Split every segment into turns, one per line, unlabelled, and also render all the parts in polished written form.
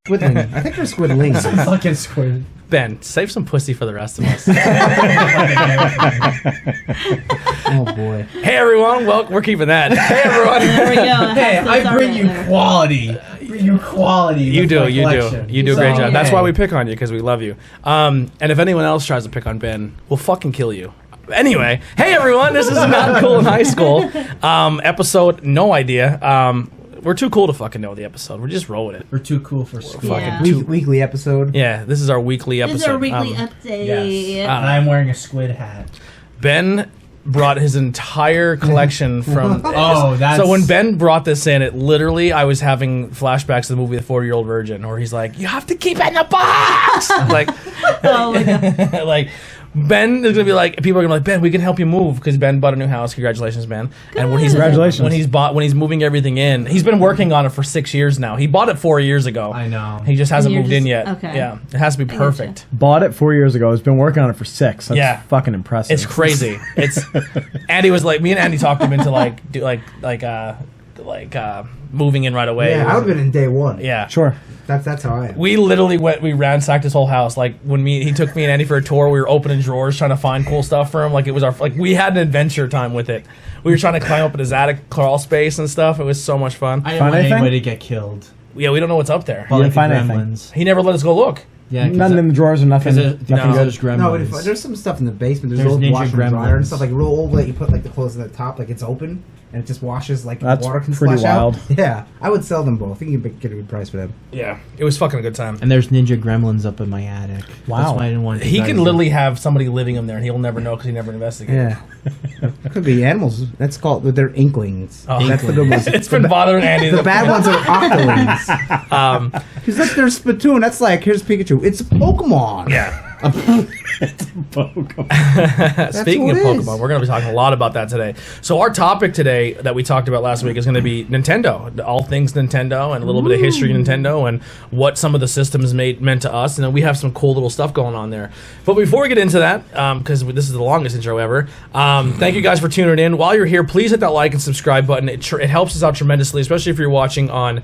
Squidling. I think they're squidlings.
Fucking squid.
Ben, save some pussy for the rest of us.
Oh boy.
Hey everyone, well, we're keeping that. Hey everyone.
There we go.
Hey, I bring you quality. You do.
You do a great job. That's why we pick on you, because we love you. And if anyone else tries to pick on Ben, we'll fucking kill you. Anyway, hey everyone, this is Not Cool in High School. Episode, no idea. We're too cool to fucking know the episode. We're just rolling it.
We're too cool for school.
Weekly episode.
Yeah, this is our weekly episode.
This is our weekly update.
Yes. And I'm wearing a squid hat.
Ben brought his entire collection from...
that's...
So when Ben brought this in, it literally, I was having flashbacks to the movie The 40-Year-Old Virgin, where he's like, you have to keep it in the box! Like,
Oh my God.
like... Ben is gonna be like, people are gonna be like, Ben, we can help you move, because Ben bought a new house. Congratulations, Ben. And when he's moving everything in, he's been working on it for 6 years now. He bought it 4 years ago.
I know.
He just hasn't moved in yet.
Okay.
Yeah, it has to be perfect.
Bought it 4 years ago. Has been working on it for 6. That's fucking impressive.
It's crazy. It's Andy was like, me and Andy talked him into moving in right away.
Yeah, I would have been in day one.
Yeah,
sure.
That's how I am.
We literally we ransacked his whole house. Like when he took me and Andy for a tour, we were opening drawers trying to find cool stuff for him. Like it was we had an adventure time with it. We were trying to climb up in his attic crawl space and stuff. It was so much fun.
I didn't want anybody to get killed.
Yeah, we don't know what's up there.
You didn't find anything.
He never let us go look.
Yeah, nothing in the drawers or nothing.
There's gremlins.
No, there's some stuff in the basement. There's old washer and dryer and stuff, like real old, like you put like the clothes at the top, like it's open and it just washes, like
That's
water can
pretty
splash
wild.
out. Yeah, I would sell them both. I think you could get a good price for them.
Yeah, it was fucking a good time.
And there's ninja gremlins up in my attic.
Wow.
That's why I didn't want to.
He can literally have somebody living in there, and he'll never know because he never investigated.
Yeah, could be animals. That's called they're inklings.
Oh.
That's the good ones.
It's been bothering Andy.
The bad ones are octolings. He's like, there's Splatoon. That's like, here's Pikachu. It's a Pokemon.
Yeah.
Pokemon.
Speaking of Pokemon, we're going to be talking a lot about that today. So our topic today that we talked about last week is going to be Nintendo, all things Nintendo, and a little bit of history of Nintendo and what some of the systems meant to us. And then we have some cool little stuff going on there. But before we get into that, because this is the longest intro ever, thank you guys for tuning in. While you're here, please hit that like and subscribe button. It helps us out tremendously, especially if you're watching on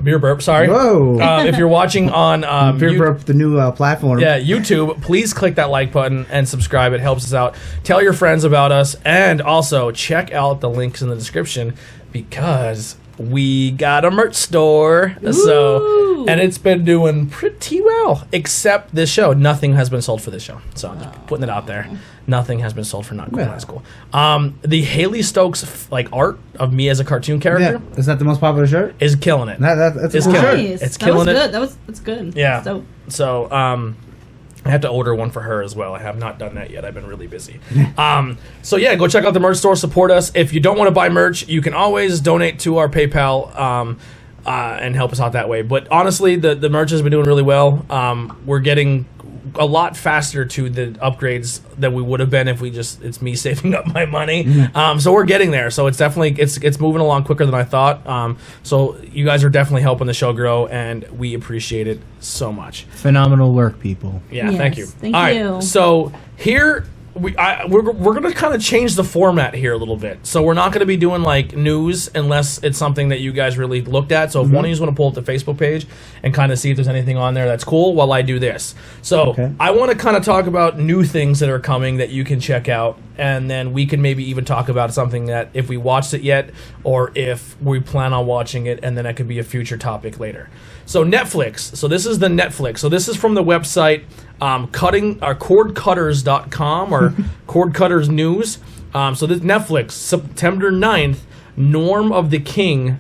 Beer Burp, sorry.
Whoa.
If you're watching on
Beer Burp, the new platform.
Yeah, YouTube, please click that like button and subscribe. It helps us out. Tell your friends about us, and also check out the links in the description because we got a merch store. So, and it's been doing pretty well, except this show. Nothing has been sold for this show. So I'm just putting it out there. Nothing has been sold for Not Cool in High School. The Haley Stokes art of me as a cartoon character.
Yeah. Is that the most popular shirt?
Is killing it.
That's
it's
a cool
killing
shirt.
It's killing it.
That's good.
Yeah. So I have to order one for her as well. I have not done that yet. I've been really busy. So yeah, go check out the merch store. Support us. If you don't want to buy merch, you can always donate to our PayPal and help us out that way. But honestly, the merch has been doing really well. We're getting a lot faster to the upgrades than we would have been if it's me saving up my money. So we're getting there. So it's definitely it's moving along quicker than I thought. So you guys are definitely helping the show grow, and we appreciate it so much.
Phenomenal work, people.
Yeah,
Yes,
thank you.
thank
All
you.
right, so here we're gonna kind of change the format here a little bit. So we're not gonna be doing like news unless it's something that you guys really looked at. So if one of you want to pull up the Facebook page and kind of see if there's anything on there that's cool while I do this. So I want to kind of talk about new things that are coming that you can check out, and then we can maybe even talk about something that if we watched it yet or if we plan on watching it, and then that could be a future topic later. So Netflix. So this is the Netflix. So this is from the website cordcutters.com or Cord Cutters News. So this Netflix, September 9th, Norm of the King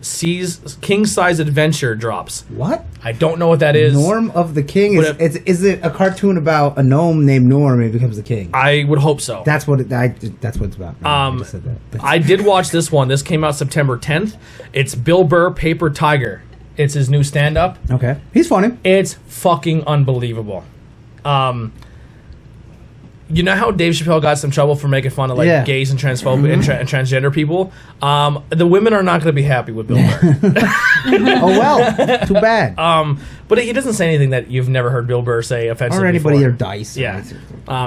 king-size adventure drops.
What?
I don't know what that is.
Norm of the King? Is it a cartoon about a gnome named Norm and he becomes the king?
I would hope so.
That's what it's about. I just said that.
I did watch this one. This came out September 10th. It's Bill Burr, Paper Tiger. It's his new stand-up.
Okay. He's funny.
It's fucking unbelievable. You know how Dave Chappelle got some trouble for making fun of like gays and transphobic and transgender people? The women are not going to be happy with Bill Burr.
Oh well, too bad.
But he doesn't say anything that you've never heard Bill Burr say offensively.
Or anybody
before.
or Dice.
Yeah,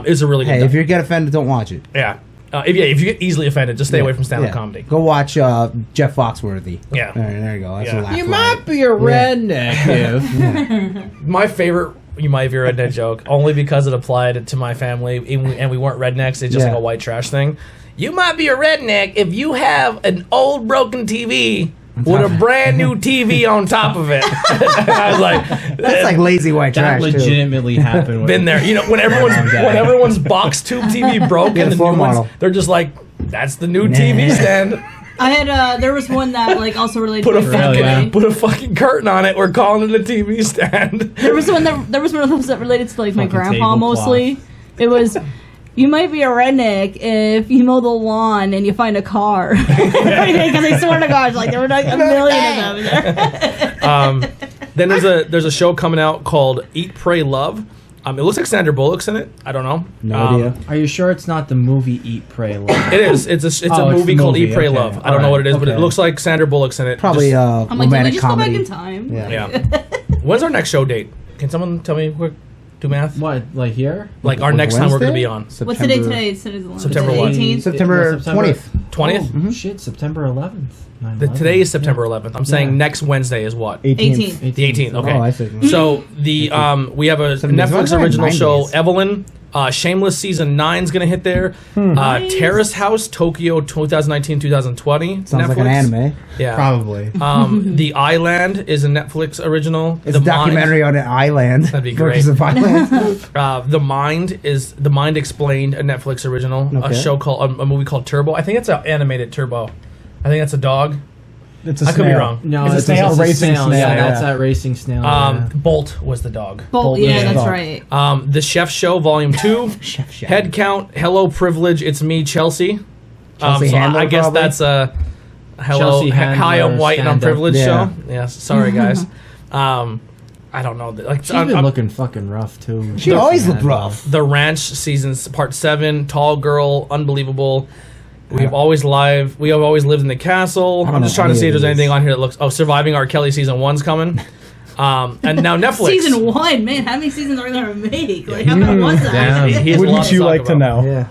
it's a really good.
Hey, if you get offended, don't watch it.
Yeah. If you get easily offended, just stay away from stand-up comedy.
Go watch Jeff Foxworthy.
Yeah.
There you go. That's a laugh
You
line.
might be a redneck if.
My favorite, you might be a redneck joke, only because it applied to my family, and we weren't rednecks. It's just like a white trash thing. You might be a redneck if you have an old broken TV with a brand new TV on top of it. I was like,
that's like lazy white
that
trash.
legitimately happened.
Been there. You know, when everyone's box tube TV broke and the new ones, they're just like, that's the new TV stand.
I had there was one that like also related to my family.
Put a fucking curtain on it. We're calling it a TV stand.
There was one of those that related to like my grandpa mostly. It was, you might be a redneck if you mow the lawn and you find a car. Because I swear to God, like there were like a million of them.
Then there's a show coming out called Eat, Pray, Love. It looks like Sandra Bullock's in it. I don't know.
No idea.
Are you sure it's not the movie Eat, Pray, Love?
It is. It's a movie called Eat, Pray, Love. I don't know what it is, but it looks like Sandra Bullock's in it.
Probably
I'm like, did we just
comedy.
go back in time?
Yeah. When's our next show date? Can someone tell me quick? Do math?
What, like here?
Like our next time we're going to be on.
What's the date today?
September what?
18th?
September 20th.
20th?
Oh, shit, September 11th.
Today is September 11th. I'm saying next Wednesday is what?
18th.
The 18th. Okay.
Oh, I see.
So we have a Netflix original show, Evelyn. Shameless season 9 is going to hit there.
Nice.
Terrace House Tokyo 2019-2020.
Sounds like an anime.
Yeah.
Probably.
The Island is a Netflix original.
It's a documentary on an island.
That'd be great.
Versus a violence.
The Mind Explained, a Netflix original.
Okay.
A show called a movie called Turbo. I think it's an animated Turbo. I think that's a dog.
It's a
I could be
snail.
wrong.
No,
It's a snail, racing snail.
Yeah,
Yeah.
that's that racing snail.
Bolt was the dog.
Bolt,
Yeah,
yeah, that's
dog.
right.
The Chef Show Volume 2.
Chef Show.
Head Count. Hello Privilege. It's me, Chelsea.
Chelsea
So
Handler,
I guess
probably?
that's a hello.
Chelsea
Hi, I'm
Handler
white and I'm
stand-up.
privileged
Yeah.
show. Yes. Sorry, guys. I don't know. Like
She's been looking fucking rough too.
She always looked rough.
The Ranch seasons part 7. Tall Girl. Unbelievable. We have always lived in the castle. I'm just trying to see if there's anything on here that looks. Oh, Surviving R. Kelly season 1's coming. And now Netflix.
Season 1, man, how many seasons are we gonna make? Like, how many was that?
Damn.
He has a lot
Wouldn't you
talk
like to
about.
know?
Yeah.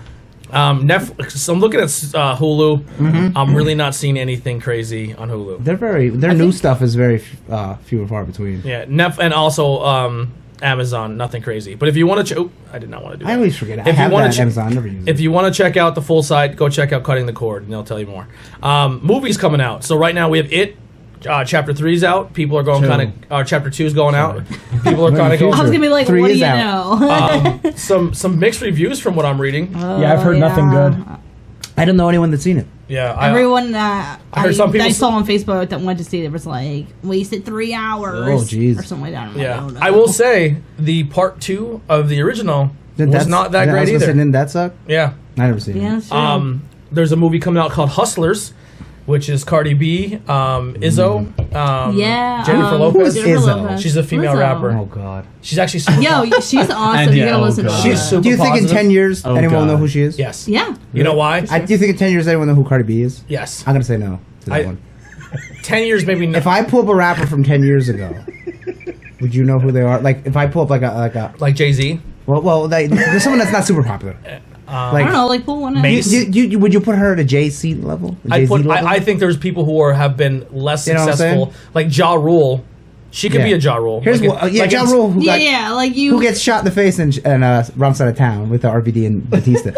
Netflix. So I'm looking at Hulu. I'm really not seeing anything crazy on Hulu.
Their new stuff is very few and far between.
Yeah, and also Amazon. Nothing crazy. But if you want to, I did not want to do that.
I always forget. I
If you
have
wanna
that on Amazon. I never use it.
If you want to check out the full site, go check out Cutting the Cord, and they'll tell you more. Movies coming out. So right now we have It. Chapter 3's out. People are going kind of. Chapter 2's going out. People are kind of
I was
going.
gonna be like,
3
what do
is
you
out.
know?
Some mixed reviews from what I'm reading.
Yeah, I've heard nothing good.
I don't know anyone that's seen it.
Yeah,
Everyone I
heard some people
saw on Facebook that wanted to see it was like wasted 3 hours.
Oh, jeez.
Or something like that. I'm like,
Yeah,
oh, no.
I will say the part 2 of the original was not that great either.
Didn't that suck?
Yeah.
I never seen
Yeah,
it.
that's true.
There's a movie coming out called Hustlers, which is Cardi B, Izzo,
Yeah,
Jennifer Lopez.
Who is
Jennifer
Izzo?
Lopez.
She's a female
Lizzo.
rapper.
Oh God.
She's actually super
Yo, she's awesome. You
yeah,
gotta
oh,
listen to
God.
her.
She's super
Do you think in
positive.
10 years
Oh,
anyone will know
God.
who she is?
Yes.
Yeah.
You know why?
Do you think in 10 years anyone will know who Cardi B is?
Yes.
I'm gonna say no to that
I-
one.
10 years, maybe not.
If I pull up a rapper from 10 years ago, would you know who they are? Like if I pull up like a
Like Jay-Z.
well, there's someone that's not super popular.
I don't know, like pull one in.
Would you put her at a Jay-Z level?
I think there's people who have been less successful, like Ja Rule. She could be a Ja Rule.
Here's Ja Rule who gets shot in the face and runs out of town with the RVD and Batista.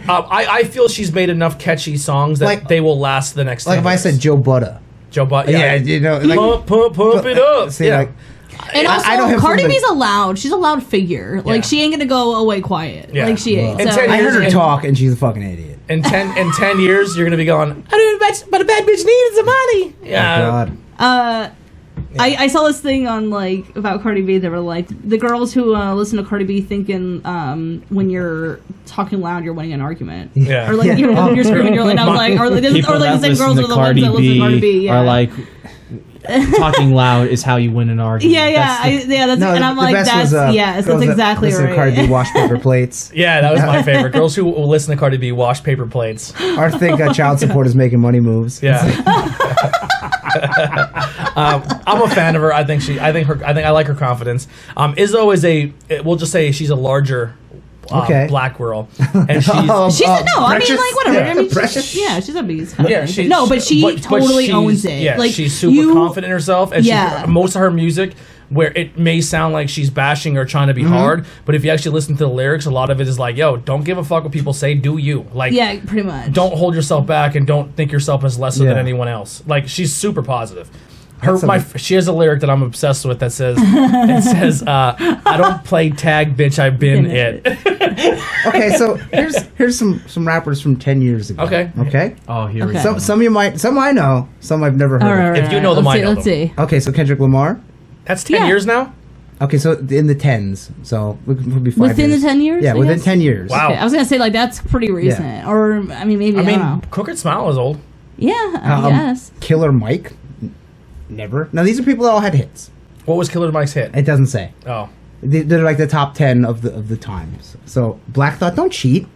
I feel she's made enough catchy songs that they will last the next.
Like if I said Joe Budda.
Joe Budda.
Yeah, you know, like,
pump it up.
See, like,
and also, Cardi B's allowed. She's a loud figure. Like she ain't gonna go away quiet. Like she ain't. So.
I heard her talk, and she's a fucking idiot.
In 10 years, you're gonna be going. I don't know, but a bad bitch needed some money. Yeah.
Oh, God.
I saw this thing on like about Cardi B. They were like the girls who listen to Cardi B thinking when you're talking loud you're winning an argument.
Yeah.
Or like when you're screaming, you're like, and I was like, or like the same girls are the ones that listen to Cardi B. Yeah.
Are like talking loud is how you win an argument.
That's and I'm like that's exactly right.
Cardi B wash paper plates.
Yeah, that was my favorite. Girls who listen to Cardi B wash paper plates.
Or think child support is making money moves.
Yeah. I'm a fan of her. I think I like her confidence. Izzo is we'll just say she's a larger black girl, and she's
whatever.
Yeah.
I mean,
Precious.
she's a beast.
Yeah,
but she totally owns it.
Yeah,
like
she's super confident in herself, and most of her music, where it may sound like she's bashing or trying to be hard, but if you actually listen to the lyrics, a lot of it is like, yo, don't give a fuck what people say, do you. Like,
yeah, pretty much.
Don't hold yourself back and don't think yourself as lesser than anyone else. Like, she's super positive. She has a lyric that I'm obsessed with that says, I don't play tag, bitch, I've been it.
Okay, so here's some rappers from 10 years ago. Okay.
Oh, here we go.
Some I know, some I've never heard of.
If you know them, I know them.
Let's see.
Okay, so Kendrick Lamar.
That's 10 years now?
Okay, so in the 10s, so it would be 5
within
years.
the 10 years.
Yeah, within 10 years.
Wow.
Okay, I was gonna say like that's pretty recent, or I mean I don't know.
Crooked Smile is old.
Yeah, I guess.
Killer Mike. Never. Now these are people that all had hits.
What was Killer Mike's hit?
It doesn't say.
Oh.
They're like the top 10 of the times. So Black Thought, don't cheat.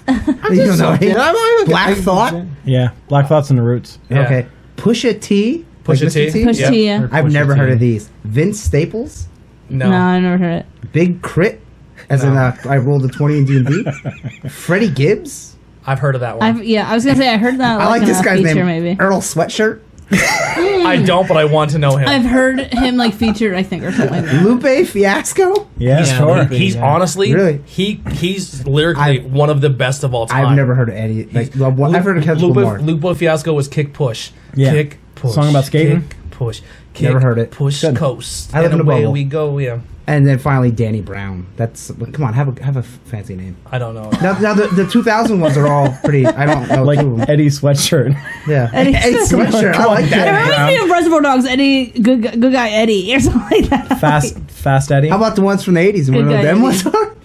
You don't know. Black Thought.
Yeah, Black Thought's in the Roots.
Yeah.
Okay. Pusha T.
Pusha T.
Pusha T. Yeah.
I've never heard of these. Vince Staples.
No,
I never heard it.
Big Crit. As in I rolled a 20 in D&D. Freddie Gibbs.
I've heard of that one.
I was gonna say I heard that.
I like this guy's name.
Maybe
Earl Sweatshirt.
I don't, but I want to know him.
I've heard him like featured, I think, or something like that.
Lupe Fiasco.
Yeah, sure.
He's honestly,
really,
he's lyrically one of the best of all time.
I've never heard of any. Like, I've heard of Kendrick Lamar.
Lupe Fiasco was Kick Push.
Yeah.
Kick Push.
Song about skating.
Kick Push. Kick,
never heard it.
Push
Good.
Coast.
I live in a
away
bubble.
we go. Yeah.
And then finally Danny Brown. That's come on, have a fancy name.
I don't know.
Now the 2000 ones are all pretty. I don't know.
Like Eddie Sweatshirt.
Yeah,
Eddie
Sweatshirt. I like that.
It reminds me of Reservoir Dogs. Eddie, good guy Eddie, or something like that.
Fast Eddie.
How about the ones from the 80s? You know them ones are?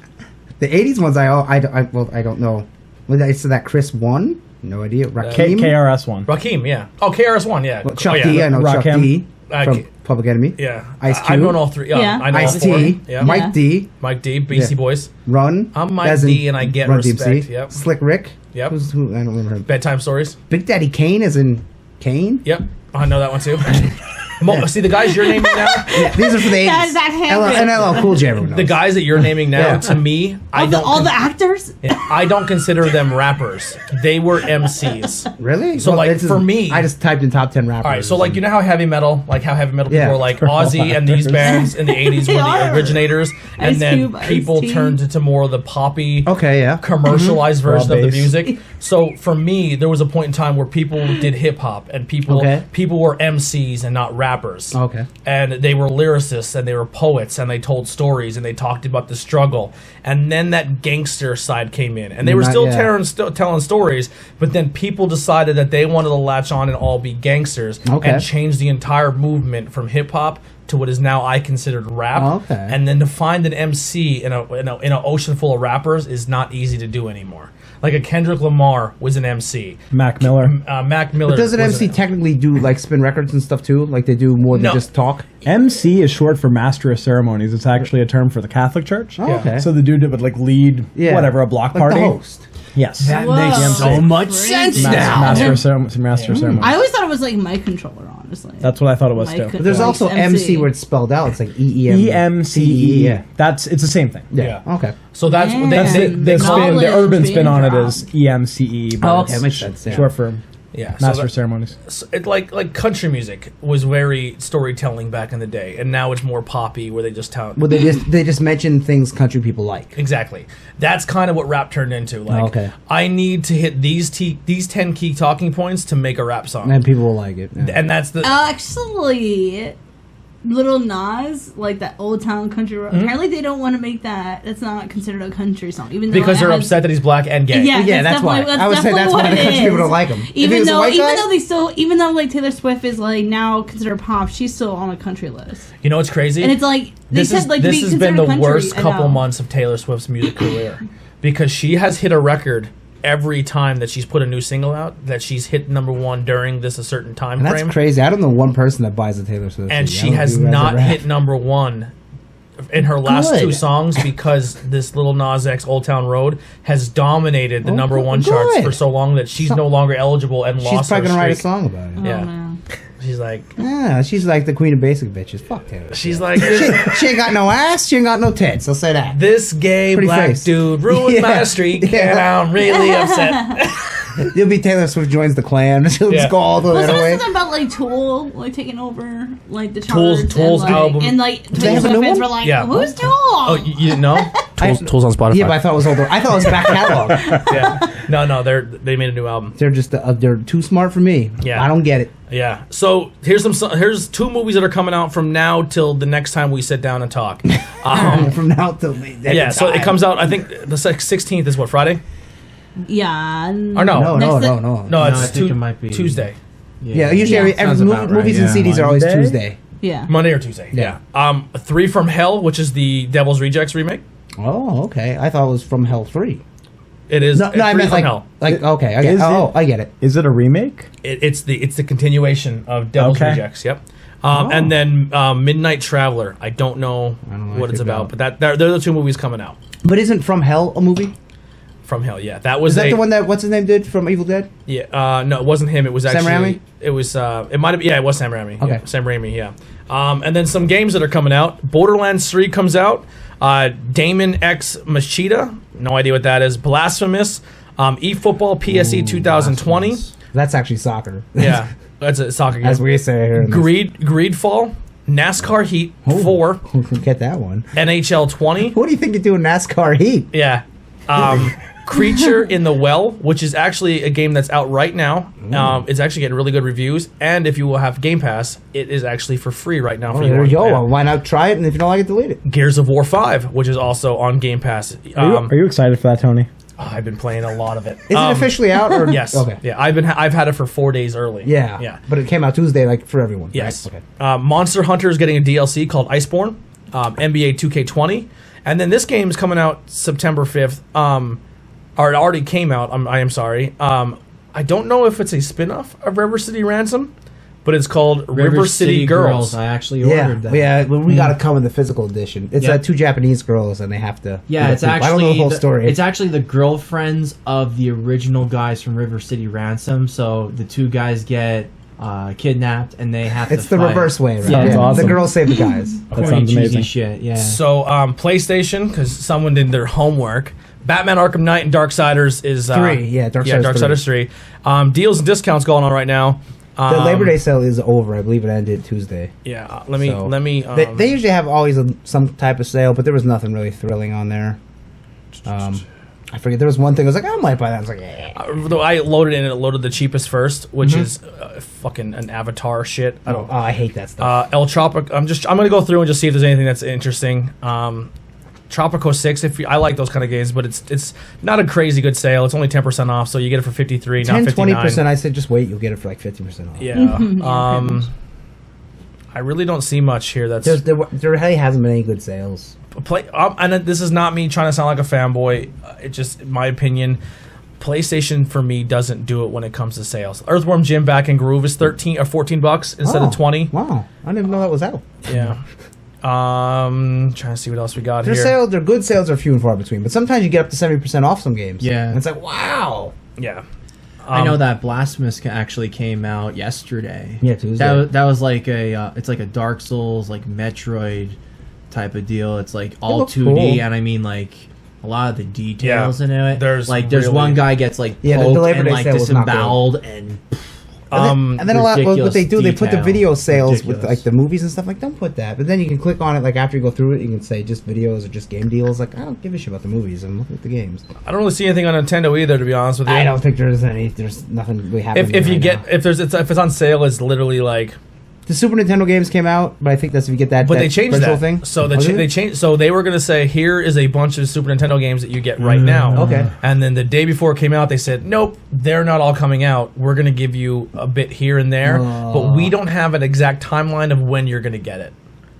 The 80s ones. I don't know. When I said that Chris one, no idea. Rakim.
KRS One.
Rakim, yeah. Oh, KRS One, yeah.
Well, Chuck D. I know Chuck D. From Public Enemy.
Yeah.
Ice Cube.
I've known all three.
Yeah.
I know
Ice
all four.
T.
Yeah.
Mike D.
Mike D. Beastie Boys.
Run.
I'm Mike D. and I get
Run
respect.
DMC.
Yep.
Slick Rick.
Yep.
Who? I don't remember him.
Bedtime Stories.
Big Daddy Kane, as in Kane.
Yep. I know that one too. See the guys you're naming now.
These are for the 80s. And LL Cool J.
The guys that you're naming now, to me,
all the actors.
I don't consider them rappers. They were MCs.
Really?
So for me,
I just typed in top 10 rappers.
All right, so you know how heavy metal people were like Ozzy and these bands in the 80s were the originators, and then people turned into more of the poppy, commercialized version of the music. So for me, there was a point in time where people did hip hop and people were MCs and not rappers.
Okay.
And they were lyricists and they were poets and they told stories and they talked about the struggle. And then that gangster side came in. And they were still telling stories, but then people decided that they wanted to latch on and all be gangsters and change the entire movement from hip hop to what is now I considered rap. And then to find an MC in an ocean full of rappers is not easy to do anymore. Like a Kendrick Lamar was an MC.
Mac Miller.
Mac Miller.
But does an MC technically do like spin records and stuff too? Like they do more than
No.
just talk?
MC is short for Master of Ceremonies. It's actually a term for the Catholic Church.
Oh, okay.
So the dude that would like lead whatever a block
like
party.
the host.
Yes.
That
Whoa.
makes so much
Crazy.
sense
Mas-
now.
Master of Ceremonies.
I always thought it was like mic controller, honestly.
That's what I thought it was
Mic
too.
con-
But there's
Like
also MC where it's spelled out. It's like EEM.
EMCE.
Yeah.
It's the same thing.
Yeah. Okay.
So that's
Man.
That's
they,
the spin. The
Knowledge
urban spin
being
on it
dropped.
is EMCE. But
Oh, okay.
it's
Makes sense. Yeah.
Short for
yeah. So
Master of
that,
Ceremonies.
so it, like country music was very storytelling back in the day, and now it's more poppy where they just tell.
Well, they just mention things country people like.
Exactly. That's kind of what rap turned into. Like,
Okay.
I need to hit these 10 key talking points to make a rap song,
And people will like it. Yeah.
and that's the.
Actually, Little Nas, like that Old Town Country Road. Apparently, they don't want to make that. That's not considered a country song, even though
because
it
they're
has-
upset that he's black and gay.
Yeah,
that's why.
definitely-
I would say
definitely
that's why
what
the
it
country people
is.
don't like him. If he
Even
was a
though,
white guy?
even though like Taylor Swift is like now considered pop, she's still on a country list,
You know what's crazy?
and it's like they
this
said like to
this
be
has been the
considered country,
worst
I
couple
know.
months of Taylor Swift's music career because she has hit a record every time that she's put a new single out that she's hit number one during this a certain time
And that's
frame,
crazy. I don't know one person that buys a Taylor Swift.
and
CD. I
she
don't
has
do
not
rap.
hit number one in her last
Good.
2 songs because this Lil Nas X Old Town Road has dominated the number one charts
good.
for so long that she's no longer eligible and
She's
lost her
probably gonna write a
streak.
song about it.
Oh,
Yeah.
man.
She's like,
Yeah, she's like the queen of basic bitches. Fuck Taylor.
she's like,
She ain't got no ass. She ain't got no tits. I'll say that.
this gay
Pretty
black
face.
dude ruined my
Yeah.
streak,
Yeah.
and I'm really upset.
You'll be Taylor Swift joins the Klan. She'll
Yeah.
just go all the way
Wasn't there
away.
something about like Tool like taking over like the charts?
Tool's
and, like,
album.
and like
they
Taylor
have a
Swift
new
fans
one?
were like,
Yeah.
"Who's Tool?"
Oh, you didn't know? Tools on Spotify.
Yeah, but I thought it was older. I thought it was back catalog.
Yeah. No, they made a new album.
They're just they're too smart for me.
Yeah.
I don't get it.
Yeah. So here's 2 movies that are coming out from now till the next time we sit down and talk.
From now till
Yeah. So it comes out. I think the 16th is what, Friday?
Yeah.
Or no?
No,
Next
no,
to-
no, no.
No,
I
it's
think it might be
Tuesday,
Yeah, usually
Yeah.
every
Sounds about right,
movies and
yeah.
CDs are always
Monday?
Tuesday.
Yeah.
Monday or Tuesday.
Yeah.
3 from Hell, which is the Devil's Rejects remake.
Oh, okay. I thought it was from Hell 3.
It is.
No, I
3
meant
from
like,
Hell.
okay, I get.
Is it-
Oh, I get it.
Is it a remake?
It's the continuation of Devil's
Okay.
Rejects. Yep. And then Midnight Traveler. I don't know
I don't know
what it's
anything
about,
about
but they're the 2 movies coming out
But isn't From Hell a movie?
from Hell. Yeah, that was
Is that the one that what's his name did from Evil Dead?
Yeah, no, it wasn't him. It was
Sam
actually
Raimi?
it was it might have it was Sam Raimi.
Okay.
Yeah, Sam Raimi. Yeah. And then some games that are coming out. Borderlands 3 comes out. Damon X Machida. No idea what that is. Blasphemous. eFootball PSE 2020.
That's actually soccer.
Yeah, that's a soccer game.
As we say here. in this-
Greedfall. NASCAR Heat
Oh.
4.
Who can get that one?
NHL 20.
What do you think you do in NASCAR Heat?
Yeah. Creature in the Well, which is actually a game that's out right now. It's actually getting really good reviews, and if you will have Game Pass, it is actually for free right now.
Oh,
for
there you go.
Yeah.
Well, why not try it? And if you don't like it, delete it.
Gears of War 5, which is also on Game Pass.
Are you excited for that, Tony?
I've been playing a lot of it.
Is it officially out? Or
Yes.
Okay.
Yeah, I've had it for 4 days early.
Yeah.
Yeah.
But it came out Tuesday, like for everyone.
Yes.
Right? Okay.
Monster Hunter is getting a DLC called Iceborne. NBA 2K20, and then this game is coming out September 5th. Or it already came out. I am sorry. I don't know if it's a spin-off of River City Ransom, but it's called River City Girls.
I actually
Yeah.
ordered that.
Yeah. Well, we got to come in the physical edition. It's
Yeah.
2 Japanese girls, and they have to.
Yeah, it's
I don't know
actually
the whole story.
It's actually the girlfriends of the original guys from River City Ransom. So the 2 guys get kidnapped, and they have
It's
to
the
fight.
reverse way, right?
Sounds
Yeah.
awesome.
The girls save the guys.
That
Corny,
sounds
cheesy
amazing.
shit. Yeah.
So PlayStation, because someone did their homework. Batman Arkham Knight and Darksiders is
3, yeah, Darksiders
3. Deals and discounts going on right now.
The Labor Day sale is over. I believe it ended Tuesday.
Yeah,
So,
let me.
They usually have always some type of sale, but there was nothing really thrilling on there. I forget. There was one thing. I was like, I might buy that. I was like, yeah.
Though I loaded in, it loaded the cheapest first, which is fucking an Avatar shit. I don't.
Oh, I hate that stuff.
El Tropico. I'm gonna go through and just see if there's anything that's interesting. Tropico 6. I like those kind of games, but it's not a crazy good sale. It's only 10% off, so you get it for 53, not
10,
59.
20%. I said, just wait. You'll get it for like 50% off.
Yeah.
Yeah,
I really don't see much here. That's
There really hasn't been any good sales.
and this is not me trying to sound like a fanboy. It just, in my opinion, PlayStation for me doesn't do it when it comes to sales. Earthworm Jim Back in Groove is $13 or $14 instead of 20.
Wow, I didn't even know that was out.
Yeah. Trying to see what else we got
Their
here.
sales, their good sales are few and far between, but sometimes you get up to 70% off some games.
Yeah.
And it's like, wow.
Yeah.
I know that Blasphemous actually came out yesterday.
Yeah, Tuesday.
That was like it's like a Dark Souls, like Metroid type of deal. It's like all
looks
2D,
cool.
and I mean like a lot of the details
Yeah,
into it.
there's
there's
really-
one guy gets like
Yeah, the
poked
Labor
and
Day
like
sale was not good.
disemboweled and
And then a lot what they do, they put the
detail.
video sales with
Ridiculous.
like the movies and stuff. Like, don't put that. But then you can click on it. Like after you go through it, you can say just videos or just game deals. Like, I don't give a shit about the movies. I'm looking at the games.
I don't really see anything on Nintendo either, to be honest with you.
I don't think there's any. There's nothing really happening.
If you
right
get
now.
if it's on sale, it's literally like.
The Super Nintendo games came out, but I think that's if you get that.
But
that
they changed
virtual
that.
thing.
So
Oh, did
they changed. So they were gonna say here is a bunch of Super Nintendo games that you get right now.
Okay.
And then the day before it came out, they said nope, they're not all coming out. We're gonna give you a bit here and there, but we don't have an exact timeline of when you're gonna get it.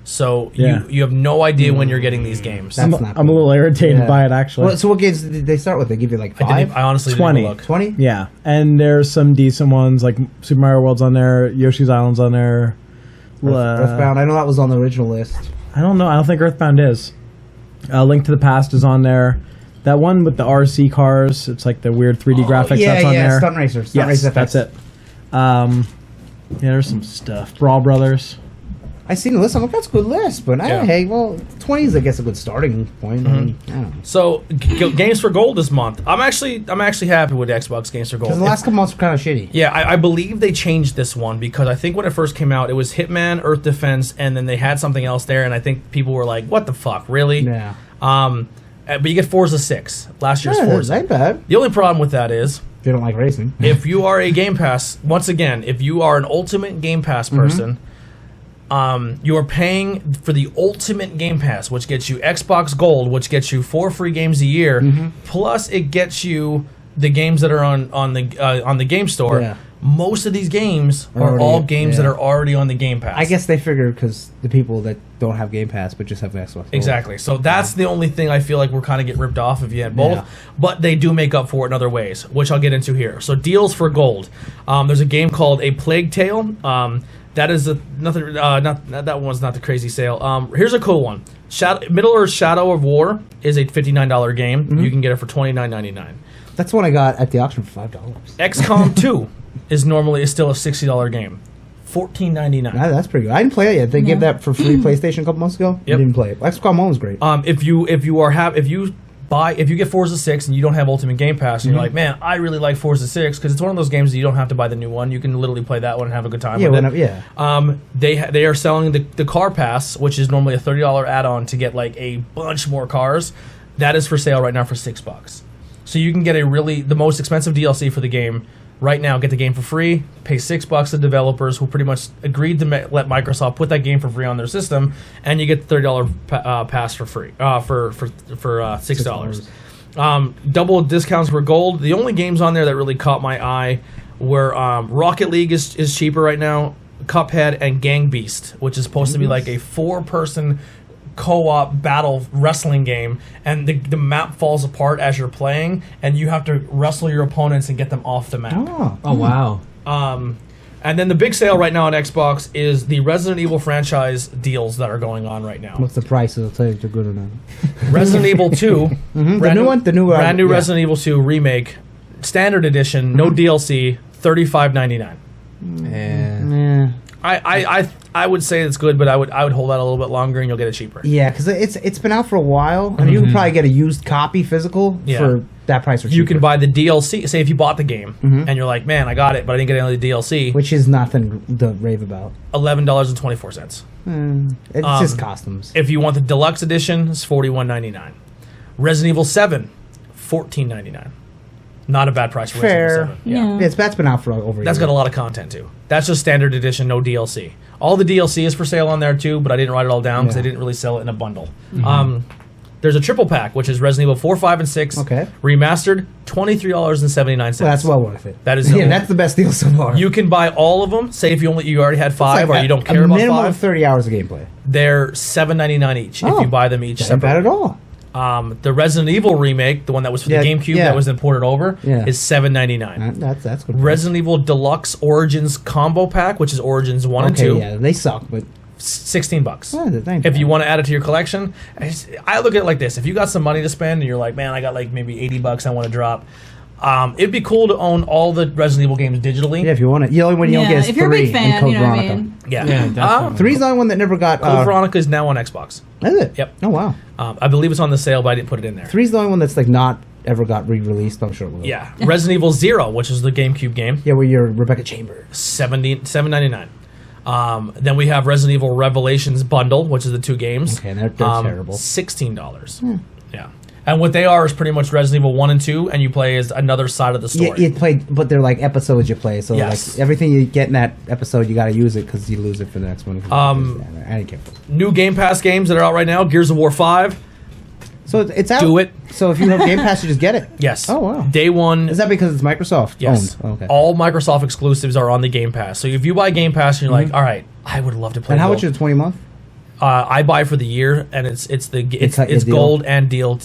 So
Yeah.
you have no idea when you're getting these games.
That's
I'm
not
a
cool.
little irritated
Yeah.
by it, actually.
Well, so what games did they start with? They give you like
I, didn't,
5,
I honestly
20.
didn't look.
20.
Yeah, and there's some decent ones, like Super Mario World's on there, Yoshi's Island's on there.
Earthbound. I know that was on the original list.
I don't know. I don't think Earthbound is. Link to the Past is on there. That one with the RC cars, it's like the weird 3D graphics
yeah,
that's on
yeah.
there.
Stunt Racer. Stunt
Yes,
Racer
that's
FX.
it. Yeah, there's some stuff. Brawl Brothers.
I seen the list. I'm like, that's a good list, but
Yeah.
hey, well, 20 is I guess a good starting point. I mean, I don't know.
So games for gold this month. I'm actually happy with Xbox games for gold.
Because the last couple months were kind of shitty.
Yeah, I believe they changed this one because I think when it first came out, it was Hitman, Earth Defense, and then they had something else there, and I think people were like, "What the fuck, really?"
Yeah.
But you get Forza 6, last year's
Yeah,
Forza.
ain't bad.
The only problem with that is
If you don't like racing.
if you are a Game Pass, once again, if you are an Ultimate Game Pass person, you are paying for the Ultimate Game Pass, which gets you Xbox Gold, which gets you 4 free games a year, plus it gets you the games that are on the game store.
Yeah.
Most of these games are
Already-
all games that
yeah.
are already on the Game Pass.
I guess they figured because the people that don't have Game Pass but just have Xbox.
Exactly. So that's the only thing I feel like we're kind of get ripped off if you had both.
Yeah.
But they do make up for it in other ways, which I'll get into here. So deals for gold. There's a game called A Plague Tale. That is nothing. Not that one's not the crazy sale. Here's a cool one. Middle Earth: Shadow of War is a $59 game. You can get it for $29.99.
That's the one I got at the auction for $5.
XCOM 2 is still a $60 game. $14.99.
That's pretty good. I didn't play it yet. They gave that for free PlayStation a couple months ago.
Yep.
I didn't play it. XCOM 1 was great.
If you get Forza 6 and you don't have Ultimate Game Pass and you're like, man, I really like Forza 6 because it's one of those games that you don't have to buy the new one. You can literally play that one and have a good time with it.
Yeah.
They are selling the car pass, which is normally a $30 add-on to get like a bunch more cars. That is for sale right now for $6. So you can get the most expensive DLC for the game right now. Get the game for free. Pay $6 to developers who pretty much agreed to let Microsoft put that game for free on their system, and you get the $30 pass for free for $6. Double discounts for gold. The only games on there that really caught my eye were Rocket League is cheaper right now, Cuphead, and Gang Beast, which is supposed to be like a 4-person co-op battle wrestling game, and the map falls apart as you're playing, and you have to wrestle your opponents and get them off the map.
Oh wow.
And then the big sale right now on Xbox is the Resident Evil franchise deals that are going on right now.
What's the price? It'll tell you if they're good or not.
Resident Evil 2,
The new one? The new
brand new
yeah.
Resident Evil 2 remake, standard edition, no DLC, $35.99.
And
I would say it's good, but I would hold out a little bit longer and you'll get it cheaper.
Yeah, because it's been out for a while, and you can probably get a used copy physical
Yeah.
for that price or cheaper.
You can buy the DLC. Say if you bought the game and you're like, man, I got it, but I didn't get any of the DLC.
which is nothing to rave about.
$11.24.
It's just costumes.
If you want the deluxe edition, it's $41.99. Resident Evil 7, $14.99. Not a bad price for
Fair.
Resident Evil 7.
Yeah.
That's been out for over a
That's
year.
got a lot of content too. That's just standard edition, no DLC. All the DLC is for sale on there too, but I didn't write it all down because
Yeah.
they didn't really sell it in a bundle. There's a triple pack, which is Resident Evil 4, 5, and 6.
Okay.
Remastered, $23.79.
Well, that's well worth it.
That is
yeah, that's the best deal so far.
You can buy all of them. Say if you already had 5
It's
or you don't care
a
about
minimum
5.
of 30 hours of gameplay.
They're $7.99 each if
Oh,
you buy them each
That ain't bad
separately.
at all.
The Resident Evil remake, the one that was for the GameCube that was then ported over, is $7.99.
That's good.
Resident Evil Deluxe Origins Combo Pack, which is Origins 1 and 2.
Yeah, they suck, but
$16. If you want to add it to your collection, I look at it like this: if you got some money to spend and you're like, man, I got like maybe $80 I want to drop. It'd be cool to own all the Resident Evil games digitally.
Yeah, if you want it. The only one you don't get is
if you're a
3
big fan,
and Code
you know what I
Veronica.
mean?
Yeah,
3's the only one that never got...
Code Veronica is now on Xbox.
Is it?
Yep.
Oh, wow.
I believe it's on the sale, but I didn't put it in there.
3's the only one that's like not ever got re-released, but I'm sure it will.
Yeah. Resident Evil 0, which is the GameCube game.
Yeah, where you're Rebecca Chambers.
$7.99. Then we have Resident Evil Revelations Bundle, which is the 2 games.
Okay, they're terrible.
$16. Yeah. And what they are is pretty much Resident Evil 1 and 2, and you play as another side of the story.
Yeah, you play, but they're like episodes you play. So like everything you get in that episode, you got to use it because you lose it for the next one. I didn't care.
New Game Pass games that are out right now: Gears of War 5.
So it's out.
Do it.
So if you have Game Pass, you just get it.
Yes.
Oh wow.
Day one.
Is that because it's Microsoft
Yes.
owned? Oh, okay.
All Microsoft exclusives are on the Game Pass. So if you buy Game Pass and you're like, all right, I would love to play.
And how
Gold.
much is it? 20 a month?
I buy for the year, and it's gold and deal,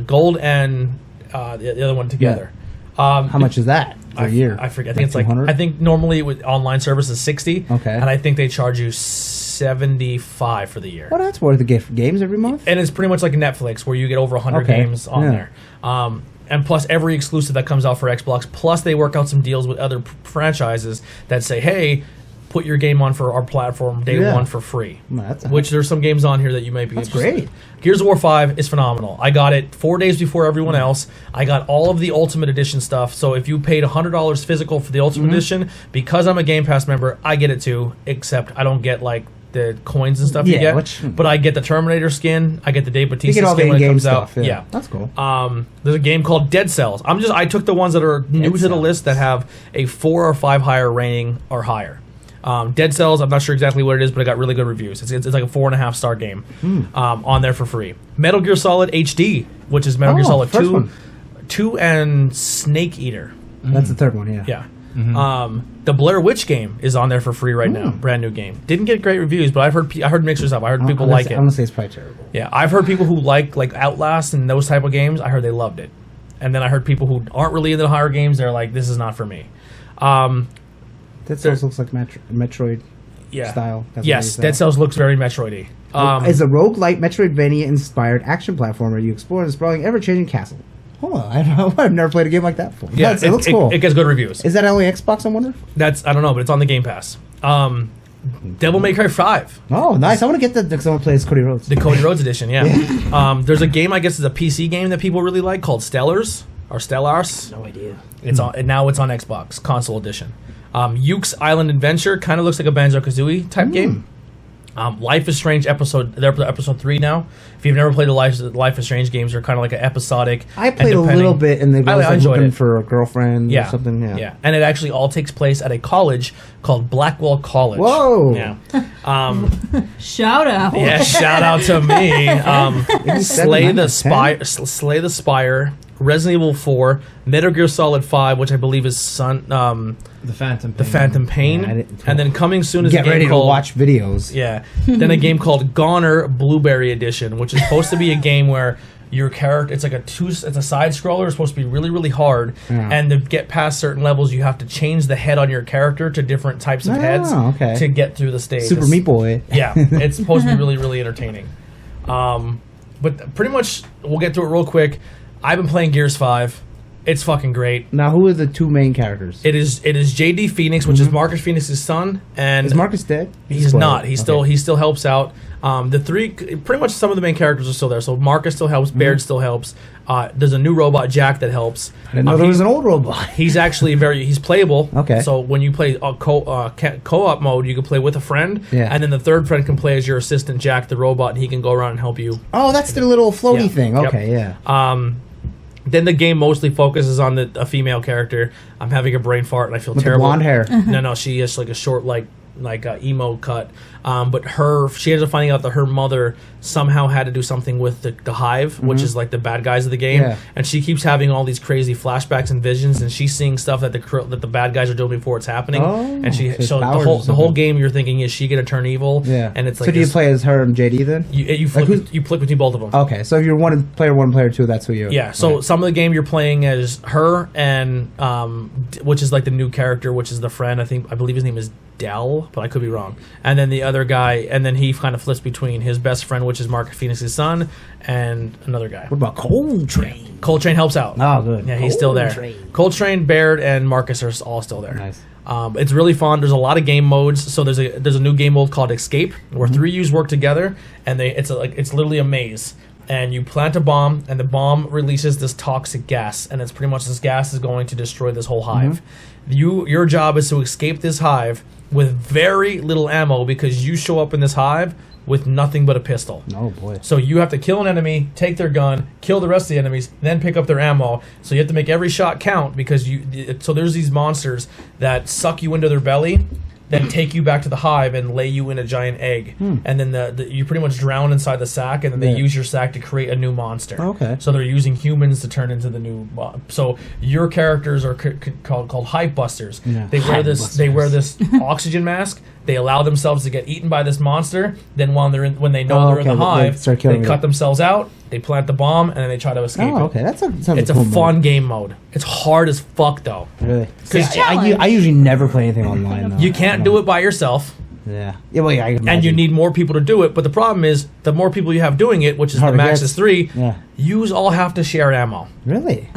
gold and the other one together.
How much is that for a year?
I forget. I think it's like I think normally with online service is 60.
Okay.
And I think they charge you 75 for the year.
Well, that's worth the gift games every month.
And it's pretty much like Netflix, where you get over 100 games on there. And plus every exclusive that comes out for Xbox. Plus they work out some deals with other franchises that say, hey, put your game on for our platform day one for free. Which there's some games on here that you might be interested in.
Great.
Gears of War 5 is phenomenal. I got it 4 days before everyone else. I got all of the Ultimate Edition stuff. So if you paid $100 physical for the Ultimate Edition, because I'm a Game Pass member, I get it too, except I don't get like the coins and stuff you get. But I get the Terminator skin, I get the Dave Bautista skin when it comes out.
Yeah. That's cool.
There's a game called Dead Cells. I took the ones that are new to the list that have a 4 or 5 higher rating or higher. Dead Cells, I'm not sure exactly what it is, but it got really good reviews. It's like a 4.5 star game on there for free. Metal Gear Solid HD, which is Metal Gear Solid 2 and Snake Eater.
That's the third one, yeah.
Yeah. The Blair Witch game is on there for free right now. Brand new game. Didn't get great reviews, but I heard mixers up. I heard people like it.
I'm gonna say it's probably terrible.
Yeah, I've heard people who like Outlast and those type of games. I heard they loved it, and then I heard people who aren't really into the higher games. They're like, this is not for me.
Dead Cells looks like Metroid style.
Yes, Dead Cells looks very Metroid-y.
It's a roguelite Metroidvania-inspired action platformer. You explore the sprawling, ever-changing castle. Hold on, I've never played a game like that before.
Yeah,
it looks cool.
It gets good reviews.
Is that only Xbox, I wonder?
I don't know, but it's on the Game Pass. Devil May Cry 5.
Oh, nice. I want to get that because I want to play as Cody Rhodes.
The Cody Rhodes edition, yeah. There's a game, I guess it's a PC game that people really like called Stellars. Or Stellars.
No idea.
It's on, and now it's on Xbox, console edition. Yuke's Island Adventure kind of looks like a Banjo-Kazooie type game. Life is Strange episode. They're up to episode 3 now. If you've never played the Life is Strange games, they're kind of like an episodic.
I played a little bit, and they were like looking
it.
for a girlfriend or something.
Yeah, and it actually all takes place at a college called Blackwell College.
Whoa!
Yeah.
Shout out.
Yeah, shout out to me. Slay the Spire. Resident Evil 4, Metal Gear Solid 5, which I believe is
the Phantom Pain.
Yeah, and then coming soon is
get
a game
ready
called,
to watch videos.
Yeah, then a game called Goner Blueberry Edition, which is supposed to be a game where your character, it's a side scroller, it's supposed to be really, really hard, and to get past certain levels, you have to change the head on your character to different types of heads to get through the stage.
Super Meat Boy.
Yeah, it's supposed to be really, really entertaining. But pretty much, we'll get through it real quick. I've been playing Gears 5. It's fucking great.
Now, who are the 2 main characters?
It is JD Phoenix, which is Marcus Phoenix's son, and
is Marcus dead?
He's not. He still helps out. The 3, pretty much some of the main characters are still there. So Marcus still helps. Baird still helps. There's a new robot, Jack, that helps.
I didn't know there was an old robot.
He's actually he's playable.
Okay.
So when you play co-op mode, you can play with a friend, and then the third friend can play as your assistant, Jack, the robot, and he can go around and help you.
Oh, that's the little floaty thing. Okay, yeah.
Then the game mostly focuses on a female character. I'm having a brain fart and I feel
with
terrible.
The blonde hair.
No, she has like a short emo cut. But she ended up finding out that her mother somehow had to do something with the Hive, which is like the bad guys of the game.
Yeah.
And she keeps having all these crazy flashbacks and visions, and she's seeing stuff that the bad guys are doing before it's happening.
Oh,
and
so
so
powers or
the whole
something.
game you're thinking, is she gonna turn evil?
Yeah.
And it's like,
so do you play as her and JD then?
you flip between both of them.
Okay, so if you're player one, player two, that's who you.
Yeah, so
okay.
some of the game you're playing as her and which is like the new character, which is the friend. I believe his name is Dell, but I could be wrong. And then the other guy, and then he kind of flips between his best friend, which is Mark Phoenix's son, and another guy.
What about Coltrane?
Coltrane helps out.
Oh, good.
Yeah, he's still there. Coltrane, Baird, and Marcus are all still there.
Nice.
It's really fun. There's a lot of game modes. So there's a new game mode called Escape, where three U's work together, and it's literally a maze. And you plant a bomb, and the bomb releases this toxic gas, and it's pretty much this gas is going to destroy this whole hive. Your job is to escape this hive with very little ammo, because you show up in this hive with nothing but a pistol.
Oh boy.
So you have to kill an enemy, take their gun, kill the rest of the enemies, then pick up their ammo. So you have to make every shot count, because so there's these monsters that suck you into their belly, then take you back to the hive and lay you in a giant egg. And then you pretty much drown inside the sack, and then they use your sack to create a new monster.
Okay.
So they're using humans to turn into the new. So your characters are called hive busters.
Yeah.
They wear this oxygen mask. They allow themselves to get eaten by this monster. Then when they know they're in the hive, they cut themselves out. They plant the bomb, and then they try to escape.
Oh, okay. That's
It's
a cool
a fun
mode.
game mode. It's hard as fuck though.
Really?
Because
I usually never play anything online though.
you can't do it by yourself.
Yeah. Yeah. Well, yeah. I can
And you
imagine.
need more people to do it. But the problem is, the more people you have doing it, which is
Harder
the
it
max
gets.
is 3,
Yeah.
you all have to share ammo.
Really?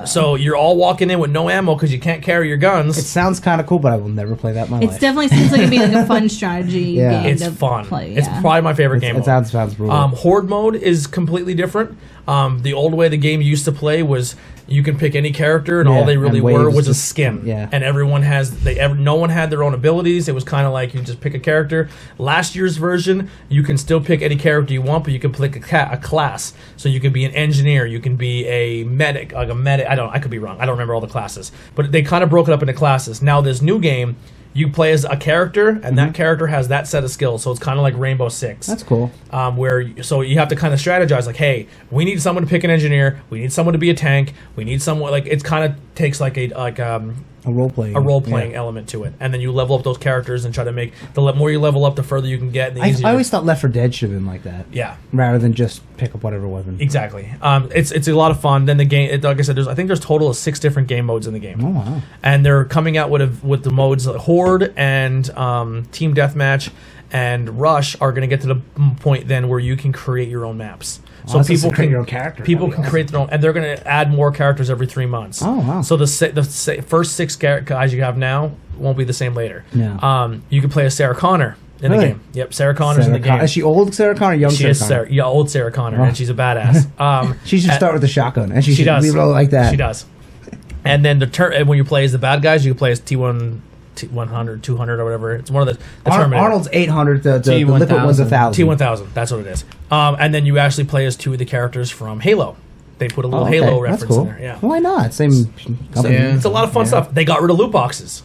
So you're all walking in with no ammo because you can't carry your guns.
It sounds kind of cool, but I will never play that in my
It
life.
definitely seems like it'd be like a fun strategy
Yeah.
game.
It's
to
fun.
Play,
It's
yeah.
probably my favorite game.
It
mode.
sounds brutal.
Horde mode is completely different. The old way the game used to play was you can pick any character, and all
Yeah,
they really
and
were
waves
was a
just-
skin.
yeah.
And everyone no one had their own abilities. It was kind of like you just pick a character. Last year's version, you can still pick any character you want, but you can pick a class. So you can be an engineer, you can be a medic, I could be wrong. I don't remember all the classes, but they kind of broke it up into classes. Now this new game, you play as a character, and that character has that set of skills. So it's kind of like Rainbow Six.
That's cool.
So you have to kind of strategize, like, hey, we need someone to pick an engineer, we need someone to be a tank, we need someone, like, it kind of takes like a
role playing.
role playing element to it, and then you level up those characters and try to make the more you level up, the further you can get. And the easier.
I always thought Left 4 Dead should have been like that.
Yeah.
Rather than just pick up whatever weapon.
Exactly. It's a lot of fun. Then the game, like I said, I think there's total of 6 different game modes in the game.
Oh wow.
And they're coming out with the modes like Horde and Team Deathmatch and Rush are going to get to the point then where you can create your own maps. So
Awesome.
people
Create
can
your own character.
People
That'd
can
be
create their own, and they're going to add more characters every 3 months.
Oh, wow.
So the first 6 guys you have now won't be the same later.
Yeah.
You can play as Sarah Connor in the
Really?
game. Yep, Sarah Connor's in the game.
Is she old Sarah Connor or young
She
Sarah
is
Connor?
old Sarah Connor,
Oh.
and she's a badass.
She should start with a shotgun, and she should
does.
leave it all like that.
She does. And then when you play as the bad guys, you can play as T1, T100, 200, or whatever. It's one of the Terminator.
Arnold's 800. The
T1000.
liquid one's 1,000.
T1000. That's what it is. And then you actually play as 2 of the characters from Halo. They put a little Halo reference
That's cool.
in there. Yeah.
Why not? Same.
So
company.
it's a lot of fun stuff. They got rid of loot boxes,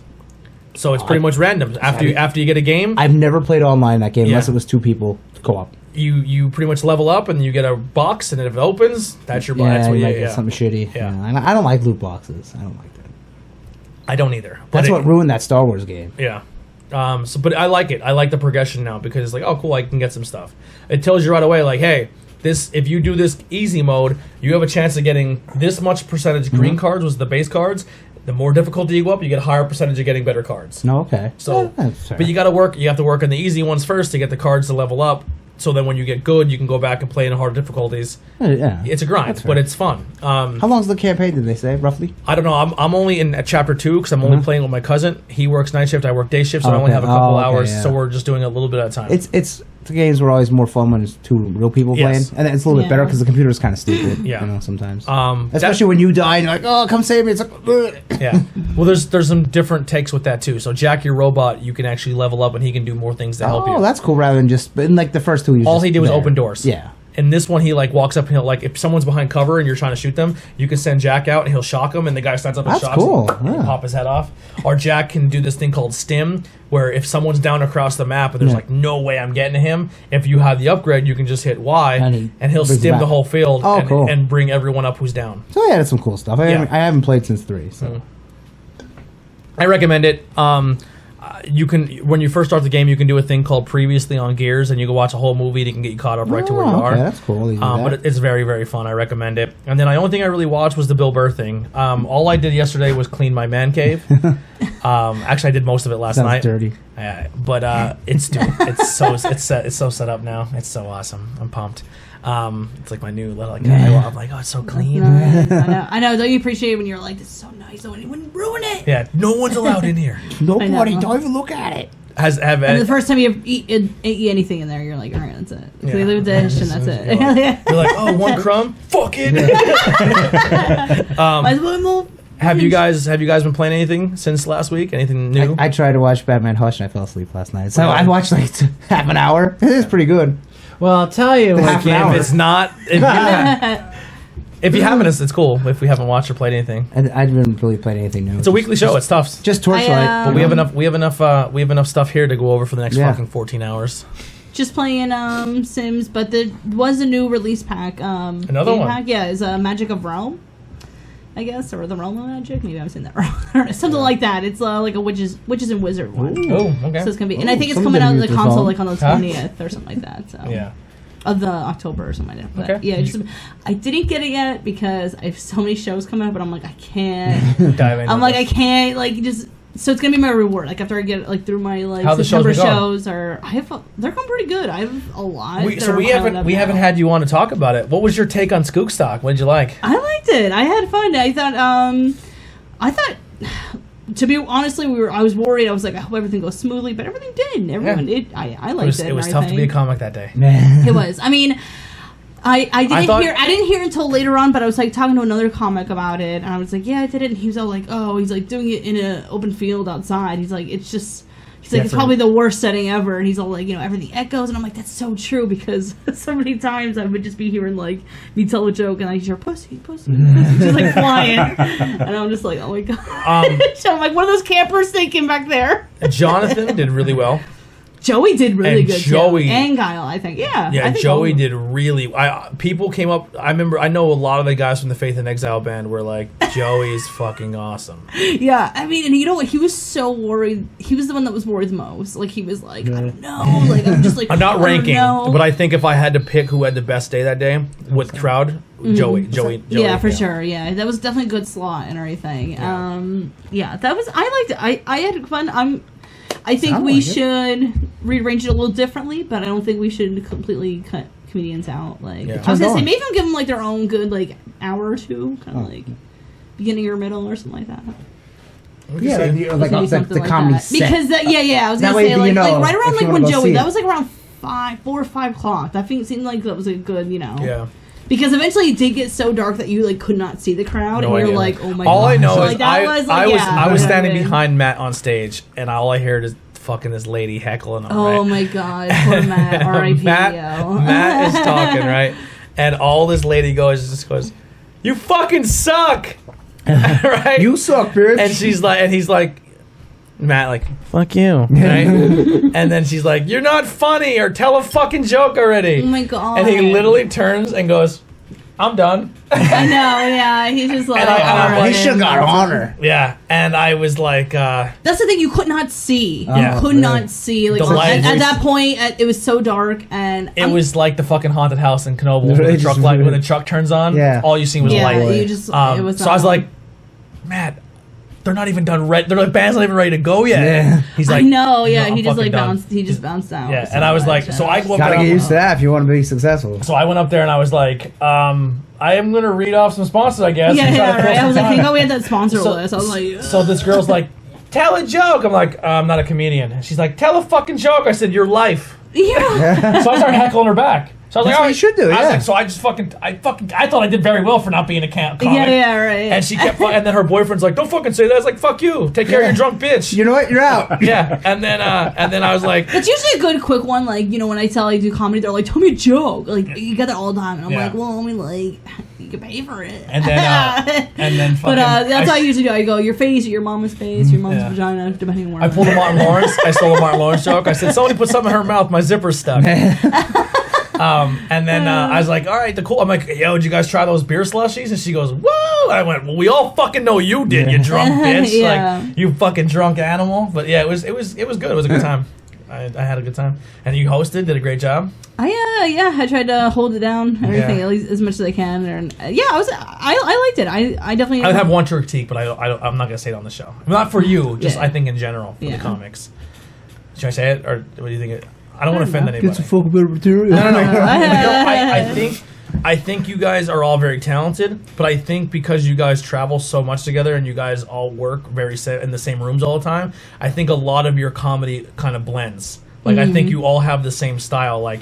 so it's pretty much random. After you get a game,
I've never played online that game
Yeah.
unless it was 2 people co-op.
you pretty much level up and you get a box, and if it opens, that's your box.
Yeah,
That's what
you
you
might
get.
get something shitty.
Yeah.
And I don't like loot boxes. I don't like that.
I don't either. But
That's
it-
what ruined that Star Wars game.
Yeah. But I like it. I like the progression now because it's like, oh, cool, I can get some stuff. It tells you right away, like, hey, if you do this easy mode, you have a chance of getting this much percentage green cards, was the base cards. The more difficulty you go up, you get a higher percentage of getting better cards.
No, okay.
So,
Yeah, that's fair.
but you have to work on the easy ones first to get the cards to level up. So then when you get good, you can go back and play in hard difficulties.
Yeah.
It's a grind,
That's
but
fair.
it's fun.
How long's the campaign, did they say, roughly?
I don't know. I'm only in at chapter 2 because I'm only playing with my cousin. He works night shift. I work day shift, so I only
Okay.
have a couple
Oh, okay,
hours.
yeah.
So we're just doing a little bit at a time.
It's the games were always more fun when it's 2 real people
Yes.
playing, and it's a little bit
Yeah.
better because the computer's kind of stupid.
Yeah.
Sometimes.
that-
Especially when you die and you're like, oh, come save me. It's like, ugh.
Yeah. Well, there's some different takes with that too. So Jack, your robot, you can actually level up, and he can do more things to help you.
Oh, that's cool. Rather than just, but in like the first 2,
All he did was open doors.
Yeah.
In this one, he like walks up and he'll like if someone's behind cover and you're trying to shoot them, you can send Jack out and he'll shock him, and the guy stands up and
That's
shocks
cool.
him and
Yeah.
pop his head off. Or Jack can do this thing called stim, where if someone's down across the map and there's like no way I'm getting to him, if you have the upgrade, you can just hit Y and he'll
brings
stim
back.
the whole field
Oh, cool.
and bring everyone up who's down.
So yeah, that's some cool stuff. I haven't played since 3. So.
I recommend it. You can when you first start the game, you can do a thing called previously on Gears, and you can watch a whole movie and it can get you caught up right to where you are.
Okay, that's cool.
But it's very, very fun. I recommend it. And then the only thing I really watched was the Bill Burr thing. All I did yesterday was clean my man cave. Actually, I did most of it last
Sounds
night.
dirty.
But it's so set up now. It's so awesome. I'm pumped. It's like my new little guy. I'm like, oh, it's so clean.
I know. Don't you appreciate it when you're like, this is so nice, don't anyone ruin it?
Yeah, no one's allowed in here.
Nobody,
know.
don't even look at it.
And the first time you eat anything in there, you're like, all right, that's it. So you leave a dish, and that's it.
You're like, oh, one crumb? Fuck it.
Might as well move.
Have you guys been playing anything since last week? Anything new?
I tried to watch Batman Hush and I fell asleep last night. So I watched like half an hour. It is pretty good.
Well, I'll tell you,
Half an hour.
If it's not, if you haven't, it's cool. If we haven't watched or played anything,
I haven't really played anything new.
it's a weekly show. It's tough.
Just Torchlight.
But we have enough. We have enough stuff here to go over for the next fucking 14 hours.
Just playing Sims, but there was a new release pack.
Another one.
Pack, yeah, is Magic of Realm, I guess, or the Realm of Magic. Maybe I'm saying that wrong. Something like that. It's like a witches and wizard one.
Oh, okay.
So it's gonna be, and I think it's
someone
coming out on
did
the
use
console
this
like on the 20th or something like that. So
Yeah.
of the October or something like that. But
Okay.
yeah, I didn't get it yet because I have so many shows coming up, but I'm like I can't.
Dive in.
I'm like I can't like just. So it's gonna be my reward. Like after I get like through my like
How the
September
shows been going?
shows, or they're going pretty good. I have a lot.
we
that are piling up
haven't
now.
had you on to talk about it. What was your take on Skookstock? What did you like?
I liked it. I had fun. I thought. To be honestly, I was worried. I was like, I hope everything goes smoothly, but everything did. Everyone did. I liked it.
It was tough to be a comic that day.
It was. I mean, I didn't hear until later on, but I was like talking to another comic about it, and I was like, yeah, I did it. And he was all like, oh, he's like doing it in an open field outside. He's like, it's just. He's like, it's probably the worst setting ever. And he's all like, everything echoes. And I'm like, that's so true because so many times I would just be hearing like me tell a joke and I hear pussy, just like flying. And I'm just like, oh my God. So I'm like, what are those campers thinking back there?
Jonathan did really well.
Joey did really good
Joey,
too. And Guile, I think. Yeah.
Yeah,
I think
Joey did really. People came up. I know a lot of the guys from the Faith and Exile band were like, Joey's fucking awesome.
Yeah, I mean, and you know what? He was so worried. He was the one that was worried the most. Like, he was like, I don't know. Like, I'm just like,
I'm not ranking,
know.
but I think if I had to pick who had the best day that day with crowd, Joey.
Yeah, for sure. Yeah, that was definitely a good slot and everything.
Yeah.
That was. I liked it. I had fun. I think we should rearrange it a little differently, but I don't think we should completely cut comedians out. Like I was gonna say, maybe give them like their own good like hour or two, kind of like beginning or middle or something like that.
Yeah, like the
like
comedy
that.
set.
Because I was
That
gonna
way
say
you
like
know
right around
if
like
you
when
wanna go
Joey,
see
that
it.
was like around 4 or 5 o'clock. That seemed like that was a good,
Yeah.
Because eventually it did get so dark that you like could not see the crowd,
No
and you're
idea.
like, "Oh my
All
god!"
I know
So,
is
like, that
I was standing
yeah.
behind Matt on stage, and all I heard is fucking this lady heckling him.
Oh
right?
my god, poor Matt. R.I.P.
Matt is talking right, and all this lady just goes, "You fucking suck!" Right?
You suck, bitch.
And he's like, Matt, like, fuck you, right? And then she's like, "You're not funny," or "Tell a fucking joke already."
Oh my god.
And he literally turns and goes, "I'm done."
I know, yeah. He's just like,
he should have got on her.
Yeah, and I was like,
that's the thing, you could not see.
Yeah.
You could not see. Like
The light
at
was-
that point, it was so dark, and
it was like the fucking haunted house in Knoebel
Really
when the truck
just
light
really-
when the truck turns on.
Yeah.
All you seen was
yeah.
light.
You just it was.
So I was like, Matt, they're not even done. The band's not even ready to go yet.
Yeah.
He's like,
I know, yeah.
"No,
He
I'm
just
fucking
like
done."
bounced. He just bounced out.
Yeah, and I was like, so I go up
Gotta
there.
get used to that if you want to be successful.
So I went up there and I was like, I am gonna read off some sponsors, I guess.
Yeah,
and try to
yeah,
fill
right.
some
I was like,
time.
thank God we had that sponsor
So-
list. I was like,
So this girl's like, tell a joke. I'm like, I'm not a comedian. And she's like, tell a fucking joke. I said, your life.
yeah.
So I started heckling her back. So So I was
That's
like,
what you should do,
I was
yeah.
like, so I thought I did very well for not being a comic.
Yeah, right.
And she kept, and then her boyfriend's like, don't fucking say that. I was like, fuck you. Take care of your drunk bitch.
You know what? You're out.
Yeah. And then I was like,
It's usually a good, quick one. Like, when I do comedy, they're like, tell me a joke. Like, you get that all the time. And I'm
Yeah.
like, well, I mean, like, you can pay for it.
and then fucking,
But that's how I usually do. I go, your face, your mama's face, your mom's vagina, depending on where
I pulled a Martin Lawrence. I stole a Martin Lawrence joke. I said, somebody put something in her mouth. My zipper's stuck. And then I was like, all right, I'm like, yo, did you guys try those beer slushies? And she goes, whoa. And I went, well, we all fucking know you did, you drunk bitch.
Yeah.
Like, you fucking drunk animal. But yeah, it was good. It was a good time. I had a good time. And you hosted, did a great job.
I tried to hold it down, everything, at least as much as I can. And I liked it. I definitely.
I have one critique, but I'm not gonna say it on the show. Not for you, just I think in general for the comics. Should I say it, or what do you think? I don't want to offend anybody.
Get some fucking bit of material.
No. I think you guys are all very talented, but I think because you guys travel so much together and you guys all work in the same rooms all the time, I think a lot of your comedy kind of blends. Like I think you all have the same style. Like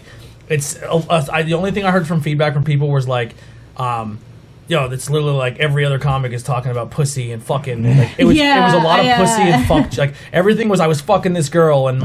it's the only thing I heard from feedback from people was like, it's literally like every other comic is talking about pussy and fucking. Like, it was a lot of pussy and fuck. Like everything was I was fucking this girl and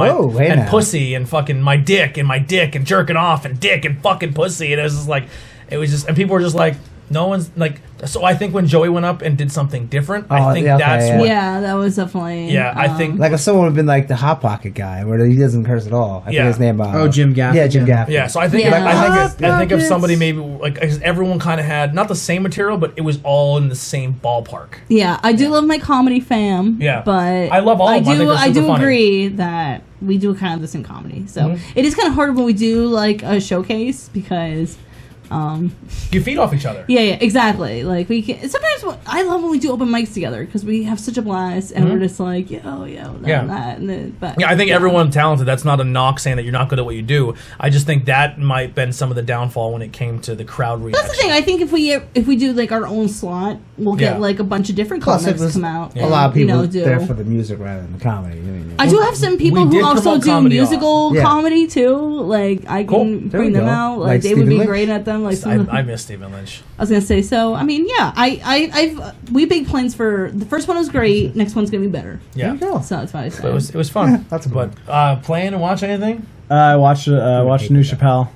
pussy and fucking my dick and jerking off and dick and fucking pussy, and it was just like and people were just like, no one's like. So I think when Joey went up and did something different, I think that's what.
Yeah, that was definitely.
Yeah, I think
like if someone had been like the Hot Pocket guy, where he doesn't curse at all. I think his name.
Jim Gaffigan.
Yeah, Jim Gaffigan.
Yeah, so I think I think if somebody maybe like everyone kind of had not the same material, but it was all in the same ballpark.
Yeah, I do love my comedy fam.
Yeah,
but
I love all of them.
I do agree that we do kind of the same comedy. So it is kind of hard when we do like a showcase because.
You feed off each other.
Yeah, exactly. Like we can. Sometimes I love when we do open mics together because we have such a blast, and we're just like, that, and then, but
I think everyone's talented. That's not a knock saying that you're not good at what you do. I just think that might have been some of the downfall when it came to the crowd reaction.
That's the thing. I think if we do like our own slot, we'll get like a bunch of different comics come out.
A lot of people
do
there for the music rather than the comedy.
I do have some people who also do musical comedy too. Like I can bring them out. Like they would be great at them. Like
I miss Stephen Lynch.
I was gonna say. So I mean, we big plans for the first one was great. Next one's gonna be better.
Yeah,
there you go.
So that's what I said.
It was fun.
That's a
but playing and watch anything.
I watched New Chappelle.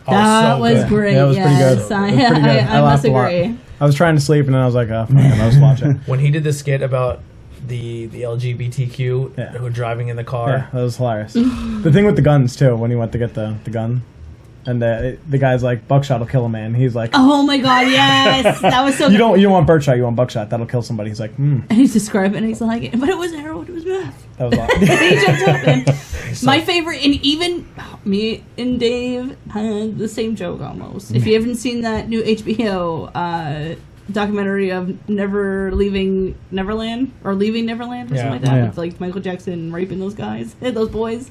That was great.
Yeah, it was pretty good.
I must agree.
I was trying to sleep and then I was like, oh, fuck it, I'll just watch it.
When he did the skit about the LGBTQ who were driving in the car.
Yeah, that was hilarious. The thing with the guns too, when he went to get the gun, and the guy's like, buckshot will kill a man. He's like,
oh my god, yes, that was so.
You don't want birdshot, you want buckshot. That'll kill somebody. He's like,
And he's describing, and he's like, but it was heroin, it was meth.
That was awesome.
He jumped up and my favorite, and even me and Dave had the same joke almost. If you haven't seen that new HBO documentary of Never Leaving Neverland or Leaving Neverland or something like that, with like Michael Jackson raping those guys, those boys.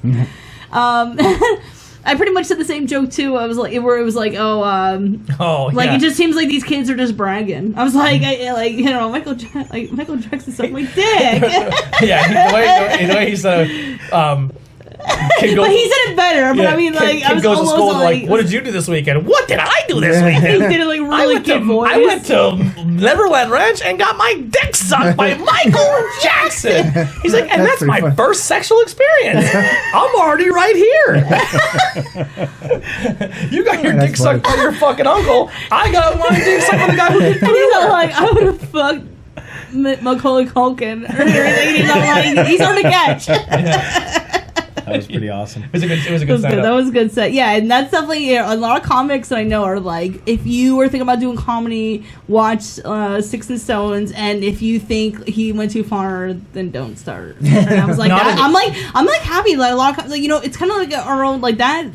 I pretty much said the same joke too. I was like, where it was like, it just seems like these kids are just bragging. I was like, Michael Jackson sucked my dick.
the way he said,
but he said it better. But I mean, I was
goes
almost
to school
like,
what did you do this weekend? What did I do this weekend?
He did it like really kid voice.
I went to Neverland Ranch and got my dick sucked by Michael Jackson. He's like, and that's my first sexual experience. I'm already right here. You got your dick sucked by your fucking uncle. I got my dick sucked by the guy who did
and he's not like, I would have fucked Macaulay Culkin or anything. He's not like, he's on the catch.
That was pretty awesome.
It was a good set.
That was a good set. Yeah, and that's definitely a lot of comics that I know are like, if you were thinking about doing comedy, watch Sticks and Stones, and if you think he went too far, then don't start. And I was like, I'm like happy that a lot of it's kind of like our own like that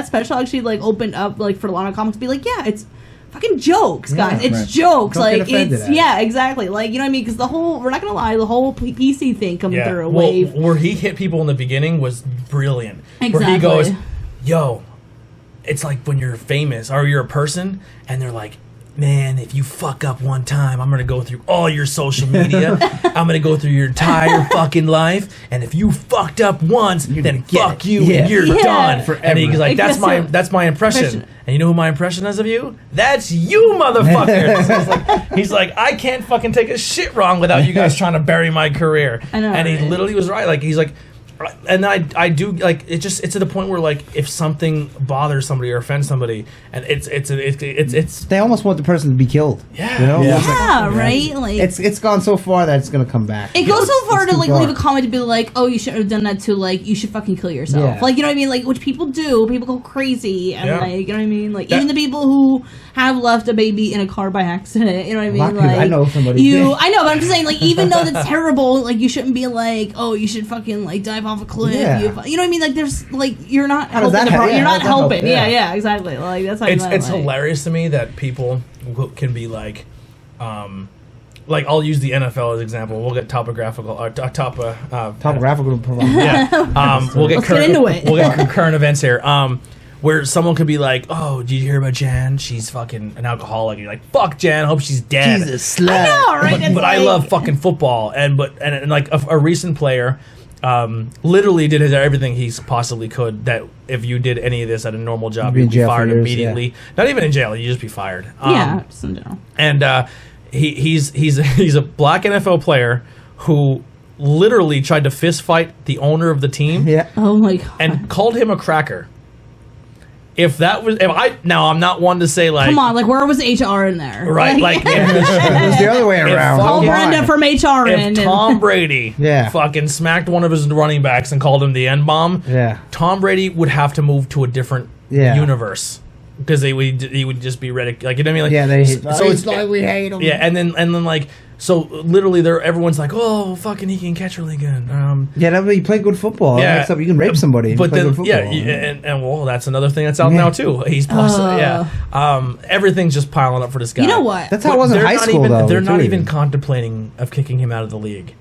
special actually like opened up like for a lot of comics to be like, yeah, it's fucking jokes, guys. It's jokes.
Don't
like it's exactly. Like you know what I mean? Because we're not gonna lie, the whole PC thing coming through a wave.
Where he hit people in the beginning was brilliant.
Exactly.
Where he goes, "Yo, it's like when you're famous or you're a person, and they're like, man, if you fuck up one time, I'm gonna go through all your social media. I'm gonna go through your entire fucking life, and if you fucked up once, then fuck you, and you're done.
Forever.
And he's like, that's my impression. And you know who my impression is of you? That's you, motherfucker. So he's like, I can't fucking take a shit wrong without you guys trying to bury my career.
I know,
and he
right?
literally was right. Like, he's like, and I do like it's to the point where like if something bothers somebody or offends somebody, and it's
They almost want the person to be killed.
Yeah.
You know?
Yeah.
It's like,
Yeah, right? Like
it's gone so far that it's gonna come back.
it goes so far
it's
to
too
like
far.
leave a comment to be like, "Oh, you shouldn't have done that." To like, you should fucking kill yourself.
Yeah.
Like, you know what I mean? Like, which people do. People go crazy, and
Yeah.
like, you know what I mean? Like, even the people who have left a baby in a car by accident. You know what I mean?
lot of people-
Like,
I know somebody
You,
did.
I know, but I'm just saying, like, even though that's terrible, like, you shouldn't be like, "Oh, you should fucking like dive off a cliff."
Yeah.
You know what I mean? Like, there's like, you're not
How does
helping.
that help? Yeah,
You're
how
not
does that help?
helping.
Yeah.
Yeah, exactly. Like, that's how
it's
like,
hilarious to me that people can be like I'll use the NFL as example. We'll get topographical or
Topographical.
yeah. We'll get
Let's get into it.
We'll get current events here. Where someone could be like, "Oh, did you hear about Jan? She's fucking an alcoholic." And you're like, "Fuck Jan, hope she's dead."
She's a slut.
I know, right? It's
But I
like-
love fucking football, and like a recent player, literally did everything he possibly could. That if you did any of this at a normal job,
You'd be in
you'd be
jail for
fired
years,
immediately. Not even in jail, you just be fired.
yeah, just in general.
And he's a black NFL player who literally tried to fist fight the owner of the team
Yeah.
Oh my god.
and called him a cracker. If I'm not one to say like,
Come on, like where was HR in there?
right, like
It was the other way around.
fucking-
Call
Come on.
Brenda from HR in.
if Tom Brady
Yeah.
fucking smacked one of his running backs and called him the N bomb,
Yeah.
Tom Brady would have to move to a different universe because he would just be ridiculed. Like, you know what I mean? Like,
Yeah, they.
so it's
like we hate them.
yeah, and then like so literally everyone's like, oh fucking he can catch really good.
Yeah, that way you play good football.
Yeah.
Except you can rape somebody. if you
But
play
then
good
yeah,
football.
and well, that's another thing that's out
Yeah.
now too. He's everything's just piling up for this guy.
You know what?
That's how it was in
They're
high
not
school,
even,
though.
They're not
too,
even contemplating of kicking him out of the league.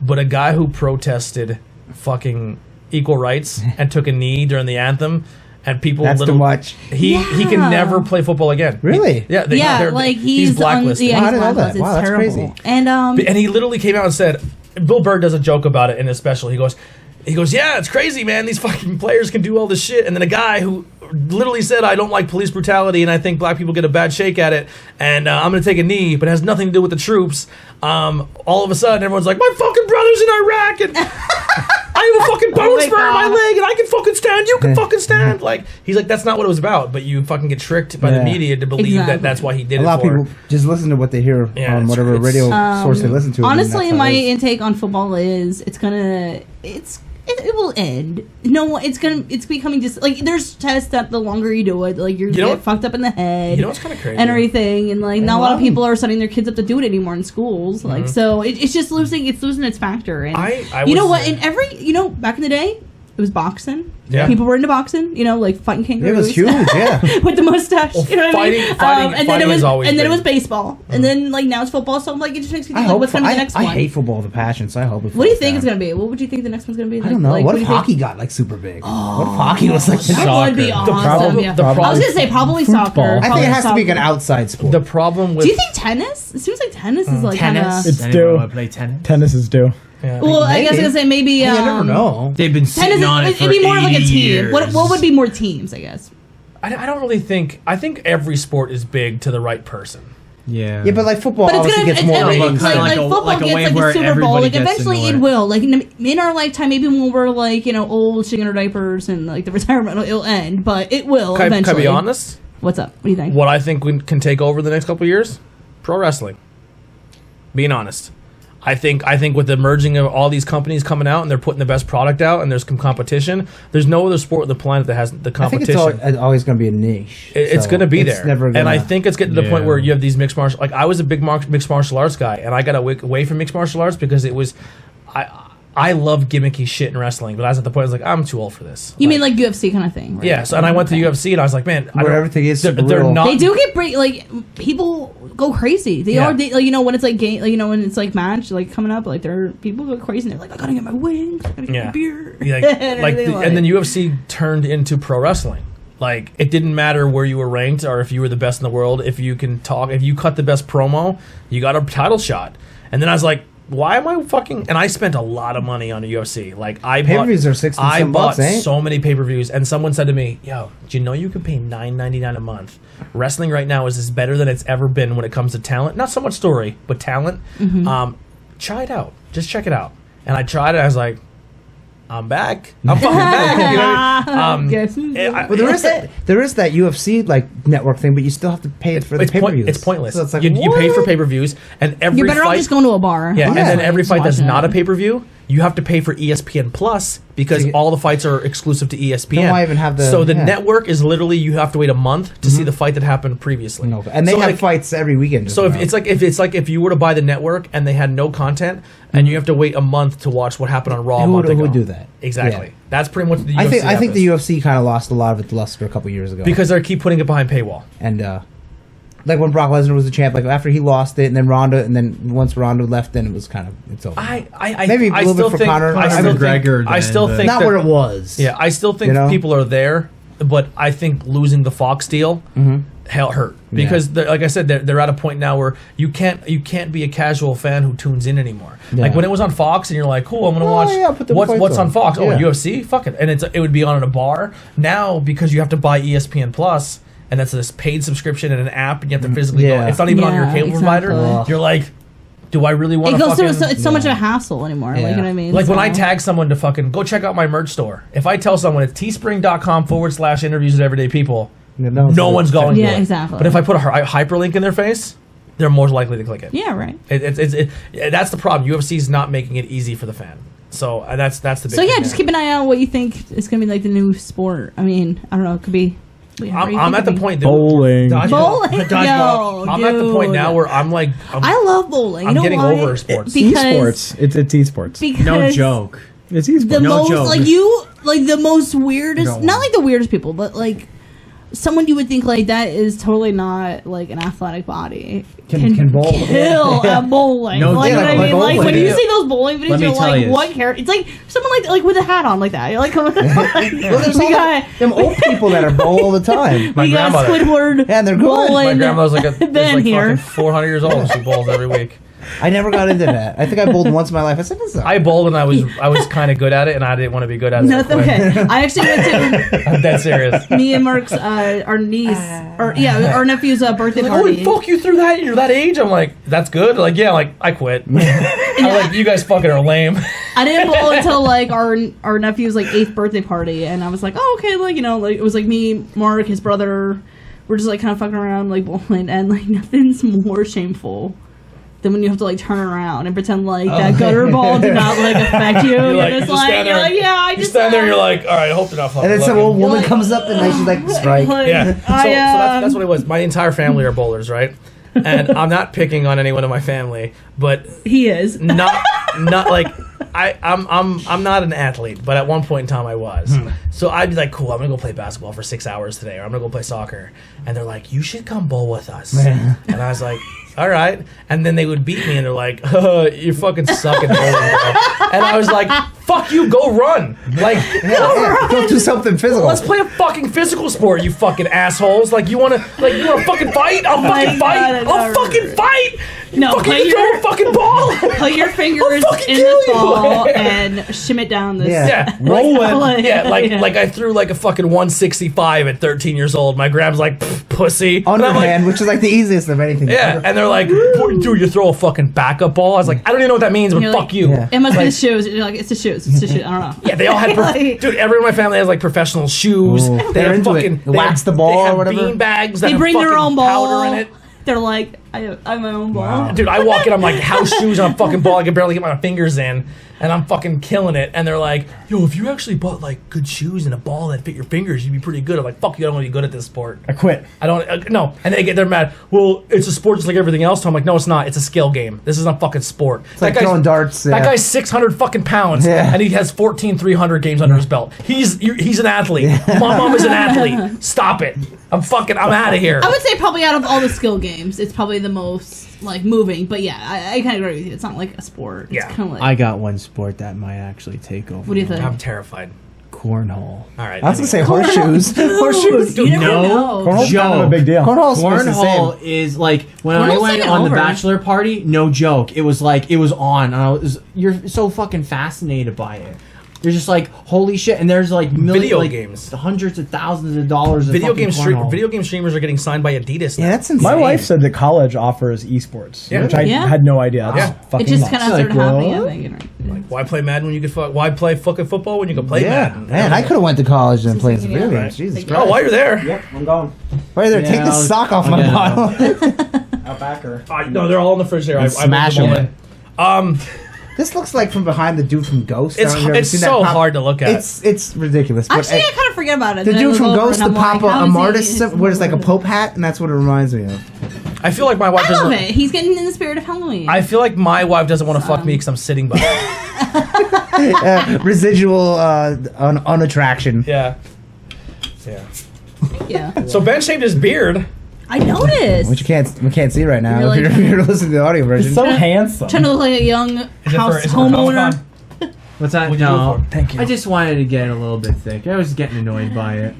But a guy who protested fucking equal rights and took a knee during the anthem, and people
That's too much.
He can
Yeah.
never play football again.
Really?
Yeah,
Yeah, like he's
blacklisted.
Wow, I didn't know that.
blacklisted.
Wow,
It's
that's
terrible.
crazy.
And
And he literally came out and said, Bill Burr does a joke about it in his special. He goes, yeah, it's crazy, man. These fucking players can do all this shit. And then a guy who literally said, I don't like police brutality and I think black people get a bad shake at it. And I'm going to take a knee, but it has nothing to do with the troops. All of a sudden, everyone's like, my fucking brother's in Iraq and I have a fucking bone
my
spur in my
God.
leg and I can fucking stand. You can fucking stand. Like, he's like, that's not what it was about. But you fucking get tricked by the
Yeah.
media to believe
Exactly.
that that's why he did
A
it
lot of
for.
people just listen to what they hear
Yeah,
on
it's-
whatever
it's-
radio source they listen to. and
honestly,
that's how
my
it is.
intake on football is it will end. No, it's becoming just like there's tests that the longer you do it, like you
know
get
what-
fucked up in the head.
You know what's kind of crazy?
and everything, and like not a lot of
love
people are setting their kids up to do it anymore in schools. Like so, it's just losing its factor. And
I
you know
was-
what? In back in the day, it was boxing.
Yeah.
People were into boxing. Like fighting
It
kangaroos.
was huge, yeah.
With the mustache,
Well,
you know what I mean?
fighting
and then it
is
was,
always
and then it
big.
was baseball, and then like now it's football. So like it just makes me
I
think like,
hope.
what's gonna be the next
I
one?
hate football with a passion, so I hope.
What do you think it's gonna be? What would you think the next one's gonna be?
I don't know.
Like,
what
do
if
you think?
hockey got like super big? What if hockey was like?
That would be
Soccer.
awesome. Yeah. I was gonna say probably soccer.
I think
probably
it has to be
soccer.
an outside sport.
The problem with
Do you think tennis? It seems like tennis is like kind
Tennis.
of.
It's
Anyone
due.
want to play tennis?
Tennis is due.
yeah.
Well, I guess I was gonna say maybe.
you never know.
They've been sitting
Tennis.
on it for
It'd be more like a
80
team.
years.
What would be more teams? I guess.
I don't really think. I think every sport is big to the right person.
Yeah.
Yeah, but like football
But it's
obviously
gonna.
gets more
No, but
ratings.
kinda
Like
like a-
football
like a
gets
way
like
where
the Super Bowl.
everybody
Like
gets
eventually
into
it
it.
will. Like in our lifetime, maybe when we're like old, shaking our diapers and like the retirement, it'll end. But it will
Can I
eventually.
be honest?
What's up? What do you think?
What I think we can take over the next couple of years, pro wrestling. Being honest, I think with the merging of all these companies coming out and they're putting the best product out and there's some competition. There's no other sport on the planet that has the
I think
competition.
it's always going to be a niche.
It's
so
going to be
it's
there,
Never
and I
gonna-
think it's getting to the point
Yeah.
where you have these mixed martial. Like I was a big mixed martial arts guy, and I got away from mixed martial arts because it was, I love gimmicky shit in wrestling, but I was at the point I was like, I'm too old for this.
You mean like UFC kind of thing? Right?
yeah? So and I went to UFC, and I was like, man, I
Where
don't-
everything is
they're,
super
they're
real.
not.
They do get like people go crazy. They
Yeah.
are like when it's like game like, when it's like match like coming up like people go crazy and they're like I gotta get my wings, I gotta get
Yeah.
my beer.
Yeah,
and
like
everything
and then UFC turned into pro wrestling, Like, it didn't matter where you were ranked or if you were the best in the world. If you cut the best promo, you got a title shot. And then I was like, why am I fucking... And I spent a lot of money on a UFC. Like,
pay-per-views are $60
I bought
bucks,
so many pay-per-views, and someone said to me, yo, do you know you can pay $9.99 a month? Wrestling right now is better than it's ever been when it comes to talent. Not so much story, but talent. Try it out. Just check it out. And I tried it. I was like, I'm back. I'm fucking back. You know what I mean?
Well, there is that UFC like network thing, but you still have to pay for the pay-per-views.
It's pointless.
So it's like,
you pay for pay-per-views, and every
You're better off
fight,
just going to a bar.
and then every fight that's
watching
not
it.
a pay-per-view, you have to pay for ESPN Plus because all the fights are exclusive to ESPN.
Then why even have the-
So the
yeah.
network is literally you have to wait a month to see the fight that happened previously.
No, and they
So,
have
like,
fights every weekend.
So if if you were to buy the network and they had no content and you have to wait a month to watch what happened on Raw a month ago.
who would do that?
Exactly.
Yeah.
That's pretty much the UFC.
I think
is.
the UFC kind of lost a lot of its luster a couple years ago
because they keep putting it behind paywall.
and like when Brock Lesnar was the champ, like after he lost it, and then Ronda, and then once Ronda left, then it was kind of it's over. Maybe a little bit for Conor.
I still
McGregor
think. I still
then,
think
not
that-
where it was.
Yeah, I still think
You know?
people are there, but I think losing the Fox deal hurt because like I said, they're at a point now where you can't be a casual fan who tunes in anymore.
Yeah.
Like when it was on Fox and you're like, cool, I'm gonna watch
put them
what's
fights
on
on.
Fox. Oh,
Yeah.
UFC, fuck it, and it would be on in a bar. Now because you have to buy ESPN Plus. And that's this paid subscription and an app, and you have to physically go.
Yeah.
It's not even on your
Yeah,
cable
exactly.
provider. You're like, do I really want
It
to
goes
fucking...
through. It's so much of a hassle anymore.
Yeah.
Like, you know what I mean?
Like when I
So-
tag someone to fucking go check out my merch store. If I tell someone it's teespring.com/interviews with everyday people, no one's going
Yeah,
to it.
exactly.
But if I put a hyperlink in their face, they're more likely to click it.
Yeah, right.
That's the problem. UFC is not making it easy for the fan. So that's the big
So yeah,
thing
just
there.
keep an eye out what you think is going to be like the new sport. I mean, I don't know. It could be.
I'm at the point that
Bowling.
Bowling.
Dodgeball.
Yo,
I'm at the point
dude.
now where I'm like
I love bowling. You
I'm
know
getting
why?
over sports.
Because-
Esports. It's esports.
Because
No joke.
It's esports.
The
No
most
joke.
like the most weirdest,
No.
not like the weirdest people, but like someone you would think like that is totally not like an athletic body
Can bowl.
kill at bowling.
No,
like,
yeah,
you know what I
like
mean? Like
bowling.
when you
Yeah.
see those bowling videos,
Let me
you're
tell
like,
you.
what character? It's like someone like with a hat on like that. You're like,
Well, there's
we
all
got
them old people that are bowl all the time.
My
we got
grandmother.
Squidward.
Yeah, they're good.
bowling.
My grandmother's like is
Ben
like
here.
fucking 400 years old and she bowls every week.
I never got into that. I think I bowled once in my life. I said, "This is
I bowled and I was kind of good at it and I didn't want to be good at it.
No, it's okay. I actually went to
I'm dead serious.
me and Mark's our niece or our nephew's birthday
Like,
party.
holy fuck, you threw that? You're that age? I'm like, that's good. Like, yeah, like I quit. I'm like, you guys fucking are lame.
I didn't bowl until like our nephew's like 8th birthday party, and I was like, oh okay, like like it was like me, Mark, his brother, we're just like kind of fucking around like bowling, and like nothing's more shameful than when you have to like turn around and pretend like that gutter ball did not like affect you. You're
like,
just
you stand
you're
there-
like, yeah, I
You
just
stand there and you're like, all right, I hope they're not fucking
And then some
looking.
old woman
Like-
comes up and then she's like, strike.
like,
Yeah. So
I,
that's what it was. My entire family are bowlers, right? And I'm not picking on anyone in my family, but
he is.
not like I'm not an athlete, but at one point in time I was. So I'd be like, cool, I'm gonna go play basketball for 6 hours today, or I'm gonna go play soccer. And they're like, you should come bowl with us. And I was like, all right. And then they would beat me and they're like, you fucking suck at bowling, bro. And I was like, fuck you, go run. Like,
Go do something physical.
let's play a fucking physical sport, you fucking assholes. Like you wanna fucking fight? I'll fucking
God,
fight.
I
I'll
know.
fucking fight.
No,
Fucking
put
throw
your-
a fucking ball.
Put your fingers
fucking
in
kill
the
you.
ball and shim it down this.
Yeah.
Yeah,
Rolling.
Yeah, like
Yeah.
like I threw like a fucking 165 at 13 years old. My grandma's like, pussy. And I'm like,
Underhand, which is like the easiest of anything.
yeah, and they're like, dude, you throw a fucking backup ball. I was like, I don't even know what that means, but
You're
fuck
like-
you.
Yeah.
It must be
Like-
the shoes. You're like, it's the shoes. It's the shoes. I don't know.
Yeah, they all had,
Like-
dude. Everyone in my family has like professional shoes.
Ooh.
They
They're
have
into it.
fucking
Wax the
they
ball
have
or whatever.
Bean bags. That
They
have
bring their
fucking
own ball.
powder in it.
They're like, I have my own ball.
Wow.
Dude, I walk in, I'm like house shoes on a fucking ball. I can barely get my fingers in, and I'm fucking killing it. And they're like, yo, if you actually bought like good shoes and a ball that fit your fingers, you'd be pretty good. I'm like, fuck you, I don't want to be good at this sport.
I quit.
I don't, no. And they're mad. Well, it's a sport just like everything else. So I'm like, no, it's not. It's a skill game. This isn't a fucking sport.
It's like throwing darts.
That guy's 600 fucking pounds,
Yeah.
and he has 300 games under his belt. He's an athlete. My mom is an athlete. Stop it. I'm out of here.
I would say probably out of all the skill games, it's probably the most like moving. But yeah, I kind of agree with you. It's not like a sport. It's
Yeah.
kind of like
I got one sport that might actually take over.
What do you think?
I'm terrified.
Cornhole.
All right.
I was gonna say horseshoes. Horseshoes.
You never know.
Cornhole's kind of a big deal.
Cornhole
is like when I
Cornhole's
went
taken
on the
over.
bachelor party. No joke. It was like it was on. And you're so fucking fascinated by it. You're just like, holy shit! And there's like millions,
Video
like,
games.
hundreds of thousands of dollars. Of
Video
fucking
game
cornhole.
video game streamers are getting signed by Adidas now.
Yeah, that's insane.
My wife said that college offers esports,
Yeah.
which I
Yeah.
had no idea.
Yeah.
That's fucking
It just
nuts.
kind of started happening. I
what?
think.
Why play Madden when you could why play fucking football when you can play
Yeah,
Madden?
man, I could have went to college and played some video
Yeah.
games. Jesus
Oh,
Christ.
Oh, while you're there.
Yep, I'm going.
Right there,
Yeah,
take the
I'll-
sock off
I'll
my
get it.
bottle.
Outbacker.
No, they're all in the fridge there. I
Smash
moved
them.
all in.
This looks like from behind the dude from Ghost.
It's
I don't know if you've
it's
seen that
so
pop-
hard to look at.
It's ridiculous. But
Actually, I kind of forget about it.
the
Then I
dude
look
from
over
Ghost,
and
the
I'm like,
Papa
how is
Amartis,
he-
wears like a Pope hat, and that's what it reminds me of.
I feel like my wife
I love
doesn't.
it. He's getting in the spirit of Halloween.
I feel like my wife doesn't want to fuck me because I'm sitting by her.
Residual unattraction.
Yeah. Yeah.
yeah,
So Ben shaved his beard.
I noticed.
Which we can't see right now.
You're
If
like-
you're listening to the audio version.
So handsome.
Trying to look like a young
Is
house
it for
homeowner.
Comic-Con?
What's that?
What'd you do
No,
it for?
Thank you.
I just wanted to get a little bit thick. I was getting annoyed by it.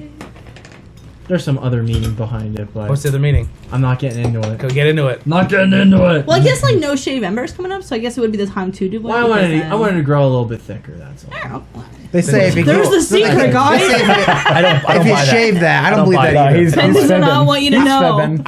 There's some other meaning behind it, but
What's the other meaning?
I'm not getting into it.
Go get into it.
Not getting into it.
Well, I guess like no shave embers coming up, so I guess it would be the time to do one.
Well,
because,
I wanted to grow a little bit thicker. That's all.
I don't know.
They say if you
There's
go-
the secret, guys.
They say
I don't
if you
buy that.
shave that, I don't believe
buy
that
that.
either.
He's
Depends on
fibbing.
I want you to
He's
know.
fibbing.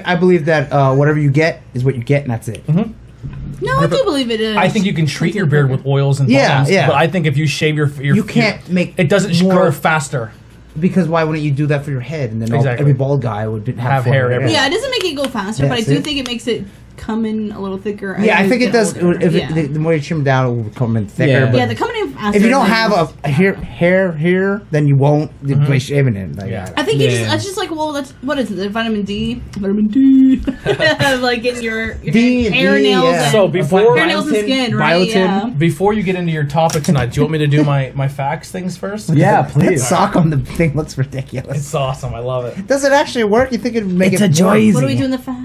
I believe that whatever you get is what you get, and that's it.
No, I do believe it is.
I think you can treat your beard with oils and
Yeah,
balms,
yeah.
but I think if you shave your
You can't make
it doesn't
more-
grow faster.
Because why wouldn't you do that for your head? And then
Exactly.
every bald guy would have
Have hair
full
everywhere.
Yeah, it doesn't make it go faster,
Yeah,
but I
see?
do think it makes it come in a little thicker.
Yeah, I
as
think
you
it
get
does.
older.
If
yeah.
the more you trim it down, it will come in thicker.
Yeah.
But
Yeah, the coming in faster.
if you don't
than-
have a hair here, then you won't by shaving it. Like,
Yeah.
I think you
Yeah.
just, that's just like, well, that's, what is it, the vitamin D? Vitamin D. Like getting your
D,
hair
D,
nails
yeah.
and
So before
hair nails and skin, right?
biotin.
Yeah.
before you get into your topic tonight, do you want me to do my facts things first?
Yeah,
That
please.
sock on the thing looks ridiculous.
It's awesome. I love it.
Does it actually work? You think it'd make
It's
it
a joy.
more-
Easy.
What are we doing the facts?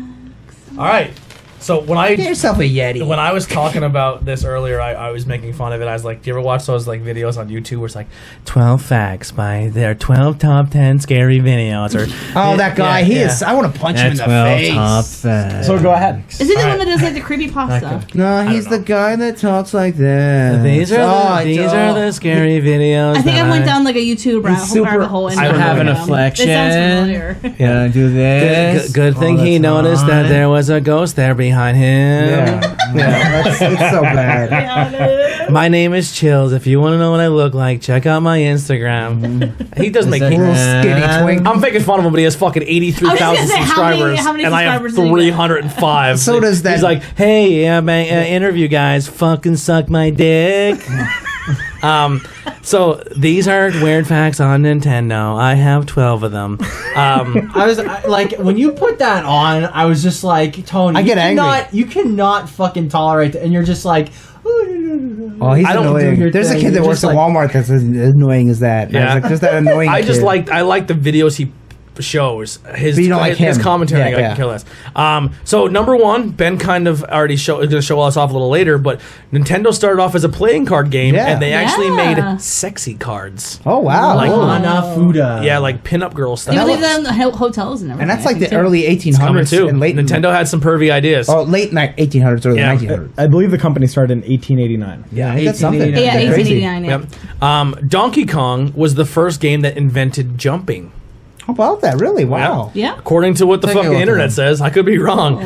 All right. So
Get yourself a Yeti.
when I was talking about this earlier, I was making fun of it. I was like, do you ever watch those like videos on YouTube where it's like 12 facts by their 12 top 10 scary videos? Or
Oh, that guy.
Yeah,
he
yeah.
is. I want to punch him in the face.
facts.
So go ahead.
Is he the one that does like the creepy pasta?
No, he's the guy that talks like that.
These are the scary videos.
I think I went down like a YouTube rabbit
super-
hole.
I'm
I'm having a
It sounds
flexion.
familiar.
Yeah, do this. Good thing he noticed that there was a ghost there behind him.
Yeah, it's so bad.
Yeah,
My name is Chills. If you want to know what I look like, check out my Instagram. He does make
Little skinny twink.
I'm making fun of him, but he has fucking
I
83,000
was gonna say,
subscribers,
how many
and I have
subscribers does he get?
305.
So does that-
He's like, hey, interview guys, fucking suck my dick. So these are weird facts on Nintendo. I have 12 of them.
Like when you put that on, I was just like, Tony,
I get angry.
You cannot fucking tolerate it, and you're just like,
Oh, he's
I don't
annoying.
do your
There's a
thing.
kid that
You're
works
just
at
like-
Walmart that's as annoying as that.
Yeah.
Like, just that annoying
I just
kid.
like the videos he shows. His
But you don't like
his
him.
commentary.
Yeah,
I
yeah.
can kill less. So number one, Ben kind of already is going to show us off a little later, but Nintendo started off as a playing card game,
Yeah.
and they actually
Yeah.
made sexy cards.
Oh wow!
Like-
Oh.
Hanafuda.
Yeah, like pinup girl stuff.
You believe that in the hotels and everything.
And that's like
I
the
think, too.
early
It's coming
1800s
too.
and late
Nintendo had some pervy ideas.
Oh, late 1800s, early
Yeah.
1900s.
I believe the company started in 1889.
Yeah, that's something.
1889.
Yeah,
That's crazy.
1889. Yeah.
Yep. Donkey Kong was the first game that invented jumping.
How about that? Really? Wow.
Yeah.
According to what the
Take a
fucking
look at
internet
them.
says, I could be wrong.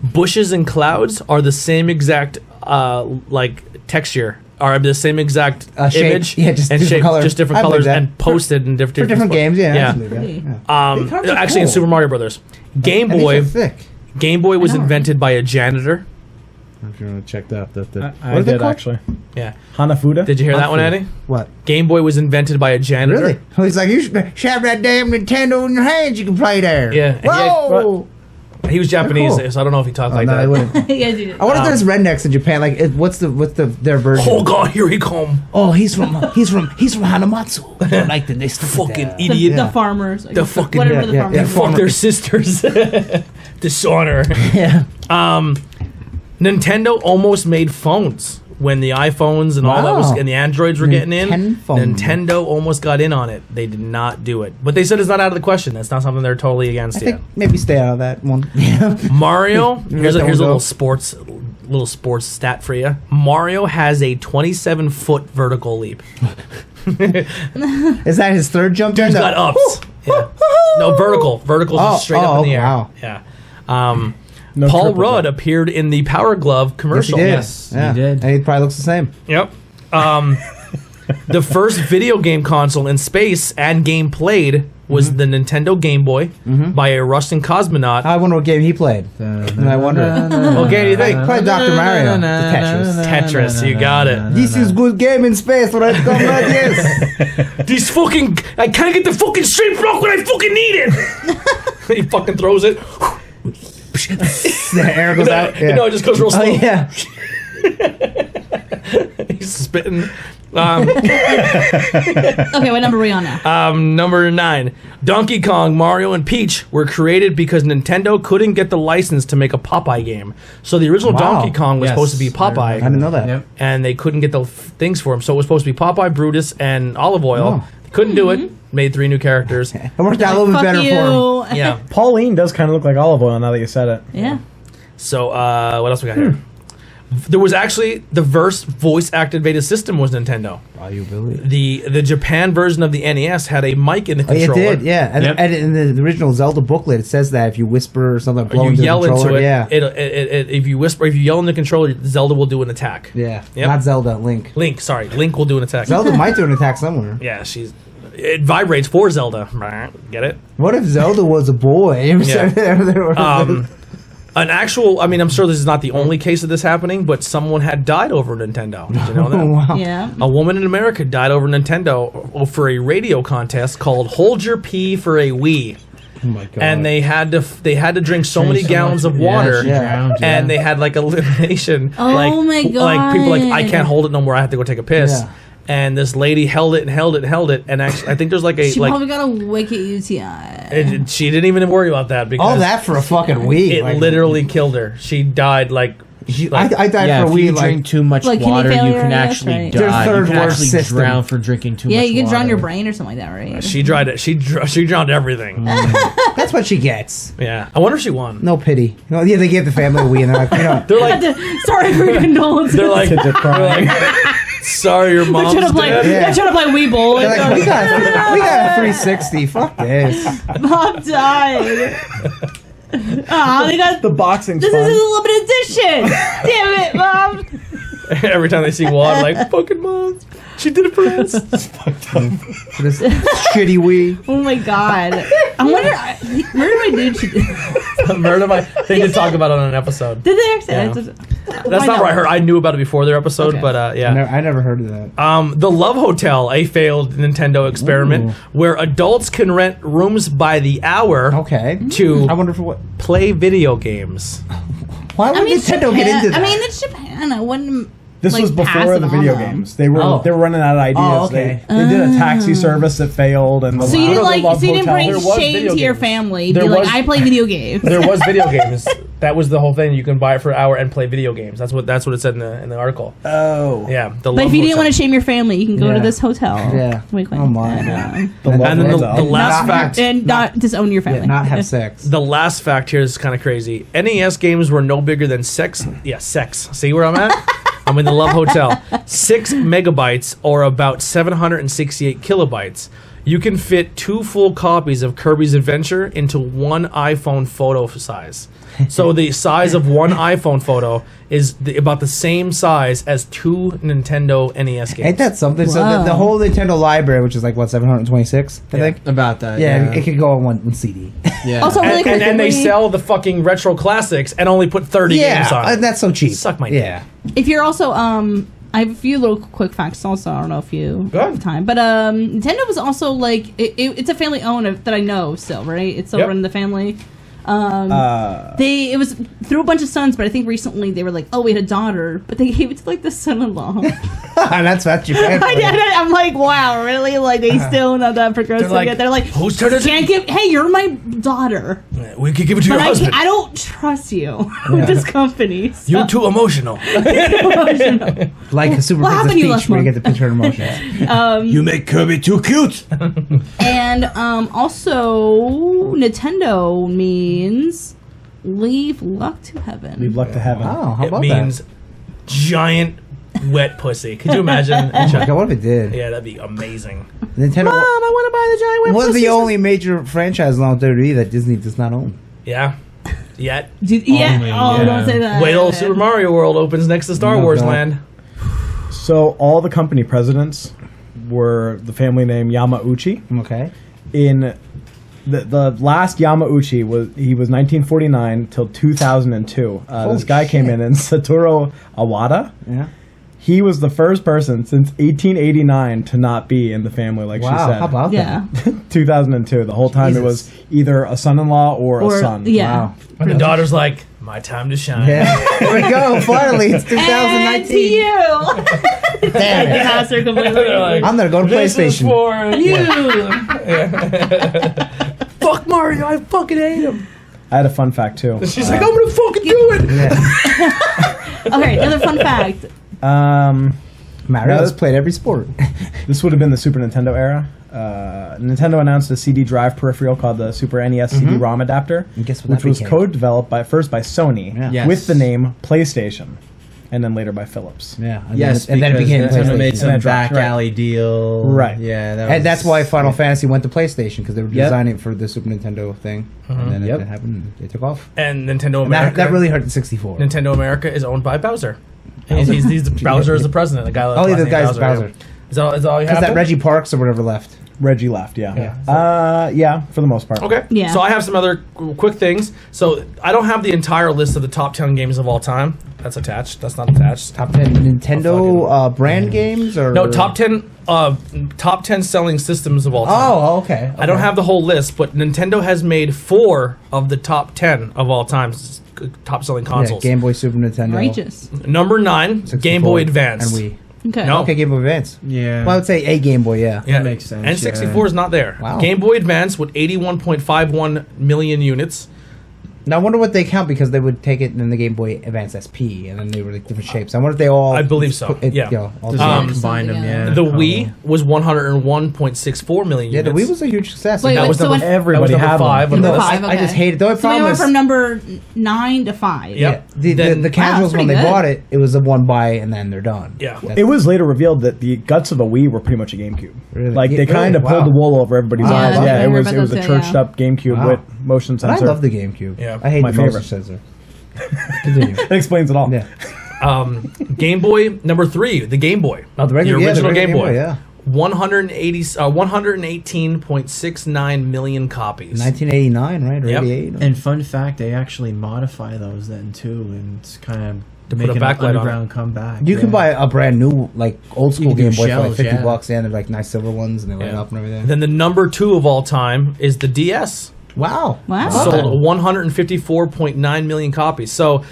Bushes and clouds are the same exact like texture, are the same exact
Shape.
image,
Yeah, just
and
different
shape,
color.
just different
I believe
colors,
that.
and posted in different
For different games, yeah.
Yeah.
absolutely, yeah. The cards are
Actually, in
cool.
Super Mario Brothers, Game
And these
Boy,
are thick.
Game Boy was
I know.
invented by a janitor.
If you want to check that,
What
I
are they
did
called?
actually.
Yeah,
Hanafuda.
did you hear that one, Eddie?
What?
Game Boy was invented by a janitor.
Really? He's like, you should shove that damn Nintendo in your hands. You can play there.
Yeah.
Whoa.
He was Japanese,
cool.
so I don't know if he talked
Oh,
like
no,
that.
I wouldn't.
Yeah, dude.
I wonder if there's rednecks in Japan. Like, what's their version?
Oh God, here he come!
Oh, he's from Hanamatsu. I don't like the they stuff like
Fucking
that.
idiot.
The farmers.
The fucking-
whatever
Yeah,
the
yeah,
farmers.
yeah.
are.
Fuck their sisters. Dishonor.
Yeah.
Nintendo almost made phones when the iPhones and all that was, and the Androids were getting in. Nintendo almost got in on it. They did not do it, but they said it's not out of the question. That's not something they're totally against yet.
Maybe stay out of that one.
Mario. Here's a little sports stat for you. Mario has a 27-foot vertical leap.
Is that his third jump?
Dude's got ups. Yeah. No, vertical. Vertical's just straight up in the air.
Wow.
Yeah. Paul Rudd appeared in the Power Glove commercial.
Yes, he did. And he probably looks the same.
Yep. The first video game console in space and game played was the Nintendo Game Boy by a Russian cosmonaut.
I wonder what game he played. And I wonder. What game do you think? Probably Dr. Mario. Tetris.
Tetris, you got it.
This is good game in space, right? Yes.
These fucking... I can't get the fucking straight block when I fucking need it. He fucking throws it.
The air goes out. Yeah.
No, it just goes real slow.
Oh, yeah.
He's spitting.
Okay, what number are we on now?
Number 9. Donkey Kong, Mario, and Peach were created because Nintendo couldn't get the license to make a Popeye game. So the original Donkey Kong was supposed to be Popeye.
I didn't know that. Yep.
And they couldn't get the things for him. So it was supposed to be Popeye, Brutus, and Olive Oil. Couldn't do it. Made 3 new characters.
It worked out a little bit better for him.
Yeah.
Pauline does kind of look like Olive Oil now that you said it.
Yeah.
So what else we got here? There was actually the first voice activated system was Nintendo.
Oh, you believe?
The Japan version of the NES had a mic in the controller.
It did, yeah. And in the original Zelda booklet, it says that if you whisper or something,
you yell into it. If you whisper, if you yell in the controller, Zelda will do an attack.
Yeah, not Zelda, Link.
Link will do an attack.
Zelda might do an attack somewhere.
Yeah, it vibrates for Zelda. Get it?
What if Zelda was a boy?
An actual, I mean, I'm sure this is not the only case of this happening, but someone had died over Nintendo. Did you know that?
Wow.
Yeah.
A woman in America died over Nintendo for a radio contest called "Hold Your Pee for a Wee."
Oh my God.
And they had to drink so many gallons of water, and they had like elimination.
Oh my God!
Like people like, I can't hold it no more. I have to go take a piss. Yeah. And this lady held it, and actually, I think there's like a
she probably got a wicked UTI.
She didn't even worry about that because
all that for a fucking week.
It literally killed her. She died like.
I died for a week.
If you drink too much water, you can actually die.
Third
you can actually
system.
drown for drinking too much water.
Yeah, you can drown your brain or something like that, right?
She drowned it. She drowned everything.
That's what she gets.
Yeah, I wonder if she won.
No pity. Yeah, they gave the family a wee, and they're like,
they're like,
sorry for your condolences.
They're like, sorry, your mom's dead.
They're trying to play Wii Bowl.
Like, we got a 360. Fuck this.
Mom died. They got
the boxing.
This is a limited edition. Damn it, Mom.
Every time they see Wad, like, fucking Mom. She did it for us.
For this shitty Wii.
Oh my God. I wonder. Murder My Dude.
They did talk about it on an episode.
Did they actually?
Yeah. That's not what I heard. I knew about it before their episode, but yeah.
I never heard of that.
The Love Hotel, a failed Nintendo experiment where adults can rent rooms by the hour. To
I wonder for what
play video games.
Why would Nintendo get into that?
I mean, it's Japan. I wouldn't.
This was before the video games. They were running out of ideas. They did a taxi service that failed, and
so you didn't bring shame to your family. I play video games.
There was video games. That was the whole thing. You can buy it for an hour and play video games. That's what it said in the article.
Oh,
yeah.
But if you didn't want to shame your family, you can go to this hotel.
Yeah.
Oh
my.
And then the last fact,
and not disown your family.
Not have sex.
The last fact here is kind of crazy. NES games were no bigger than sex. See where I'm at? I'm in the Love Hotel. 6 megabytes, or about 768 kilobytes. You can fit 2 full copies of Kirby's Adventure into one iPhone photo size. So the size of one iPhone photo is about the same size as 2 Nintendo NES games.
Ain't that something? Wow. So the whole Nintendo library, which is like, what, 726, I think?
About that,
yeah. It could go on one CD.
Yeah.
Also, really quickly,
and they sell the fucking retro classics and only put 30 games on it.
And that's so cheap.
Suck my dick.
Yeah.
If you're also, I have a few little quick facts also. I don't know if you have time. But Nintendo was also like, it's a family owned that I know still, right? It's still running the family. It was through a bunch of sons, but I think recently they were like, oh, we had a daughter, but they gave it to like the son-in-law.
That's Japan.
I'm like, wow, really? Like they still not that progressive yet. They're like,
who's turn it?
Can't give. Hey, you're my daughter.
We could give it to your husband.
I don't trust you with this company. So.
You're too emotional.
Like a Super Princess Peach, where you get the picture of emotions.
You make Kirby too cute.
And also, Nintendo means leave luck to heaven.
Leave luck to heaven.
Oh, how about
it means giant wet pussy. Could you imagine?
Oh my God, what if it did?
Yeah, that'd be amazing.
Nintendo.
Mom, I want to buy the giant wet
One
pussy.
of the only major franchises on WWE that Disney does not own.
Yeah. Yet.
Don't say that.
Wait till Super Mario World opens next to Star Wars Land.
So all the company presidents were the family name Yamauchi.
Okay.
In the last Yamauchi was 1949 till 2002. This guy came in, and Satoru Iwata.
Yeah.
He was the first person since 1889 to not be in the family, like she said.
Wow, how about
Yeah.
that? 2002. The whole time it was either a son-in-law or a son.
Yeah.
Wow.
And the daughter's like, my time to shine.
Yeah. Here we go. Finally, it's 2019.
And to you.
Damn it.
Master completely.
I'm gonna go to
This is
PlayStation.
for
You.
Fuck Mario, I fucking hate him.
I had a fun fact, too.
She's like, I'm gonna fucking do it.
Yeah.
Okay, another fun fact.
Mario's played every sport.
This would have been the Super Nintendo era. Nintendo announced a CD drive peripheral called the Super NES CD-ROM adapter,
And guess what
which
that
was
became?
co-developed first by Sony
Yeah.
Yes.
with the name PlayStation, and then later by Philips.
Yeah.
Yes,
and then it became
Nintendo
PlayStation.
made some
And then
back
dropped, right.
alley deal.
Right.
Yeah, that
And that's why Final Fantasy went to PlayStation, because they were
Yep.
designing it for the Super Nintendo thing. And then
Yep.
it happened, and they took off.
And Nintendo
And
America.
that really hurt the 64.
Nintendo America is owned by Bowser. He's Bowser is the president. The guy.
Oh, yeah, the guy's Bowser.
Is that all you have?
Because that Reggie Parks or whatever left.
Reggie left, yeah.
Yeah.
Yeah, for the most part.
Okay.
Yeah.
So I have some other quick things. So I don't have the entire list of the top 10 games of all time. That's attached. That's not attached.
Top 10 Nintendo brand games? Or
No, top 10 selling systems of all time.
Oh, okay.
I don't have the whole list, but Nintendo has made 4 of the top 10 of all time top selling consoles.
Yeah, Game Boy, Super Nintendo.
Righteous.
Number 9,
64,
Game Boy Advance.
And Wii.
Okay.
No.
Okay, Game Boy Advance.
Yeah.
Well, I would say a Game Boy, yeah.
Yeah,
That makes sense,
And 64 is not there.
Wow.
Game Boy Advance with 81.51 million units.
Now, I wonder what they count, because they would take it in the Game Boy Advance SP, and then they were like different shapes. I wonder if they all...
I believe so, yeah.
all
Just
together.
combine them, yeah.
The Wii was 101.64 million
Yeah,
units.
the Wii was a huge success.
Wait,
and that
wait,
was
so
number
when-
Everybody
That was
had
number 5
one.
on the
Number
list.
5, okay.
I just hate it. The only
So they
problem
went
is
from number 9 to 5.
Yep.
the casuals,
Wow,
when they
that's pretty
bought
good.
it, it was a one buy and then they're done.
Yeah.
It was later revealed that the guts of the Wii were pretty much a GameCube.
Really?
Like
Yeah,
they kind of
really?
pulled
Wow.
the wool over everybody's
Wow.
eyes.
Yeah,
Yeah,
I
it was
remember
a
those,
churched
yeah.
up GameCube
Wow.
with motion
But I
sensor.
love the GameCube.
Yeah.
I hate
My
the motion
favorite.
sensor. Continue.
That explains it all.
Yeah.
Game Boy number 3, the Game Boy.
Oh, the regular,
original
regular
Game Boy.
yeah.
118.69 million copies.
1989, right? Or
Yep.
88?
And fun fact, they actually modify those then too, and it's kind of
put
make
a
an
backlight on
underground comeback.
You can buy a brand new, like, old school
can do
Game Boy for
shells,
like 50
yeah.
bucks, and they're like nice silver ones, and they light
Yeah.
up and everything.
Then the number 2 of all time is the DS.
Wow.
Wow.
Sold 154.9 million copies. So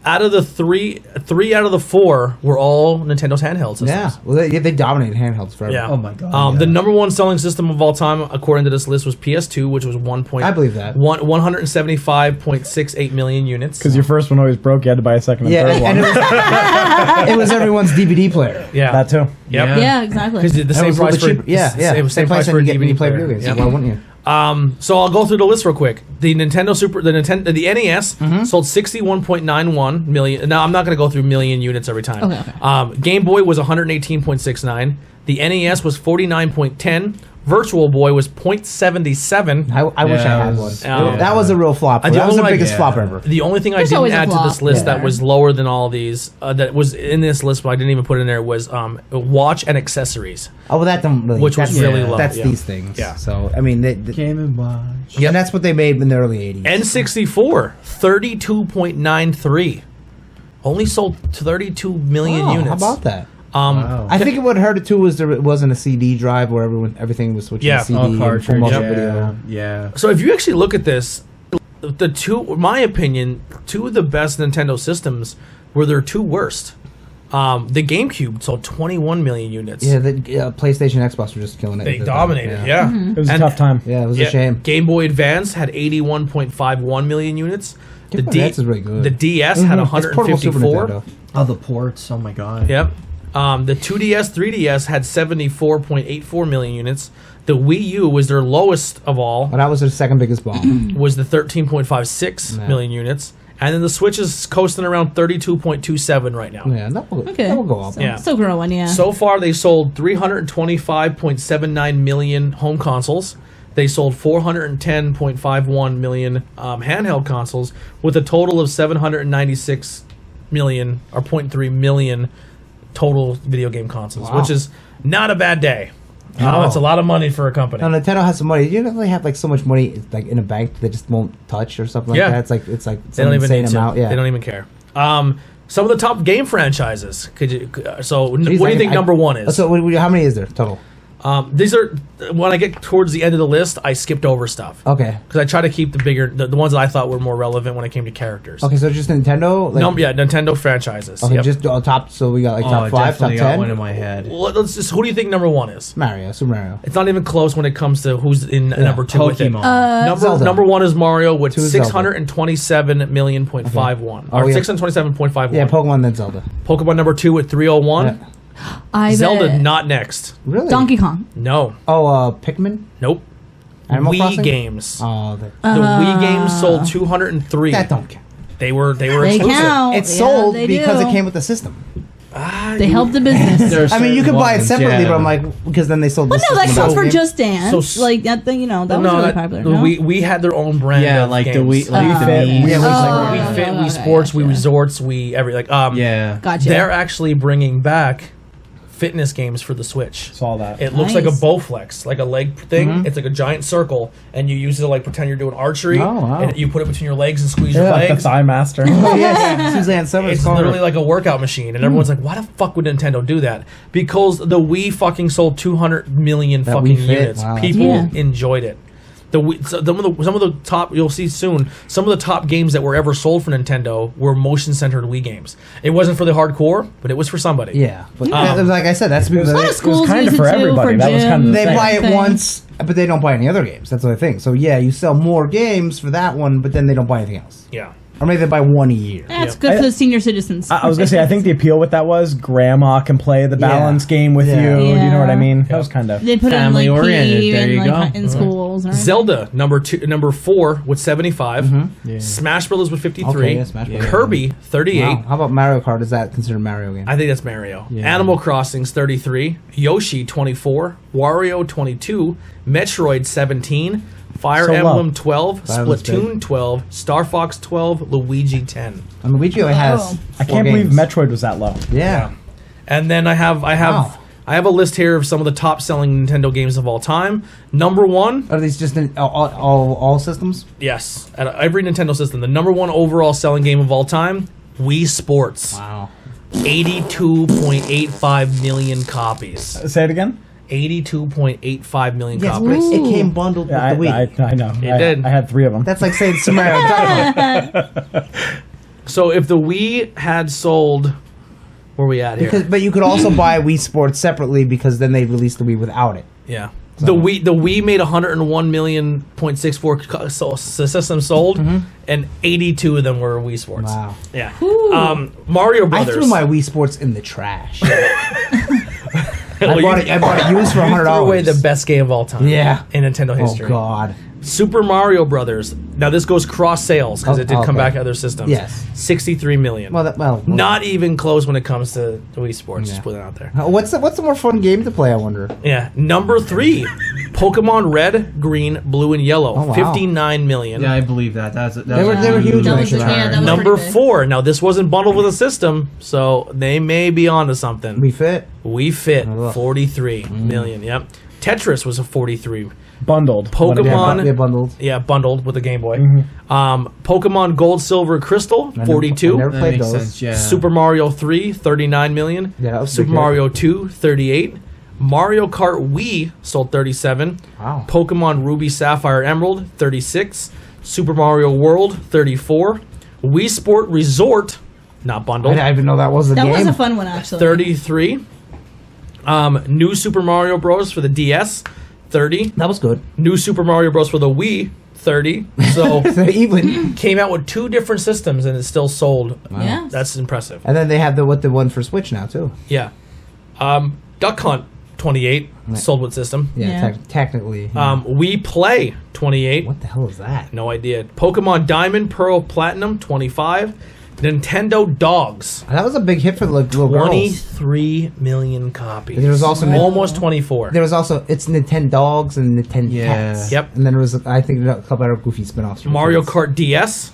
out of the three out of the 4 were all Nintendo's handheld systems.
Yeah. Well, they dominated handhelds forever.
Yeah.
Oh my god.
The number 1 selling system of all time, according to this list, was PS2, which was
I believe that.
175.68 million units.
Because your first one always broke, you had to buy a second and
Yeah,
third
and
one.
it was everyone's DVD player.
Yeah,
That too.
Yep.
Yeah, exactly.
Because the
That
same
was a
price
little
for
bit cheaper. Yeah, yeah.
It was
Same price
for
when
a
you get when you play
player.
video games.
Yep.
Why wouldn't you?
So I'll go through the list real quick. The NES sold 61.91 million. Now I'm not going to go through million units every time.
Okay.
Game Boy was 118.69. The NES was 49.10. Virtual Boy was 0.77.
I wish I had one. That was a real flop.
The
That was the
only-
biggest flop ever.
The only thing
There's
I didn't
always a
add to
flop.
this list
Yeah.
that was lower than all these, that was in this list, but I didn't even put in there, was watch and accessories.
Oh, well, that don't really.
Which was
that's-
really low,
That's
yeah.
these things.
Yeah.
So I mean,
Game and Watch.
and that's what they made in the early '80s.
N64, 32.93. Only sold 32 million units.
How about that?
Wow.
I think it would hurt it too was it wasn't a CD drive where everything was switching
Yeah.
to CD
Oh,
and full
cartridge.
motion
Yeah.
video.
Yeah.
So if you actually look at this, the two, in my opinion, two of the best Nintendo systems were their two worst. The GameCube sold 21 million units.
Yeah, the PlayStation, Xbox were just killing it.
They dominated. Yeah.
Mm-hmm.
It was a tough time.
Yeah, it was a shame.
Game Boy Advance had 81.51 million units.
Game Boy Advance is really good.
The DS had
It's portable Super
154.
Nintendo.
Oh, the ports. Oh my god.
Yep. The 2DS, 3DS had 74.84 million units. The Wii U was their lowest of all.
Well, that was their second biggest bomb.
Was the 13.56 million units. And then the Switch is coasting around 32.27 right now.
Yeah, that will go up.
Yeah.
Still growing, yeah.
So far, they sold 325.79 million home consoles. They sold 410.51 million handheld consoles, with a total of 796 million or 0.3 million total video game consoles, which is not a bad day. That's a lot of money for a company.
Now, Nintendo has some money. You don't really have like so much money like in a bank they just won't touch or something like that. It's like
they don't even
insane
need to.
amount. Yeah,
they don't even care. Some of the top game franchises. What do you think number one is?
So how many is there total?
These are when I get towards the end of the list, I skipped over stuff.
Okay.
Because I try to keep the ones that I thought were more relevant when it came to characters.
Okay, so just Nintendo.
Nintendo franchises.
Okay, just top. So we got like top 5, top 10.
Got one in my head.
Let's just. Who do you think number one is?
Super Mario.
It's not even close when it comes to who's in number two. With it.
Pokemon.
Number one is Mario with 627,000,000.51 or 627.51.
Yeah, Pokemon then Zelda.
Pokemon number 2 with 301.
Yeah.
Zelda
bet.
not next.
Really?
Donkey Kong.
No.
Oh, Pikmin.
Nope.
Animal
Wii
Crossing?
games.
Oh,
The Wii games sold 203.
that don't count.
They were
They
exclusive.
count.
It sold
they
because
do.
it came with the system.
They helped the business.
I mean, you could buy it separately, but I'm like, because then they sold.
Well,
the
no, that
system
counts for
without the game.
Just Dance. Like that thing, that was really popular. No?
We had their own brand.
Yeah,
of
like
games.
the Wii, like
Wii
the
Fit.
Wii.
Yeah,
Oh,
Wii Fit, Wii
okay,
Sports, Wii
gotcha.
Resorts, Wii every
Yeah.
Gotcha.
They're actually bringing back fitness games for the Switch.
Saw that.
It looks like a
Nice.
Bowflex, like a leg thing. It's like a giant circle, and you use it to like pretend you're doing archery.
Oh, wow.
And you put it between your legs and squeeze your
Like the
legs.
Thigh Master.
Oh, yes, Suzanne Summers.
It's
called
literally
her.
like a workout machine, and everyone's like, "Why the fuck would Nintendo do that?" Because the Wii fucking sold 200 million
That
fucking
Wii Fit,
units.
wow.
People
Yeah.
enjoyed it. Some of the top, you'll see soon, some of the top games that were ever sold for Nintendo were motion-centered Wii games. It wasn't for the hardcore, but it was for somebody.
Yeah, but like I said, that's because
A lot of schools
kinda
use
for
it too,
everybody.
for
That was kind of
gyms,
the
they
thing.
buy it
thing.
once, but they don't buy any other games. That's the only thing. So yeah, you sell more games for that one, but then they don't buy anything else.
Yeah.
Or maybe they buy one a year.
That's
Yeah.
good for the senior citizens.
I was gonna say, I think the appeal with that was grandma can play the balance game with
Yeah.
you. Do you know what I
Yeah.
mean? That was kind of.
They put it in
Family
like
oriented,
PE
there
and
you
like
go.
in schools. And
Zelda number 4 with 75.
Yeah.
Smash Brothers with 53.
Okay, yeah, Smash Brothers.
Kirby 38.
Wow. How about Mario Kart? Is that considered a Mario game?
I think that's Mario.
Yeah.
Animal Crossing's 33. Yoshi 24. Wario 22. Metroid 17. Fire
So low.
Emblem 12.
Fire Emblem's
Splatoon
big.
12. Star Fox 12. Luigi 10.
I mean, Luigi only has.
Oh.
I can't believe Metroid was that low.
Yeah.
And then I have
Wow.
I have a list here of some of the top selling Nintendo games of all time. Number 1,
Are these just in all systems?
yes, at every Nintendo system, the number 1 overall selling game of all time, Wii Sports.
Wow.
82.85 million copies.
Say it again.
82.85 million
Yes, but
copies.
it came bundled
Yeah,
with the Wii.
I know.
It did.
I had 3 of them.
That's like saying Super Mario Kart.
So if the Wii had sold, where are we at here?
But you could also buy Wii Sports separately because then they released the Wii without it.
Yeah. The Wii made 101,000,000.64 systems sold, and 82 of them were Wii Sports.
Wow.
Yeah. Mario
I
Brothers.
threw my Wii Sports in the trash.
Well,
I bought it used for $100.
threw away the best game of all time.
Yeah.
In Nintendo history.
Oh God.
Super Mario Brothers. Now this goes cross sales because it did come
okay.
back to other systems.
Yes.
63 million.
Well,
Not even close when it comes to Wii Sports. Just
Yeah.
put it out there.
What's the more fun game to play? I wonder.
Yeah. Number 3, Pokemon Red, Green, Blue, and Yellow.
Oh, wow.
59 million.
Yeah, I believe that.
They were huge when they came out.
that was
Number
pretty big.
4. Now this wasn't bundled with a system, so they may be onto something.
Wii Fit.
Wii Fit,
Oh, look.
43 million. Yep. Tetris was a 43.
Bundled.
Pokemon.
Yeah, bundled.
Yeah, bundled with the Game Boy. Pokemon Gold, Silver, Crystal, 42.
I never
That
played
makes
those.
sense, yeah.
Super Mario 3, 39 million.
Yeah, that was a
Super
big hit.
Mario 2, 38. Mario Kart Wii sold 37.
Wow.
Pokemon Ruby, Sapphire, Emerald, 36. Super Mario World 34, Wii Sport Resort, not bundled.
I didn't even know that was a game.
That was a fun one, actually.
33. New Super Mario Bros. For the DS, 30.
That was good.
New Super Mario Bros. For the Wii, 30. So
even
came out with 2 different systems and it's still sold.
Wow.
Yeah.
That's impressive.
And then they have the one for Switch now too.
Yeah. Duck Hunt 28 sold with system.
Yeah. Technically.
We Play 28.
What the hell is that?
No idea. Pokemon Diamond, Pearl, Platinum 25. Nintendo Dogs.
That was a big hit for the little girls.
23 million copies.
There was also
almost 24.
There was also it's Nintendo Dogs and Nintendo Pets.
Yep.
And then there was I think a couple other goofy spin-offs.
Mario Kart DS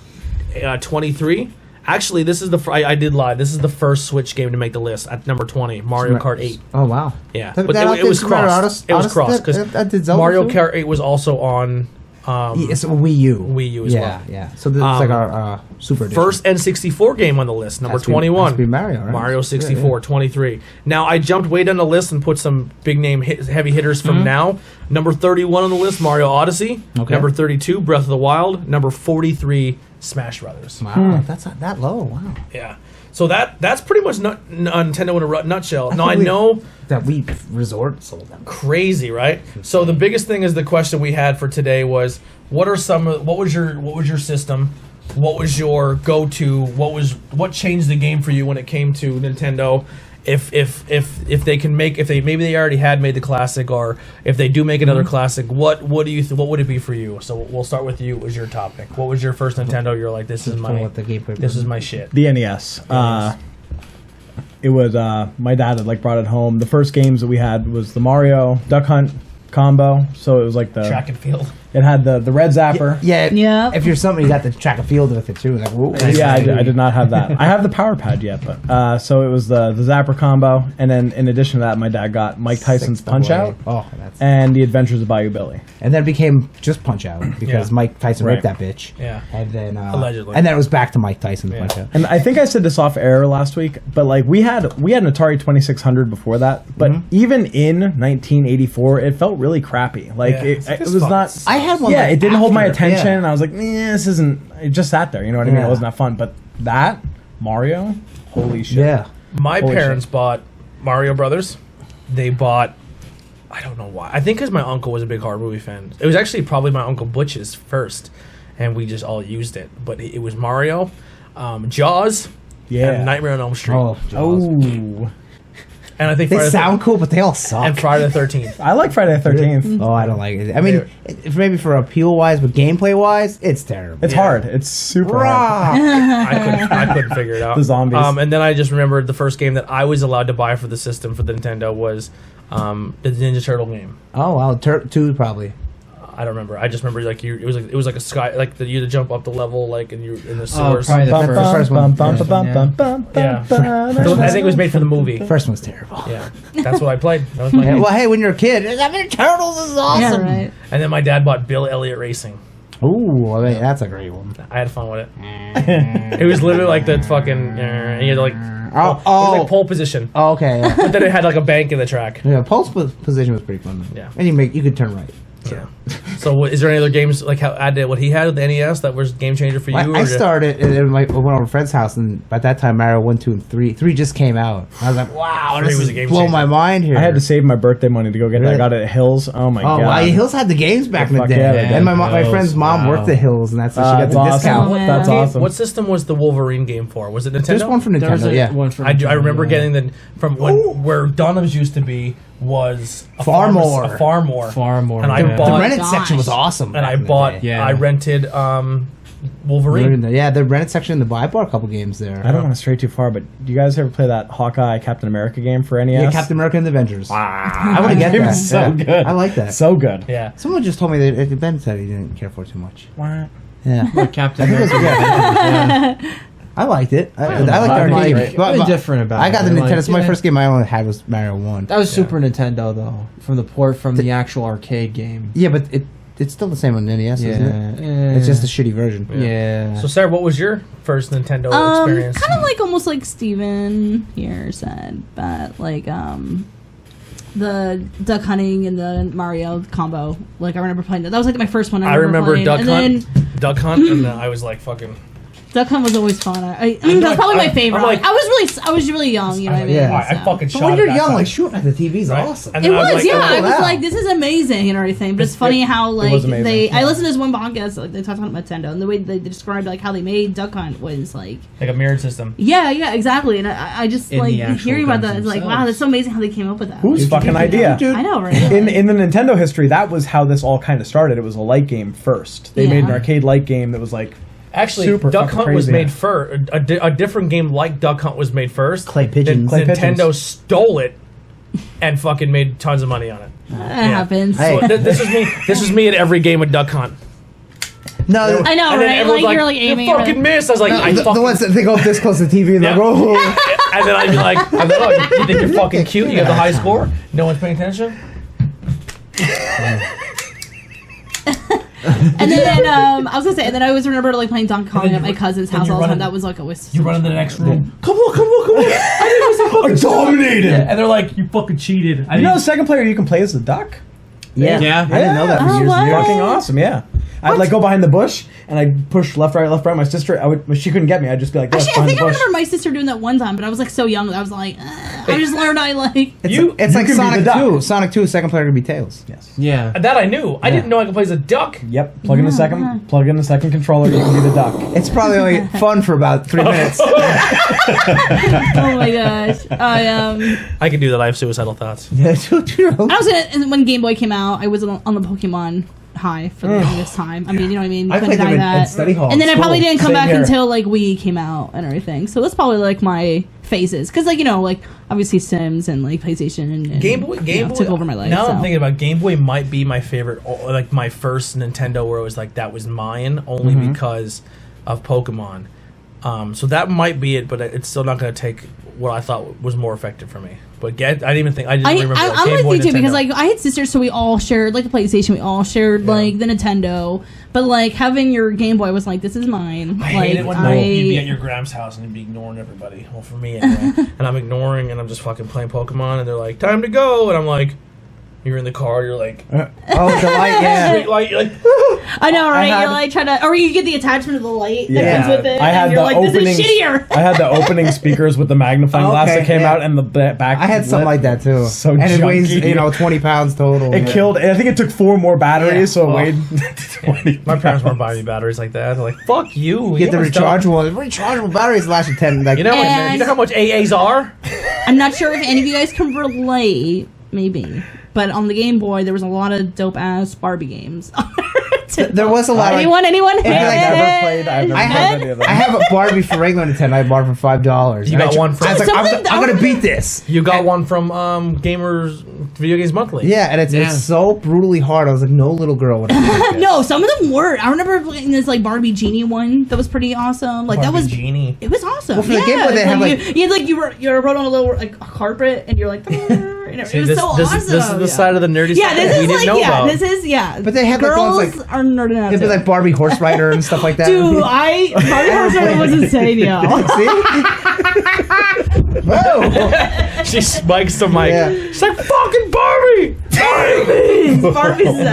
23. Actually, this is I did lie. This is the first Switch game to make the list at number 20. Mario Kart 8.
Oh wow.
Yeah, but it was crossed. It was crossed because Mario Kart 8 was also on.
It's a Wii U.
Wii U as well.
Yeah. So this is like our Super Edition.
First N64 game on the list, number 21.
Has to be Mario, right?
Mario 64, 23. Now, I jumped way down the list and put some big name heavy hitters from now. Number 31 on the list, Mario Odyssey. Okay. Number 32, Breath of the Wild. Number 43, Smash Brothers.
Wow, that's not that low. Wow.
Yeah. So that's pretty much Nintendo in a nutshell. Now I know
that Wii Resort sold them.
Crazy, right? So the biggest thing is the question we had for today was what was your system? What was your go-to? What changed the game for you when it came to Nintendo? If maybe they already had made the classic, or if they do make another classic, what would it be for you? So we'll start with you. What was your topic? What was your first Nintendo? You're like, this is my shit.
The NES. It was my dad had brought it home. The first games that we had was the Mario Duck Hunt combo. So it was like the
track and field.
It had the red zapper.
Yeah. If you're somebody, you got the track and field with it too. Like, whoa,
yeah, I did not have that. I have the power pad yet, but so it was the zapper combo, and then in addition to that, my dad got Mike Tyson's Punch Out, and The Adventures of Bayou Billy,
and then it became just Punch Out because Mike Tyson ripped that bitch.
Yeah,
and then
allegedly,
and then it was back to Mike Tyson's Punch Out.
And I think I said this off air last week, but we had an Atari 2600 before that, but even in 1984, it felt really crappy. It was not.
I had one.
Yeah, it didn't hold my attention, and I was like, this isn't. It just sat there. You know what I mean? It wasn't that fun. But that Mario, holy shit!
Yeah,
my parents bought Mario Brothers. They bought. I don't know why. I think because my uncle was a big horror movie fan. It was actually probably my Uncle Butch's first, and we just all used it. But it was Mario, Jaws, and Nightmare on Elm Street.
Oh.
And I think
they sound cool, but they all suck.
And Friday the 13th.
I like Friday the 13th.
Oh, I don't like it. I mean, maybe for appeal wise, but gameplay wise, it's terrible.
It's hard. It's super hard.
I couldn't figure it out.
The zombies.
And then I just remembered the first game that I was allowed to buy for the system for the Nintendo was the Ninja Turtle game.
Oh wow, 2 probably.
I don't remember. I just remember it was like a sky you had to jump up the level in the sewers.
Probably the first one.
Yeah. I think it was made for the movie.
First one was terrible.
Yeah, that's what I played. That was
well, hey, when you're a kid, Turtles is awesome.
Yeah, right.
And then my dad bought Bill Elliott Racing.
Ooh, I mean, that's a great one.
I had fun with it. It was literally like the fucking. And you had to it was like pole position.
Oh, okay. Yeah.
But then it had like a bank in the track.
Yeah, pole position was pretty fun.
Yeah,
and you could turn right.
Yeah. So, is there any other games what he had with the NES that was game changer for you?
I started and went over a friend's house, and by that time, Mario 1, 2, and 3 just came out. I was like, "Wow, this is blowing my mind here."
I had to save my birthday money to go get that. I got it at Hills. Oh my god!
Wow, Hills had the games back in the day, and my friend's mom worked at Hills, and that's so she got the discount.
That's awesome.
What system was the Wolverine game for? Was it Nintendo?
There's one for Nintendo. Yeah,
one for
I remember getting from where Dunham's used to be. Was
Farmore.
And I bought
the rented section was awesome.
And I rented Wolverine.
Yeah, the rented section. I bought a couple games there.
I don't want to stray too far, but do you guys ever play that Hawkeye Captain America game for NES?
Yeah, Captain America and the Avengers.
Wow.
I want to get that.
It was so good.
I like that.
So good.
Yeah.
Someone just told me that Ben said he didn't care for it too much.
What?
Yeah.
Captain America.
I liked it. I liked the arcade.
But different about it.
I got the Nintendo. So my first game I only had was Mario 1.
That was Super Nintendo, though, from the port from the actual arcade game.
Yeah, but it's still the same on NES, isn't it? It's just a shitty version.
Yeah.
So, Sarah, what was your first Nintendo experience?
Kind of almost like Steven here said, but the duck hunting and the Mario combo. I remember playing that. That was my first one.
I remember Duck Hunt. Duck Hunt, and I was like fucking.
Duck Hunt was always fun. That's probably my favorite.
Like,
I was really young, you know what I mean?
Yeah.
I fucking shot.
But when you're young, like shooting at the TV is awesome.
And
it was,
like,
I was like, this is amazing and everything. But it's funny how like I listened to this one podcast, like they talked about Nintendo and the way they described like how they made Duck Hunt was like
a mirrored system.
Yeah, exactly. And I just like hearing about that. It's like, wow, that's so amazing how they came up with that.
Whose fucking idea?
I know, right?
In the Nintendo history, that was how this all kind of started. It was a light game first. They made an arcade light game that was like.
Actually, Duck Hunt was made first. A different game like Duck Hunt was made first.
Clay pigeons.
Nintendo stole it and fucking made tons of money on it.
That happens.
Hey.
So this was me at every game with Duck Hunt.
No,
I know, right? Like you're like aiming.
You fucking missed. I was like,
the ones that they go up this close to the TV and they're like, oh.
And then I'd be like, oh, you think you're fucking cute? You got the high score? No one's paying attention?
And then I was gonna say, and then I always remember like playing Donkey Kong at my cousin's house all the time. That was like always.
You run into the next room.
Come on. I dominated.
Yeah, and they're like, you fucking cheated.
You know, the second player you can play as the duck.
Yeah.
I didn't know that for years. Fucking awesome. Yeah. I'd like go behind the bush and I'd push left, right. My sister, she couldn't get me. I'd just be like,
actually, I think I remember my sister doing that one time, but I was like so young that I was like, I just learned I like.
It's like Sonic 2. Sonic 2, second player could be Tails.
Yes.
Yeah.
That I knew. I didn't know I could play as a duck.
Yep. Plug in the second controller. You can be the duck.
It's probably only fun for about 3 minutes.
Oh my gosh.
I could do that. I have suicidal thoughts.
Yeah, true.
I was gonna, when Game Boy came out, I was on the Pokemon high for the longest time. I mean, you know what I mean?
I played them in study hall.
And then I probably didn't come back
here.
until like Wii came out and everything. So that's probably like my phases. Because like, you know, like obviously Sims and like PlayStation and
Game Boy
took over my life.
Now
so.
I'm thinking about Game Boy might be my favorite, like my first Nintendo where it was like that was mine only because of Pokemon. So that might be it, but it's still not going to take what I thought was more effective for me. But I didn't even think. I didn't remember.
I'm with you too because like I had sisters, so we all shared like the PlayStation. We all shared like the Nintendo. But like having your Game Boy was like, this is mine.
I hate it when you'd be at your Gram's house and you'd be ignoring everybody. Well, for me anyway. And I'm ignoring and I'm just fucking playing Pokemon and they're like, time to go, and I'm like. You're in the car. You're like,
the light, yeah.
Street light. You're like,
I know, right? You're like trying to, or you get the attachment of the light that comes with it.
I had
you're like, this is shittier.
I had the opening speakers with the magnifying glass that came out and the back.
I had something like that too.
So
and
junky.
It weighs 20 pounds total.
It killed. I think it took 4 more batteries, so it weighed 20.
My parents weren't buying me batteries like that. They're like, fuck you.
Get the rechargeable. Rechargeable batteries last you 10. Like,
you know how much AAs are?
I'm not sure if any of you guys can relate. Maybe. But on the Game Boy, there was a lot of dope-ass Barbie games.
There was a lot.
Anyone?
I've never played any of them.
I have a Barbie for regular Nintendo. I bought it for $5.
You got one from...
I was like, I'm going to beat this.
You got one from Gamers Video Games Monthly.
Yeah, and it's so brutally hard. I was like, no little girl would have played this.
No, some of them were. I remember playing this like Barbie Genie one that was pretty awesome. Like
Barbie
that was
Genie.
It was awesome.
Well, for the Game Boy, they had like
you were on a little like a carpet and you're like.
See,
it was so awesome.
This is the side of the nerdy stuff
this
that
is
we didn't know about.
This is
But they had
girls
like ones
are nerding out.
It'd be like Barbie Horse Rider and stuff like that.
Dude, Barbie Horse Rider was insane, yo.
See? Whoa!
She spikes the mic.
Yeah.
She's like, fucking Barbie!
We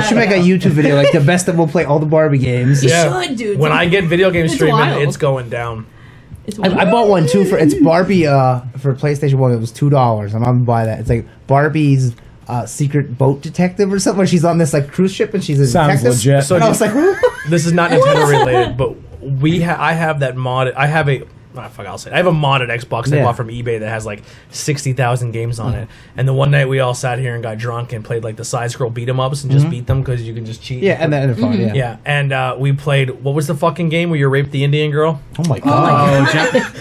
should make a YouTube video like the best that we'll play all the Barbie games.
You should, dude.
When I get video game streaming,
wild.
it's going down.
I bought one too it's Barbie for PlayStation 1. It was $2. I'm gonna buy that. It's like Barbie's secret boat detective or something. Where she's on this like cruise ship and she's a
Sounds
detective.
legit.
So
and I was like,
this is not Nintendo related, but I have that mod. I have a. I'll say it. I have a modded Xbox I bought from eBay that has like 60,000 games on it. And the one night we all sat here and got drunk and played like the side scroll beat 'em ups and just beat them because you can just cheat.
yeah, and then fun,
Yeah, and we played. What was the fucking game where you raped the Indian girl?
Oh my god!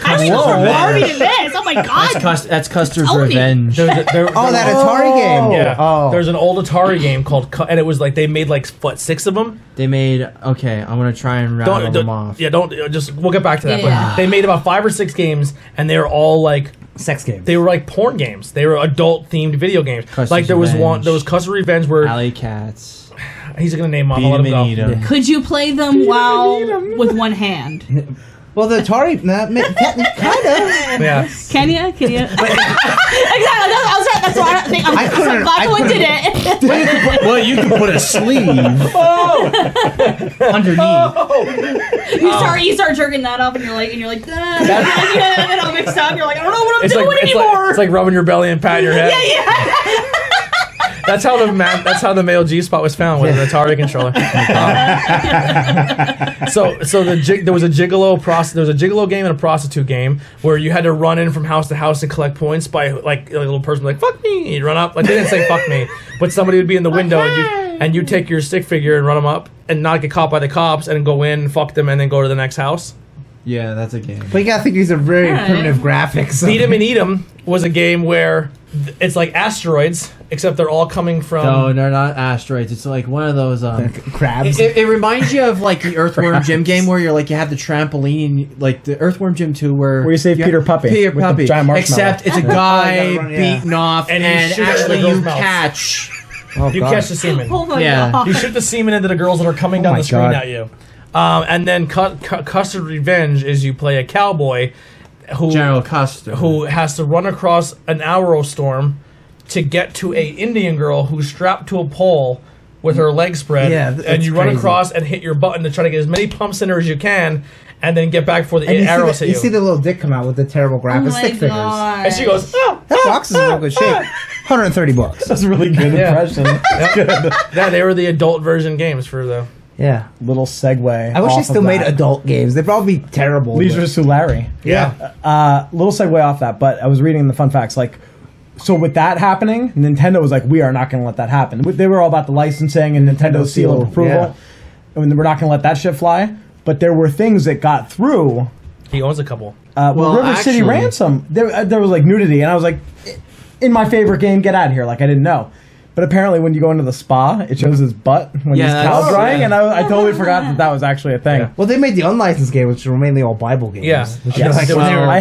I mean, Barbie to this. Oh my god!
That's Custer's Revenge.
That Atari game.
Yeah.
Oh.
There's an old Atari game called, and it was like they made like 6 of them.
They made okay. I'm gonna try and rattle them off.
Yeah, don't just. We'll get back to that.
Yeah.
But they made about 5 or 6 games, and they were all like
sex games.
They were like porn games. They were adult themed video games.
Custer's
like there was
Revenge.
one. There was Custer's Revenge where
Alley Cats.
he's gonna name them.
Beat
I'll let
'em
him
and eat
go.
'em.
Could you play them with one hand?
Well, the Atari, kind of.
Yeah.
Can you? Exactly. That's That's why I think I'm glad we did it.
Well, you can put a sleeve underneath.
You start jerking that up, and you're like, get all mixed up. You're like, I don't know what I'm doing anymore.
It's like rubbing your belly and patting your head.
Yeah.
That's how the male G spot was found with an Atari controller. There was a gigolo game and a prostitute game where you had to run in from house to house and collect points by like a little person like fuck me. And you'd run up like they didn't say fuck me, but somebody would be in the window and you take your stick figure and run them up and not get caught by the cops and go in, fuck them, and then go to the next house.
Yeah, that's a game.
But you gotta think these are very primitive graphics.
Beat 'em and Eat 'em was a game where it's like asteroids, except they're all coming from.
No, they're not asteroids. It's like one of those
crabs.
It reminds you of like the Earthworm Jim game where you're like you have the trampoline, like the Earthworm Jim 2, where
you save Peter Puppy
Peter
with the
Puppy,
giant marshmallow.
except it's a guy beaten off,
And
and,
you shoot
actually
the girl's
you
mouth.
catch.
You catch the semen.
Oh my
Yeah.
god.
You shoot the semen into the girls that are coming down
my
the screen
God.
at you. And then Custard Revenge is you play a cowboy
General Custer,
who has to run across an arrow storm to get to a Indian girl who's strapped to a pole with her legs spread.
Yeah,
and
that's
you run
crazy.
across and hit your button to try to get as many pumps in her as you can, and then get back before the
And
arrows hit
you
you.
see the little dick come out with the terrible
Oh
graphic
my
stick figures.
god.
and she goes, oh,
That box is in real good shape. $130.
That's a really good
Yeah.
impression. That's good.
yeah, they were the adult version games for the.
Yeah.
Little segue.
I wish they
off
still
of
made
that.
adult games. They'd probably be terrible.
Leisure
but-
Suit Larry.
Yeah.
Little segue off that, but I was reading the fun facts. Like, so with that happening, Nintendo was like, we are not going to let that happen. They were all about the licensing and Nintendo's seal of approval.
Yeah.
I mean, we're not going to let that shit fly. But there were things that got through.
He owns a couple.
Well, River City
actually-
Ransom, there was like nudity, and I was like, in my favorite game, get out of here. Like, I didn't know. But apparently, when you go into the spa, it shows his butt when
Yeah,
he's
that's-
towel drying,
yeah.
and I totally forgot that was actually a thing.
Yeah.
Well, they made the unlicensed game, which were mainly all Bible games.
Yeah.
Which
Yes.
are like,
There was-
they were-
I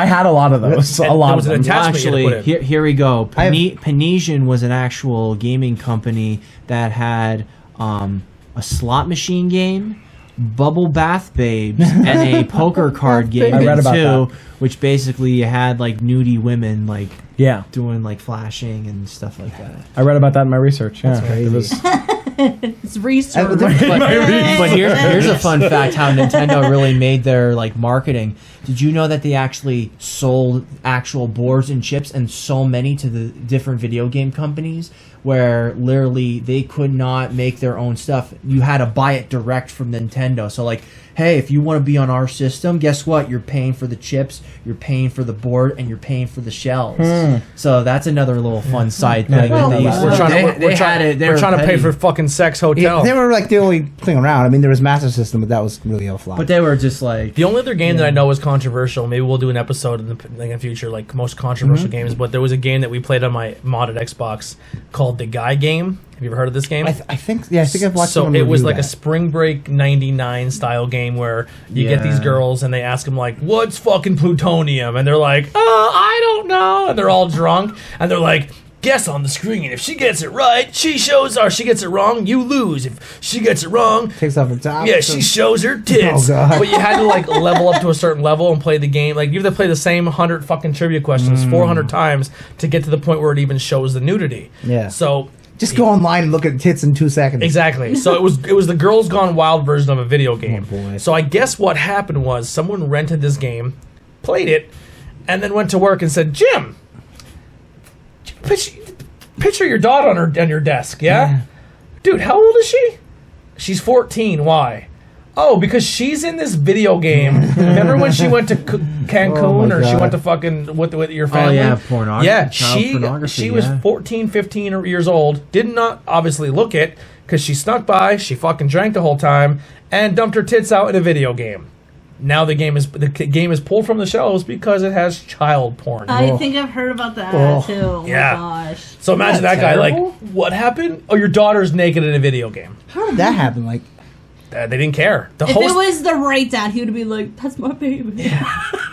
had a lot of those. A
And
lot
there
of
was an
them.
attachment you had to put
Actually,
in.
here we go.
I have-
Panesian was an actual gaming company that had a slot machine game, Bubble Bath Babes, and a poker card game
I read about
too,
that.
which basically you had like nudie women like
Yeah.
doing like flashing and stuff like that.
I read about that in my research. Yeah.
crazy.
It was,
It's research.
But here's a fun fact: how Nintendo really made their like marketing. Did you know that they actually sold actual boards and chips and so many to the different video game companies, where literally they could not make their own stuff? You had to buy it direct from Nintendo. So like, hey, if you want to be on our system, guess what? You're paying for the chips, you're paying for the board, and you're paying for the shells. So that's another little fun side thing.
Well,
that they used to-
We're trying to,
they-
we're,
they
we're trying,
had it- they
we're
were
trying to pay
petty.
for fucking sex hotel.
They were like the only thing around. I mean, there was Master System, but that was really a flop.
But they were just like
The only other game that I know was controversial, maybe we'll do an episode in the future, like most controversial games, but there was a game that we played on my modded Xbox called The Guy Game. Have you ever heard of this game?
I think I've watched
So
someone
it was
review
like a
that.
Spring Break 99 style game where you get these
Yeah.
girls and they ask them like, what's fucking plutonium? And they're like, I don't know. And they're all drunk and they're like, guess on the screen. If she gets it right, she shows, or she gets it wrong, you lose. If she gets it wrong,
Takes off the top.
yeah, she shows her tits.
Oh, God.
But you had to like level up to a certain level and play the game. Like you have to play the same 100 fucking trivia questions 400 times to get to the point where it even shows the nudity.
Yeah.
So
Just go online and look at tits in 2 seconds.
exactly. So it was the Girls Gone Wild version of a video game.
Oh, boy.
So I guess what happened was someone rented this game, played it, and then went to work and said, Jim, picture your daughter on your desk, yeah? Dude, how old is she? She's 14. Why? Oh, because she's in this video game. Remember when she went to Cancun
Oh, my
or she
God.
went to fucking with your family?
yeah, pornography.
Yeah,
child pornography,
she was
yeah.
14, 15 years old. Did not obviously look it because she snuck by. She fucking drank the whole time and dumped her tits out in a video game. Now the game is pulled from the shelves because it has child porn.
I think I've heard about that
Oh.
too. Oh
Yeah.
my gosh.
So imagine that
Isn't
guy
that
like,
terrible?
what happened? Oh, your daughter's naked in a video game.
How did that happen? Like,
They didn't care. The
If
host.
it was the right dad, he would be like, "That's my baby."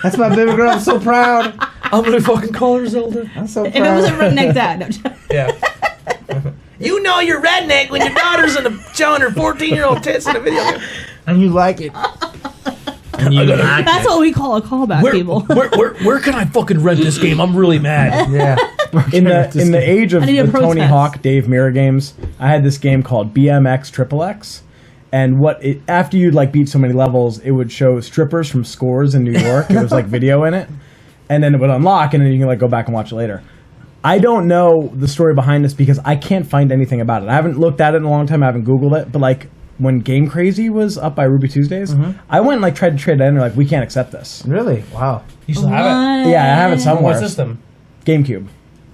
that's my baby girl. I'm so proud.
I'm gonna fucking call her Zelda.
I'm so proud.
If it was a redneck dad, no, I'm joking.
Yeah. You know you're redneck when your daughter's showing her 14-year-old tits in a video game.
and you like it.
And you act
That's what we call a callback, people.
Where can I fucking rent this game? I'm really mad.
Yeah.
in the age of
I need a
the Tony
protest.
Hawk, Dave Mirra games, I had this game called BMX XXX. And after you'd like beat so many levels, it would show strippers from Scores in New York. It was like video in it, and then it would unlock, and then you can like go back and watch it later. I don't know the story behind this because I can't find anything about it. I haven't looked at it in a long time. I haven't Googled it, but like when Game Crazy was up by Ruby Tuesdays, I went and like tried to trade it in. They're like, we can't accept this.
Really? Wow.
You still have it?
Yeah, I have it somewhere.
What system?
GameCube.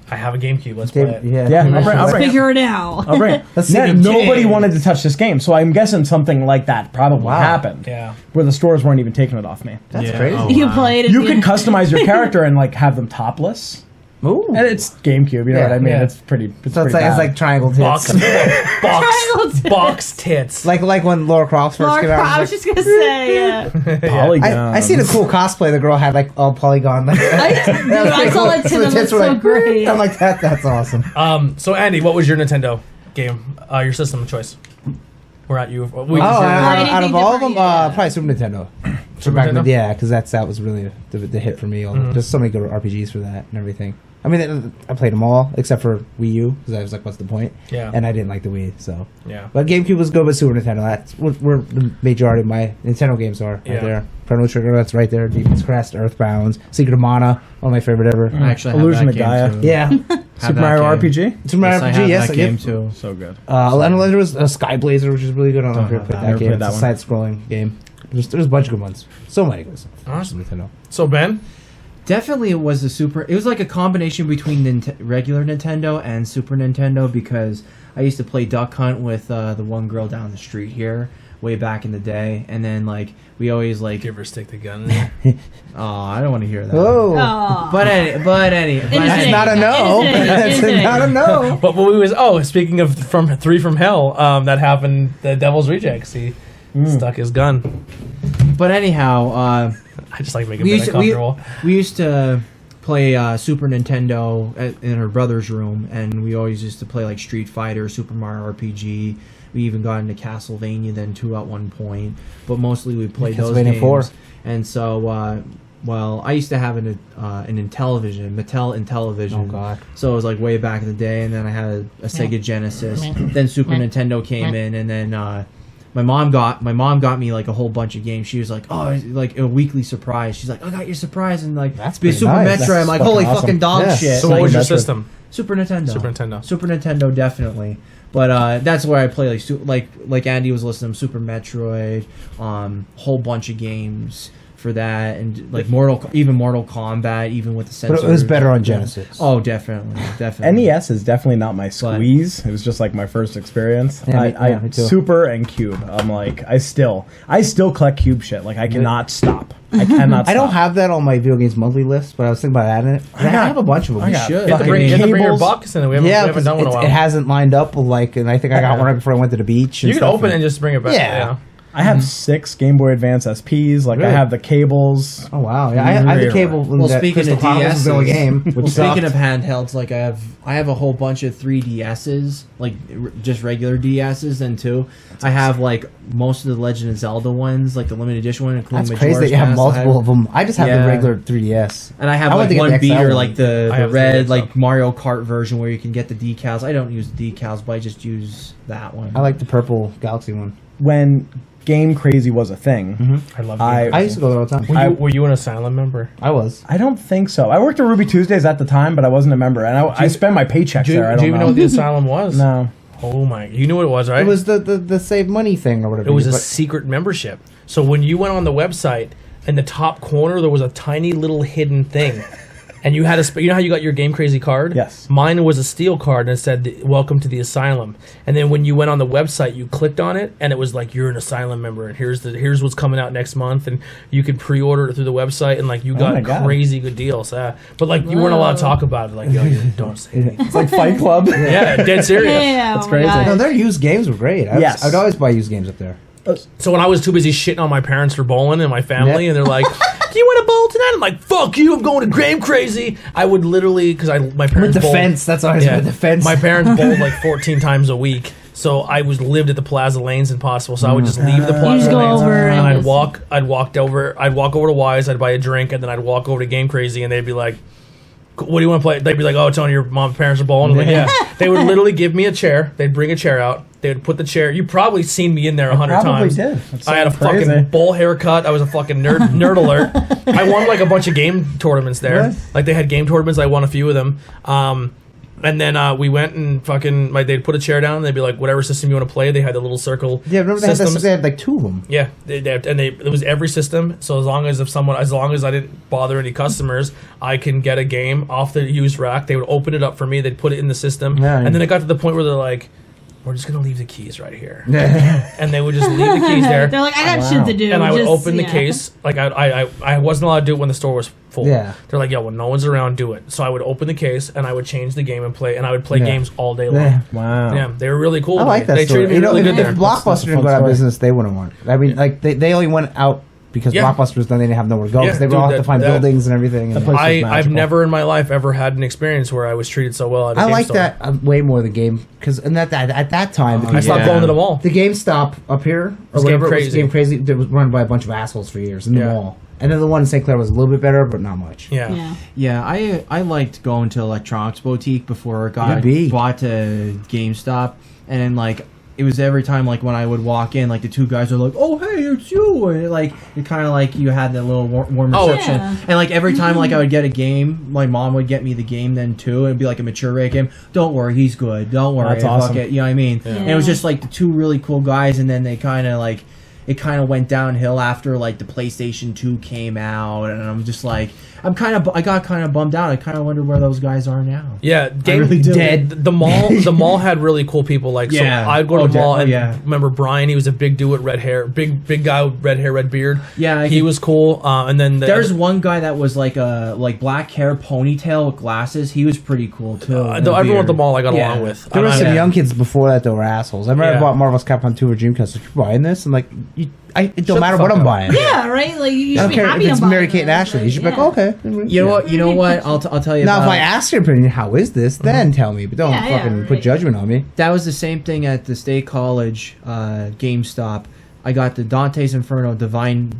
I have a GameCube. Let's play it.
Yeah, I'll bring it.
Figure it out.
I'll bring it.
Let's see the
Nobody
game.
wanted to touch this game, so I'm guessing something like that probably happened.
Yeah.
Where the stores weren't even taking it off me.
That's
Yeah.
crazy.
Oh,
You
wow.
played it.
You can customize your character and like have them topless.
Ooh.
And it's GameCube, you know
Yeah,
what I mean?
yeah.
It's pretty.
So it's like triangle tits.
Box tits.
like when Laura Croft first
Laura
came out.
Croft, I was just gonna say, yeah.
Polygon.
I seen a cool cosplay. The girl had like all polygon. Like,
Dude, I saw that too.
So the
That
tits
looks
were
so
like,
great.
I'm like, that's awesome.
So Andy, what was your Nintendo game? Your system of choice? We're at you.
Out of all of them,
different, yeah.
probably Super Nintendo.
Super
Back in the-
Nintendo?
yeah, because that was really the hit for me. There's so many good RPGs for that and everything. I mean, I played them all except for Wii U because I was like, "What's the point?"
Yeah.
And I didn't like the Wii, so
Yeah.
But GameCube was good, but Super Nintendo. That's where the majority of my Nintendo games are. Right
Yeah.
there, Chrono Trigger. That's right there. Demon's Crest, Earthbound, Secret of Mana. One of my favorite ever.
I actually have
Illusion
that
of
game
Gaia.
too.
Yeah.
Have
Super
that
Mario
game.
RPG.
Super Mario
Yes, I
RPG.
have
Yes,
that
yeah.
game too.
So good.
And then there was Sky Blazer, which is really good. I don't know if you ever played that
Never
game.
played that
It's a
one.
side-scrolling game. There's a bunch of good ones. So many good stuff.
Awesome.
Nintendo.
So Ben,
Definitely, it was it was like a combination between regular Nintendo and Super Nintendo because I used to play Duck Hunt with the one girl down the street here way back in the day, and then like we always like.
give her stick the gun.
Oh, I don't want to hear that.
Whoa.
Aw.
But
That's not a no. That's
Innocent.
not a no.
But what we was speaking of Three from Hell, that happened. The Devil's Rejects. He stuck his gun.
But anyhow,
I just like making
we
Ben
used,
uncomfortable.
we used to play Super Nintendo in her brother's room, and we always used to play like Street Fighter, Super Mario RPG. We even got into Castlevania then too at one point, but mostly we played those
Castlevania
games.
4.
And so, well, I used to have an Intellivision, Mattel Intellivision.
Oh, God.
So it was like way back in the day, and then I had a Sega Genesis. Then Super Nintendo came in, and then my mom got me like a whole bunch of games. She was like, "Oh, like a weekly surprise." She's like, "I got your surprise," and like
That's
be
pretty
Super
nice.
Metro. I'm
That's
like,
fucking
"Holy
awesome.
fucking dog
Yeah.
shit!"
So
Like,
what was your
Metro.
system?
Super Nintendo.
Super Nintendo.
Super Nintendo, definitely. But that's where I play like Andy was listening to Super Metroid, whole bunch of games for that, and like Mortal Kombat, even with the sensors.
But it was better on Genesis.
Oh, definitely.
NES is definitely not my squeeze. It was just like my first experience.
Yeah, me too.
Super and Cube. I'm like, I still collect Cube shit. Like I cannot stop. I cannot. Stop.
I don't have that on my video games monthly list, but I was thinking about adding it. I have a bunch of them.
I got
should.
You have to bring your
cables.
box in. We haven't
Yeah,
done one in a
because
while.
it hasn't lined up. Like, and I think I got one right before I went to the beach. And
You can
stuff,
open it and just bring it back.
Yeah.
I have 6 Game Boy Advance SPs. Like I
Really?
have the cables.
Oh wow! Yeah, I have the cable.
Well,
that
speaking
Crystal
of
Chronicles
DS,
Bill game. Which
well, speaking of
sucked.
handhelds, like I have a whole bunch of 3DSs, like just regular DSs, and too. I have like most of the Legend of Zelda ones, like the limited edition one, including
That's crazy that
Majora's
you have
Mask.
multiple of them. I just have
Yeah.
the regular 3DS.
And I have
I
like
wanted to get
one
the XL
beater,
one.
like the
have the
red,
XL.
like Mario Kart version where you can get the decals. I don't use the decals, but I just use that one.
I like the purple Galaxy one.
When Game Crazy was a thing,
I love
I
I used to go there all the time.
Were you an Asylum member?
I was.
I don't think so. I worked at Ruby Tuesdays at the time, but I wasn't a member, and I spent my paychecks
Do you,
there. I
do
don't
you even know
know.
what the Asylum was?
No.
Oh my! You knew what it was, right?
It was the save money thing or whatever.
It was a
But-
secret membership. So when you went on the website, in the top corner there was a tiny little hidden thing, and you had you know how you got your Game Crazy card?
Yes.
Mine was a steel card and it said "Welcome to the Asylum." And then when you went on the website, you clicked on it, and it was like you're an Asylum member, and here's what's coming out next month, and you could pre-order it through the website, and like you
my
got
God.
crazy good deals. But like you weren't allowed to talk about it. Like yo, you don't say anything.
It's like Fight Club.
Yeah, dead serious.
Yeah,
That's
oh my
crazy.
God.
No, their used games were great.
Yes.
I'd always buy used games up there.
So when I was too busy shitting on my parents for bowling and my family,
Yep.
and they're like, "Do you want to bowl tonight?" I'm like, "Fuck you! I'm going to Game Crazy." I would literally, because my parents
With the
bowled-
fence. That's always
Yeah,
with the fence.
my parents bowled like 14 times a week, so I lived at the Plaza Lanes Impossible. So I would just leave the Plaza
just go
Lanes
over
and
and
I'd
just-
walk over to Wise. I'd buy a drink, and then I'd walk over to Game Crazy, and they'd be like, what do you want to play? They'd be like, oh, Tony, your mom's parents are bowling. I'm like, yeah. They would literally give me a chair. They'd bring a chair out. They would put the chair. You probably seen me in there 100 times.
Did.
I had a fucking bowl haircut. I was a fucking nerd alert. I won like a bunch of game tournaments there.
What?
Like they had game tournaments. I won a few of them. And then we went and fucking they'd put a chair down. And they'd be like, whatever system you want to play. They had the little circle.
Yeah, remember they had like 2 of them.
Yeah, it was every system. So as long as I didn't bother any customers, I can get a game off the used rack. They would open it up for me. They'd put it in the system, and then it got to the point where they're like, "We're just gonna leave the keys right here," and they would just leave the keys there.
They're like, I got shit to do.
And I would open the case. Like I wasn't allowed to do it when the store was full.
Yeah.
They're like, "Yo, when no one's around, do it." So I would open the case and I would change the game and play, and I would play games all day long.
Wow.
Yeah, they were really cool.
I like that
They
story.
treated me really good
if
there.
Blockbuster didn't go out of business, they wouldn't want. I mean, like they only went out because Blockbuster was done. They didn't have nowhere to go because they would all have to find buildings and everything. And
I've never in my life ever had an experience where I was treated so well at a
I
game
like
store.
that way more the game because at that time
I stopped going to the mall.
The GameStop up here or
Game
whatever
Crazy.
it was Game Crazy. It was run by a bunch of assholes for years in the mall. And then the one in St. Clair was a little bit better, but not much.
Yeah, I liked going to electronics boutique before it got bought to GameStop, and then like it was every time like when I would walk in, like the 2 guys are like, "Oh hey, it's you," and it kind of like you had that little warm reception.
Yeah.
And like every time like I would get a game, my mom would get me the game then too. It'd be like a mature rate game. Don't worry, he's good. Don't worry,
That's
fuck
awesome.
it. You know what I mean?
Yeah.
And it was just like the 2 really cool guys, and then they kind of like. It kind of went downhill after like the PlayStation 2 came out, and I'm just like, I got kind of bummed out. I kind of wonder where those guys are now.
Yeah,
really do.
dead. The mall had really cool people. Like,
Yeah.
so I'd go to the mall and
yeah.
remember Brian. He was a big dude with red hair, big guy with red hair, red beard.
Yeah,
he was cool. And then
there's one guy that was like a black hair ponytail with glasses. He was pretty cool too.
Everyone at the mall I got along with.
There were some
Yeah.
young kids before that that were assholes. I remember I bought Marvel's Capcom 2 for Dreamcast. Like, you're buying this? I'm like, it don't matter what I'm buying.
Yeah, right? Like, you
I
should
don't
be
care
happy
if it's
about
Mary
it.
Kate and Ashley. You should be like, okay.
You know what? I'll tell you.
Now,
about,
if I ask your opinion, how is this? Then tell me, but don't fucking put judgment on me.
that was the same thing at the State College GameStop. I got the Dante's Inferno Divine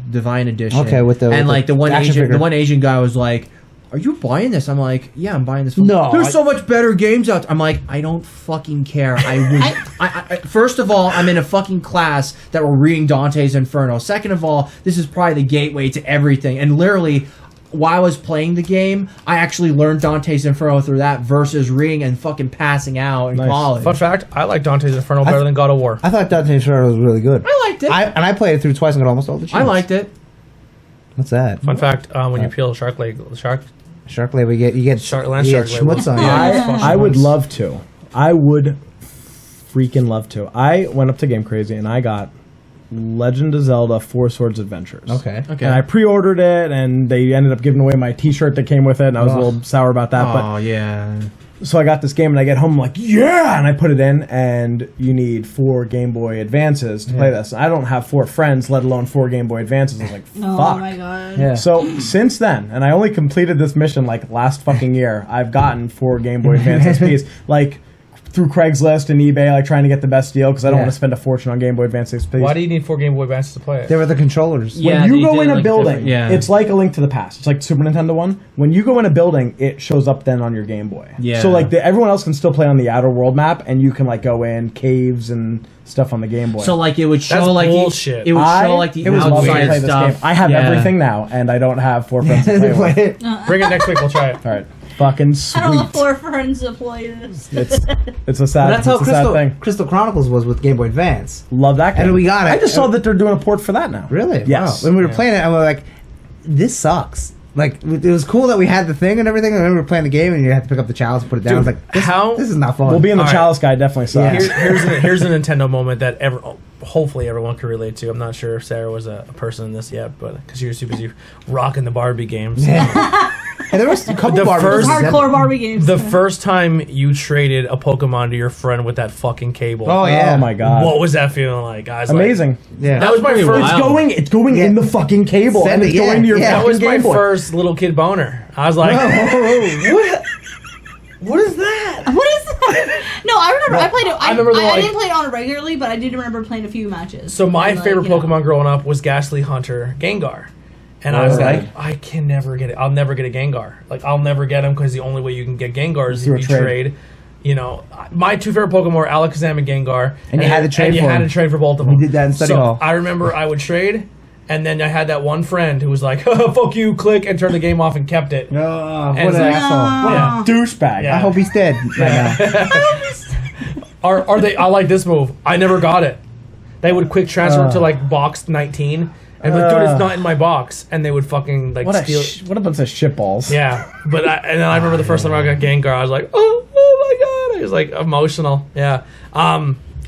Edition.
Okay, with the
one
action
Asian
figure.
the one Asian guy was like, "Are you buying this?" I'm like, "Yeah, I'm buying this."
No,
there's so much better games out there. I'm like, I don't fucking care. I first of all, I'm in a fucking class that we're reading Dante's Inferno. Second of all, this is probably the gateway to everything. And literally, while I was playing the game, I actually learned Dante's Inferno through that versus reading and fucking passing out in college.
Fun fact: I like Dante's Inferno better than God of War.
I thought Dante's Inferno was really good.
I liked it.
I played it through twice and got almost all the cheats.
I liked it.
What's that?
Fun fact: when you peel Shark Leg,
Shark Leg, you get
Shark
schmutz on you.
I would love to. I would freaking love to. I went up to Game Crazy and I got Legend of Zelda 4 Swords Adventures.
Okay.
And I pre-ordered it, and they ended up giving away my T-shirt that came with it, and I was a little sour about that.
Oh yeah.
So I got this game, and I get home, I'm like, yeah! And I put it in, and you need 4 Game Boy Advances to play this. I don't have 4 friends, let alone 4 Game Boy Advances. I was like, fuck.
Oh my god.
Yeah.
So since then, and I only completed this mission like last fucking year, I've gotten 4 Game Boy Advance SPs. Like, through Craigslist and eBay, like trying to get the best deal because I don't want to spend a fortune on Game Boy Advance SPs.
Why do you need 4 Game Boy Advances to play it?
They were the controllers.
Yeah.
When you
they
go
did,
in a
like,
building,
different-
it's like A Link to the Past. It's like the Super Nintendo one. When you go in a building, it shows up then on your Game Boy.
Yeah.
So like everyone else can still play on the outer world map, and you can like go in caves and stuff on the Game Boy.
So like it would show
That's
like
bullshit.
it would show like the
it was lovely to
outside
play this
stuff.
game. I have
Yeah.
everything now, and I don't have 4 friends to play with.
Bring it next week. We'll try it.
All right, fucking sweet.
I don't have 4 friends to play this.
It's a sad,
That's how
it's a sad thing.
Crystal Chronicles was with Game Boy Advance.
Love that game.
And we got it.
I just saw that they're doing a port for that now.
Really?
Yes.
Wow. When we were playing it, I was like, this sucks. Like, it was cool that we had the thing and everything, and then we were playing the game, and you had to pick up the chalice and put it down. I was like, this is not fun.
Well, being the
All right.
Chalice guy definitely sucks.
Here's a Nintendo moment that hopefully everyone can relate to. I'm not sure if Sarah was a person in this yet, but because she was too busy rocking the Barbie games.
And there was a couple
The
Barbies.
first-
Hardcore Barbie games.
The first time you traded a Pokemon to your friend with that fucking cable.
Oh, yeah.
Oh my god.
What was that feeling like, guys?
Amazing.
Yeah.
That was my
pretty
first.
wild.
It's going in the fucking cable,
Send
and
it,
it's going to your
yeah.
That
fucking
was my
Game Boy.
first little kid boner. I was like, what is that?
What is that? No, I remember. I played it. I
remember
I didn't play it on regularly, but I did remember playing a few matches.
So my
And,
favorite
you know.
Pokemon growing up was Ghastly Hunter Gengar. And I was like, I can never get it. I'll never get a Gengar. Like, I'll never get him because the only way you can get Gengar is if you trade. You know, my two favorite Pokemon were Alakazam and Gengar.
And you had to trade for them.
You had to trade for both of them.
We did that in study hall.
I remember I would trade, and then I had that one friend who was like, fuck you, click, and turned the game off and kept it.
What
And
an
it's like,
asshole.
What a douchebag.
Yeah.
I hope he's dead right now.
Are they? I like this move. I never got it. They would quick transfer to like box 19, and be like, dude, it's not in my box, and they would fucking like steal.
What a bunch of shitballs.
Yeah, but and then I remember the first time I got Gengar, I was like, oh my god, I was like emotional. Yeah,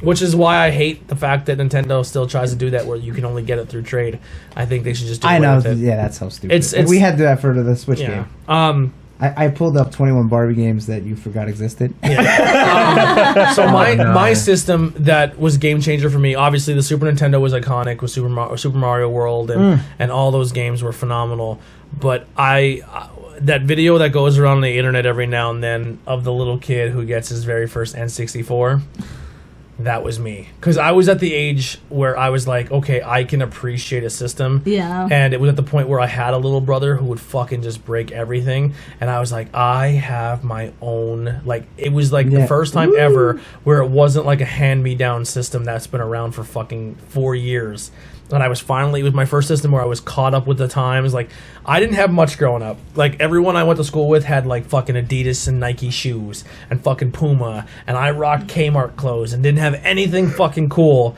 which is why I hate the fact that Nintendo still tries to do that, where you can only get it through trade. I think they should just do.
I know.
With it.
Yeah, that's so stupid.
It's
we had that for the Switch
yeah.
game. I pulled up 21 Barbie games that you forgot existed.
So my system that was game changer for me, obviously the Super Nintendo was iconic with Super Mario World and all those games were phenomenal. But that video that goes around the internet every now and then of the little kid who gets his very first N64. That was me. Because I was at the age where I was like, okay, I can appreciate a system.
Yeah.
And it was at the point where I had a little brother who would fucking just break everything. And I was like, I have my own... Like, it was like the first time ever where it wasn't like a hand-me-down system that's been around for fucking 4 years. And I was finally... It was my first system where I was caught up with the times. Like, I didn't have much growing up. Like, everyone I went to school with had, like, fucking Adidas and Nike shoes. And fucking Puma. And I rocked Kmart clothes and didn't have anything fucking cool.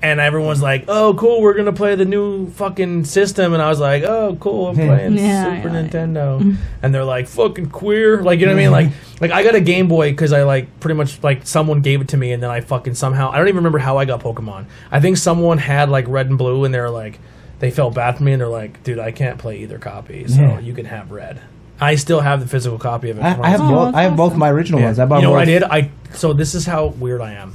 And everyone's like, oh, cool, we're going to play the new fucking system. And I was like, oh, cool, I'm playing Super Nintendo. And they're like, fucking queer. Like, you know what I mean? Like I got a Game Boy because I, like, pretty much, like, someone gave it to me. And then I fucking somehow, I don't even remember how I got Pokemon. I think someone had, like, Red and Blue. And they were like, they felt bad for me. And they're like, dude, I can't play either copy. So you can have Red. I still have the physical copy of it.
I have both. I have both my original ones. I bought.
You know
both.
what I did? So this is how weird I am.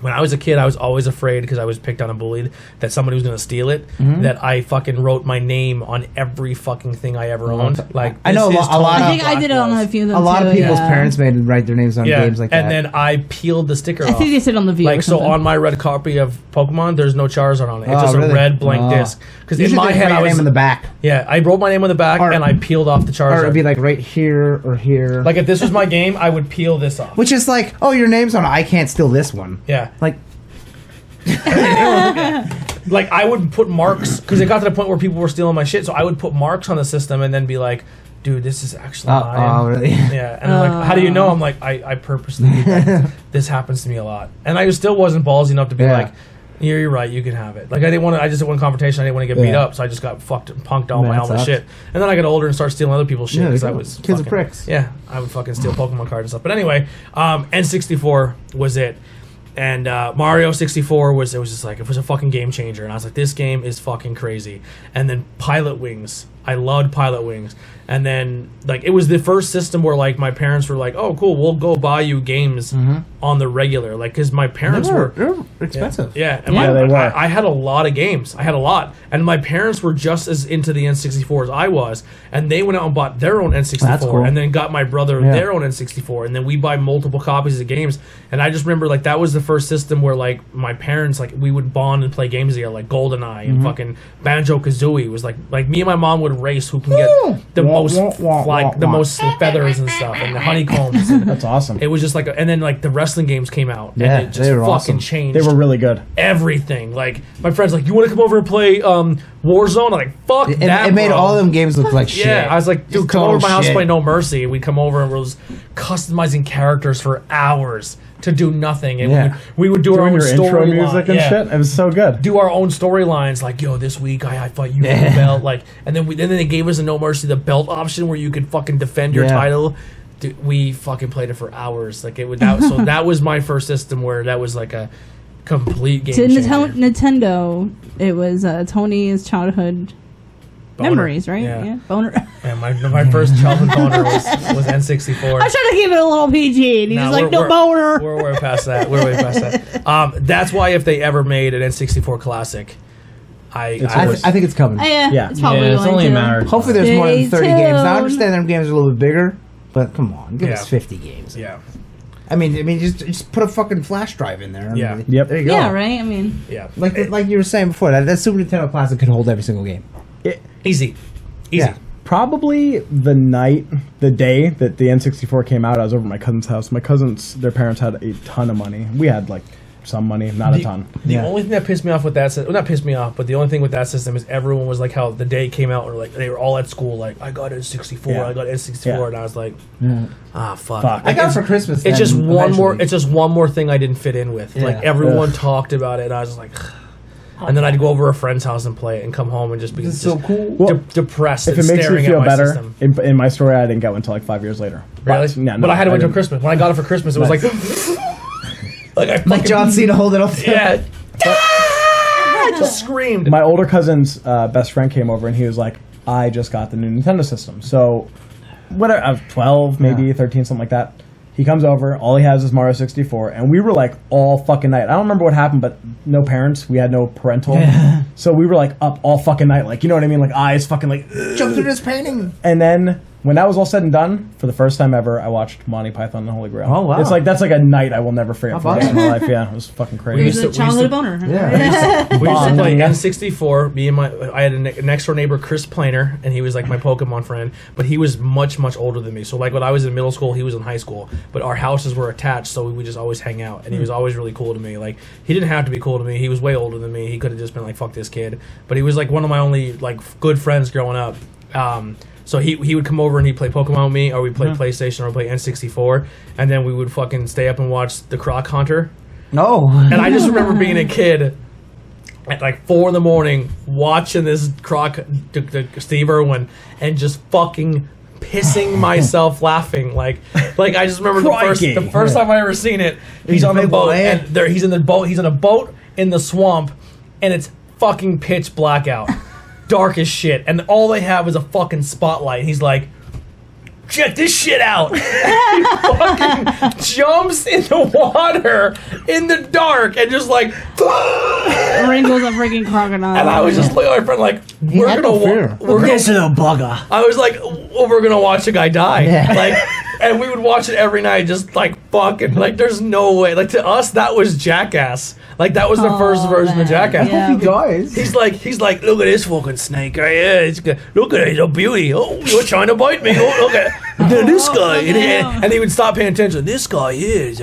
When I was a kid, I was always afraid because I was picked on and bullied that somebody was going to steal it. That I fucking wrote my name on every fucking thing I ever owned. Like
I know a lot.
I think I did it on a few of them.
A lot of people's
yeah.
parents made them write their names on games like that.
And then I peeled the sticker off.
I think they said on the view.
Like, so on my red copy of Pokemon, there's no Charizard on it. It's just
really?
a red blank disc. Because in my head, I was
name in the back.
Yeah, I wrote my name on the back and I peeled off the Charizard.
Or it'd be like right here or here.
Like if this was my game, I would peel this off.
Which is like, oh, your name's on it. I can't steal this one.
Yeah.
Like.
Like I would put marks because it got to the point where people were stealing my shit, so I would put marks on the system and then be like, "Dude, this is actually mine."
Oh, really?
Yeah, and like, how do you know? I'm like, I purposely do that. This happens to me a lot, and I still wasn't ballsy enough to be like, "Yeah, you're right, you can have it." Like I didn't want to. I just didn't want confrontation. I didn't want to get beat up, so I just got fucked and punked all my shit. And then I got older and started stealing other people's shit because I was
kids are pricks.
Yeah, I would fucking steal Pokemon cards and stuff. But anyway, N64 was it. And Mario 64 was just like, it was a fucking game changer. And I was like, this game is fucking crazy. And then Pilot Wings. I loved Pilot Wings. And then, like, it was the first system where, like, my parents were like, oh, cool, we'll go buy you games on the regular. Like, because my parents were
expensive.
Yeah. And
they were.
I had a lot of games. I had a lot. And my parents were just as into the N64 as I was. And they went out and bought their own N64.
That's cool.
And then got my brother their own N64. And then we buy multiple copies of games. And I just remember, like, that was the first system where, like, my parents, like, we would bond and play games together, like GoldenEye and fucking Banjo-Kazooie. Was like me and my mom would race who can get the most feathers and stuff and the honeycombs. And
That's awesome.
it was just like, and then like the wrestling games came out,
Yeah,
and it just
they were
fucking
awesome.
changed.
They were really good.
Everything. Like my friends, like, you want to come over and play Warzone? I'm like, fuck that.
It made
bro.
all them games look like shit.
Yeah, I was like, dude,
Just
come over to
total
my house and
shit.
play No Mercy. And we'd come over and we was customizing characters for hours to do nothing. And we would do our
Doing
own
your intro
story
music and shit. It was so good.
Do our own storylines, like, yo, this week I fought you for the belt, like, and then they gave us a No Mercy the belt option where you could fucking defend your title. Dude, we fucking played it for hours. Like it would so that was my first system where that was like a complete game
To
changer.
Nintendo, it was Tony's childhood memories, right?
Yeah.
Boner.
And my first childhood boner was N64.
I was trying to keep it a little PG, and he's just like, no boner.
We're way past that. We're way past that. That's why if they ever made an N64 classic, I
think it's coming.
Yeah, it's probably
it's
going
only
to.
a matter of
Hopefully
time.
there's more than 30
Stay
games. Now, I
tuned.
understand them games are a little bit bigger, but come on, give
Yeah.
us 50 games.
Yeah.
I mean, just put a fucking flash drive in there.
Yeah.
Yep.
There you go.
Yeah, right? I mean,
Yeah.
Like you were saying before, that Super Nintendo Classic could hold every single game.
Easy.
Yeah.
Probably the day that the N64 came out, I was over at my cousin's house. My cousins, their parents had a ton of money. We had like some money, not a ton.
The
Yeah.
only thing that pissed me off with that system, well, not pissed me off, but the only thing with that system is everyone was like how the day it came out, or like they were all at school like, I got N64,
Yeah.
I got N64,
Yeah.
and I was like, fuck.
I got it for Christmas.
It's just
then,
one more.
eventually.
It's just one more thing I didn't fit in with.
Yeah.
Like everyone talked about it, and I was just like, and then I'd go over to a friend's house and play it, and come home and just be
This is
just
so cool.
Well,
depressed.
If
and
it makes
staring
you feel
at my
better,
system.
in my story, I didn't get one until like 5 years later.
Really?
Yeah, no,
but I had it until
didn't.
Christmas. When I got it for Christmas, it was like, like I
Like
fucking,
John Cena holding up.
yeah. I just screamed.
My older cousin's best friend came over and he was like, I just got the new Nintendo system. So, whatever, I was 12, maybe 13, something like that. He comes over, all he has is Mario 64, and we were like all fucking night. I don't remember what happened, but no parents, we had no parental.
Yeah.
So we were like up all fucking night, like, you know what I mean? Like eyes fucking like.
Jump through this painting.
And then when that was all said and done, for the first time ever, I watched Monty Python and the Holy Grail.
Oh, wow.
It's like that's like a night I will never forget for the rest of my life. Yeah, it was fucking crazy.
Here's
used
a
to- we used
childhood
to-
boner.
Yeah.
We used to play
Yeah.
N64. Me and I had a next door neighbor, Chris Planer, and he was like my Pokemon friend. But he was much older than me. So like when I was in middle school, he was in high school. But our houses were attached, so we would just always hang out. And he was always really cool to me. Like he didn't have to be cool to me. He was way older than me. He could have just been like, fuck this kid. But he was like one of my only like good friends growing up. So he would come over and he'd play Pokemon with me, or we'd play PlayStation, or play N64, and then we would fucking stay up and watch the Croc Hunter.
No.
And I just remember being a kid at like 4 a.m. watching this Steve Irwin and just fucking pissing myself laughing. Like I just remember
Crikey.
the first time I ever seen it. He's on the
big
boat,
lad.
and he's in the boat. He's in a boat in the swamp, and it's fucking pitch black out, dark as shit, and all they have is a fucking spotlight. He's like, check this shit out. He fucking jumps in the water in the dark and just like,
Wrinkles a freaking crocodile.
and I was just looking at my friend like, we're
had
gonna
no fear.
we're gonna.
little bugger.
I was like, well, we're gonna watch a guy die.
Yeah.
Like, and we would watch it every night, just like fucking like. There's no way. Like to us, that was Jackass. Like that was the first version
man.
of Jackass.
Yeah.
He dies.
He's like, look at this fucking snake. Yeah, it's good. Look at it, he's a beauty. Oh, you're trying to bite me. Oh, look at this guy. And he would stop paying attention. This guy is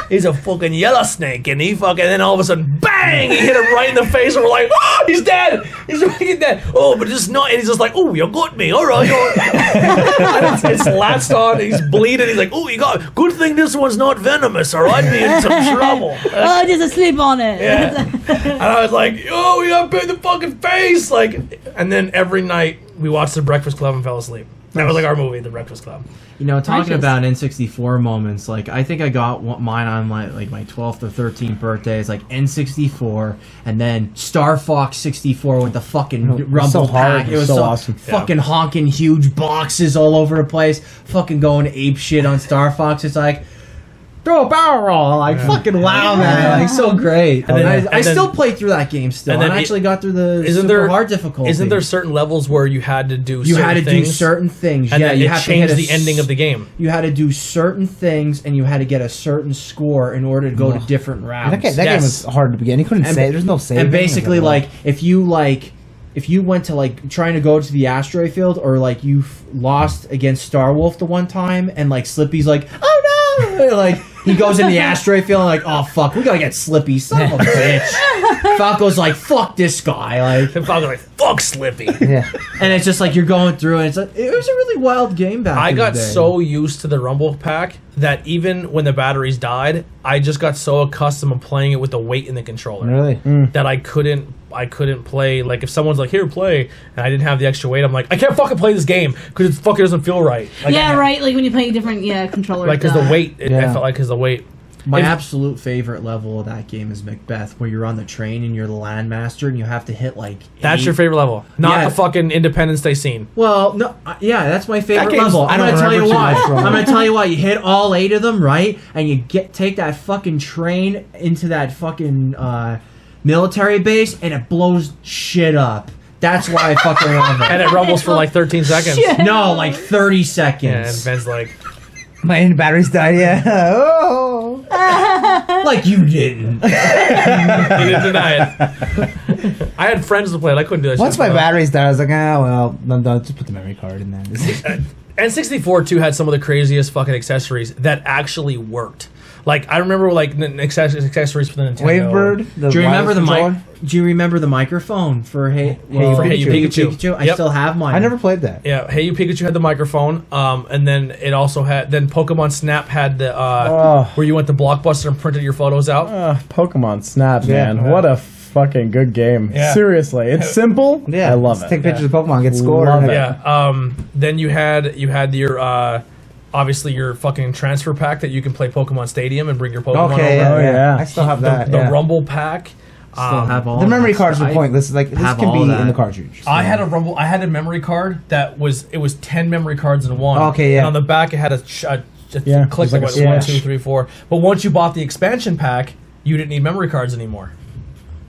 he's a fucking yellow snake, and then all of a sudden, bang! He hit him right in the face, and we're like, oh, he's dead. He's fucking dead. Oh, but it's not. And he's just like, oh, you got me. All right. And it's latched on. He's bleeding. He's like, oh, you got. Good thing this one's not venomous, or I'd be in some trouble.
Oh, just asleep on it.
Yeah. And I was like, yo, we got bit in the fucking face. Like, and then every night we watched The Breakfast Club and fell asleep. That was like our movie, The Breakfast Club.
You know, talking
Righteous.
about N64 moments, like I think I got mine on like my 12th or 13th birthday. It's like N64, and then Star Fox 64 with the fucking rumble
so hard.
pack. It was
So
so
awesome.
fucking honking huge boxes all over the place. Fucking going ape shit on Star Fox. It's like, throw a barrel roll, like fucking wow, man, like so great.
And then-
I
and then-
still play through that game still.
and then
I actually got through the
Isn't
super
there
hard difficulty.
Isn't there certain levels where you had to do
You
certain
had to
things,
do certain things.
and
Yeah,
then
you
it
have to hit
changed
a
the ending of the game?
You had to do certain things, and you had to get a certain score in order to go to different routes.
That game was hard to begin. He couldn't say. There's no saving.
And basically, if you went to like trying to go to the asteroid field, or like you lost against Starwolf the one time, and like Slippy's like, oh no, like he goes in the asteroid field, and like, oh fuck, we gotta get Slippy, son of a bitch. Falco's like, fuck this guy, like,
And Falco's like, fuck Slippy.
Yeah.
and it's just like you're going through, and it's like it was a really wild game back.
I
in
got
the day.
so used to the Rumble Pack that even when the batteries died, I just got so accustomed to playing it with the weight in the controller.
Really?
That I couldn't play. Like if someone's like, here, play, and I didn't have the extra weight, I'm like, I can't fucking play this game because it fucking doesn't feel right. Like,
Yeah, right. Like when you play different, controllers.
Like because the weight, I
Yeah.
felt like because the weight.
My
If-
absolute favorite level of that game is Macbeth, where you're on the train and you're the landmaster, and you have to hit like.
That's
8
your favorite level, not
Yeah.
the fucking Independence Day scene.
Well, no, yeah, that's my favorite
game's-
level.
I
I'm
don't
gonna tell you
remember too
why.
much from
I'm
it.
gonna tell you why. You hit all 8 of them, right? And you take that fucking train into that fucking military base, and it blows shit up. That's why I fucking love
And
it.
it rumbles for like 13 seconds.
No, like 30
Yeah, and
seconds.
Ben's like,
My batteries died. Yeah. Oh.
Like you didn't.
He didn't deny it. I had friends to play it. I couldn't do that.
Once
shit
my
for
battery's down, I was like, well, no, just put the memory card in there.
N64 too had some of the craziest fucking accessories that actually worked. Like I remember like accessories for the Nintendo.
Wavebird.
Do you remember the
controller?
Do you remember the microphone for Hey
You Pikachu?
I
Yep.
still have mine.
I never played that.
Yeah, Hey You Pikachu had the microphone, and then it also had. Then Pokemon Snap had the where you went to Blockbuster and printed your photos out.
Pokemon Snap,
Yeah.
man. What a fucking good game.
Yeah.
Seriously. It's simple.
Yeah,
I love
just
it.
Take pictures of Pokemon, get scored.
Love
and
it.
Yeah. Then you had your obviously your fucking transfer pack that you can play Pokemon Stadium and bring your Pokemon
Okay,
over.
Oh, yeah.
I still have that.
The
yeah.
Rumble pack.
Still have all
The
of
memory
that
cards
stuff.
are pointless. Like this
have
can
all
be
that.
in the cartridge.
I had a memory card that was 10 memory cards in one.
Okay, yeah.
And on the back it had a
Yeah,
click
it was like
that
a
went 1,
switch.
2, 3, 4. But once you bought the expansion pack, you didn't need memory cards anymore.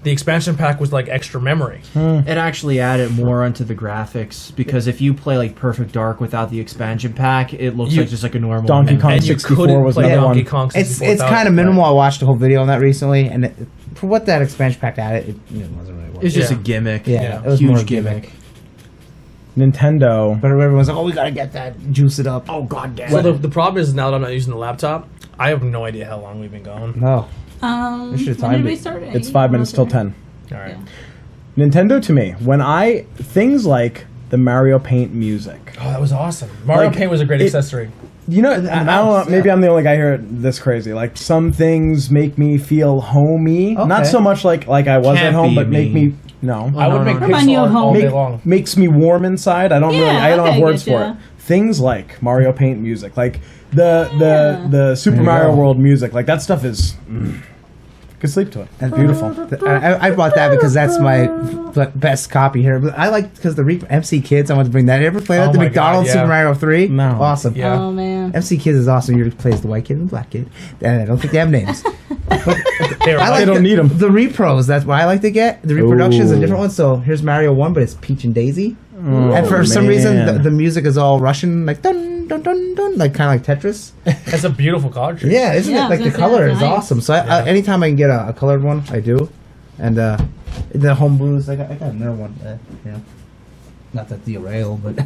The expansion pack was like extra memory.
It actually added more onto the graphics because if you play like Perfect Dark without the expansion pack, it looks like just like a normal
Donkey
menu.
Kong
And you
64
couldn't
was
play
another
Donkey
one.
Kong 64
It's
without
kind
it.
of minimal. I watched a whole video on that recently, and for what that expansion pack added, it wasn't really worth
It's
it.
just
Yeah.
a gimmick.
Yeah, it was
huge
more a
gimmick.
Nintendo.
But everyone's like, "Oh, we gotta get that, juice it up." Oh god damn.
So the problem is now that I'm not using the laptop, I have no idea how long we've been going.
No.
When
should've
did
timed
we
it.
start?
It's 5 minutes till 10.
All right.
Nintendo to me, things like the Mario Paint music.
Oh, that was awesome. Mario
Like,
Paint was a great accessory.
You know, I don't know, maybe I'm the only guy here this crazy. Like some things make me feel homey. Not
Okay.
so much like I was
Can't
at home,
be,
but
you
make
mean.
me no.
I would make
Remind you
pixel
of
art all
home.
day long.
Makes me warm inside. I don't
Yeah,
have
okay,
words for
getcha.
it. Things like Mario Paint music, like the Super
There you
Mario
go.
World music, like that stuff is could sleep to it.
That's
Beautiful.
I bought that because that's my best copy here. But I like because the MC Kids. I want to bring that. You ever play that?
Oh
The
my
McDonald's
God, yeah.
Super Mario 3.
No.
Awesome.
Yeah.
Oh man.
MC Kids is awesome. You play as the white kid and the black kid. And I don't think they have names.
They were
I
like,
They don't need 'em.
The repros. That's what I like to get. The reproductions
Ooh.
are different ones. So here's Mario 1, but it's Peach and Daisy.
Oh,
And for some reason,
man.
the music is all Russian, like dun dun dun dun, like kind of like Tetris.
that's a beautiful cartridge.
Yeah, isn't
Yeah,
it? Like
I
the
was gonna say,
color
that's
is
nice.
awesome. So anytime I can get a colored one, I do. And the homebrews, I got another one. Not that the rail, but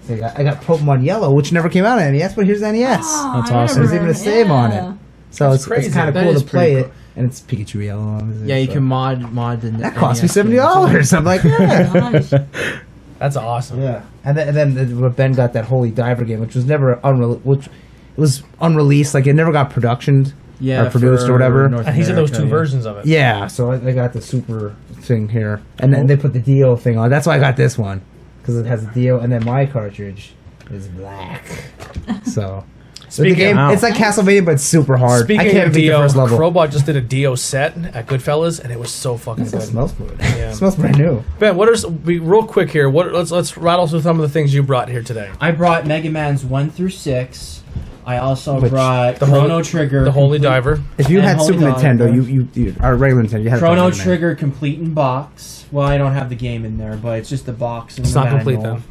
so I got Pokemon Yellow, which never came out on NES, but here's NES.
Oh,
That's
I
awesome.
There's even a save on
yeah.
it. So
That's
it's
crazy.
kind of
That
cool
is
to play
pretty
it. And it's Pikachu Yellow. Obviously,
Yeah, you
so.
can mod the.
That cost me
NES games.
$70. I'm like, yeah.
Gosh.
That's awesome.
Yeah, and then Ben got that Holy Diver game, which was never which it was unreleased, like it never got productioned
Yeah,
or produced
for
or whatever.
North
And he said there was two
America, yeah.
versions of it.
Yeah, so I got the super thing here, and then they put the Dio thing on. That's why I got this one because it has the Dio, and then my cartridge is black. So. But the
Speaking
game,
of-
it's like Castlevania, but it's super hard. I
Speaking
can't
of
beat
Dio,
the first level.
Crowbot just did a Dio set at Goodfellas, and it was so fucking
It
good.
smells good.
Yeah.
It smells brand new.
Ben, real quick here? Let's rattle through some of the things you brought here today.
I brought Mega Man's 1 through 6. I also
Which-
brought
The
Chrono
Holy-
Trigger,
the Holy
complete-
Diver.
If you
And
had
Holy
Super
Diver.
Nintendo, you or regular Nintendo, you had to play
Chrono
Mega Man.
Trigger complete in box. Well, I don't have the game in there, but it's just the box. And
It's
the
not complete
manual.